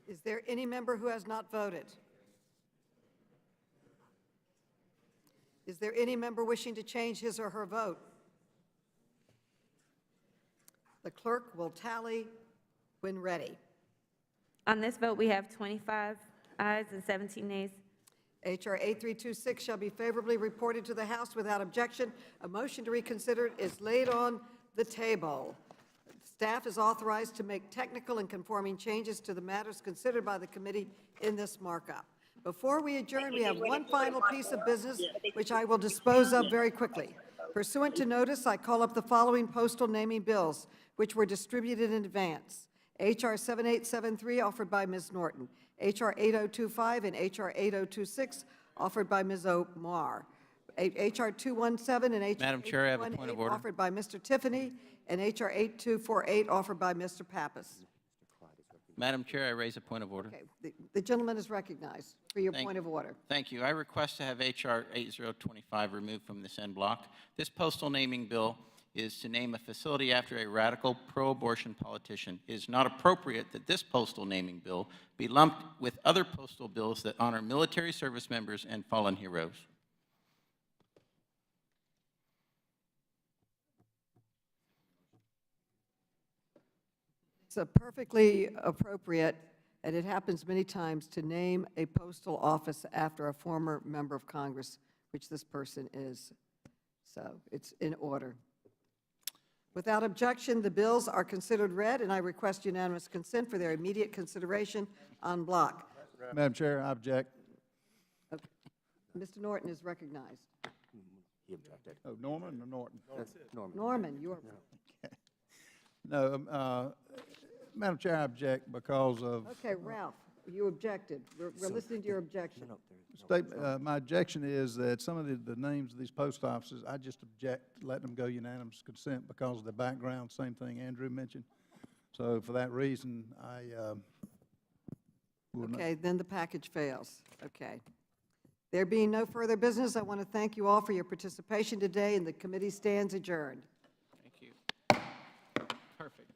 Is there any member who has not voted? Is there any member wishing to change his or her vote? The clerk will tally when ready. On this vote, we have 25 ayes and 17 nays. H.R. 8326 shall be favorably reported to the House without objection. A motion to reconsider is laid on the table. Staff is authorized to make technical and conforming changes to the matters considered by the committee in this markup. Before we adjourn, we have one final piece of business, which I will dispose of very quickly. Pursuant to notice, I call up the following postal naming bills, which were distributed in advance. H.R. 7873, offered by Ms. Norton. H.R. 8025 and H.R. 8026, offered by Ms. Omar. H.R. 217 and H.R. Madam Chair, I have a point of 8218, order. offered by Mr. Tiffany, and H.R. 8248, offered by Mr. Pappas. Madam Chair, I raise a point of order. Okay, the gentleman is recognized for your Thank- point of order. Thank you. I request to have H.R. 8025 removed from this end block. This postal naming bill is to name a facility after a radical pro-abortion politician. It is not appropriate that this postal naming bill be lumped with other postal bills that honor military service members and fallen heroes. It's perfectly appropriate, and it happens many times, to name a postal office after a former member of Congress, which this person is. So it's in order. Without objection, the bills are considered read, and I request unanimous consent for their immediate consideration en bloc. Madam Chair, I object. Mr. Norton is recognized. He objected. Oh, Norman or Norton? Norman, you are. No, Madam Chair, I object because of. Okay, Ralph, you objected. We're listening to your objection. My objection is that some of the names of these post offices, I just object to letting them go unanimous consent because of the background, same thing Andrew mentioned. So for that reason, I will not. Okay, then the package fails. Okay. There being no further business, I want to thank you all for your participation today, and the committee stands adjourned. Thank you. Perfect.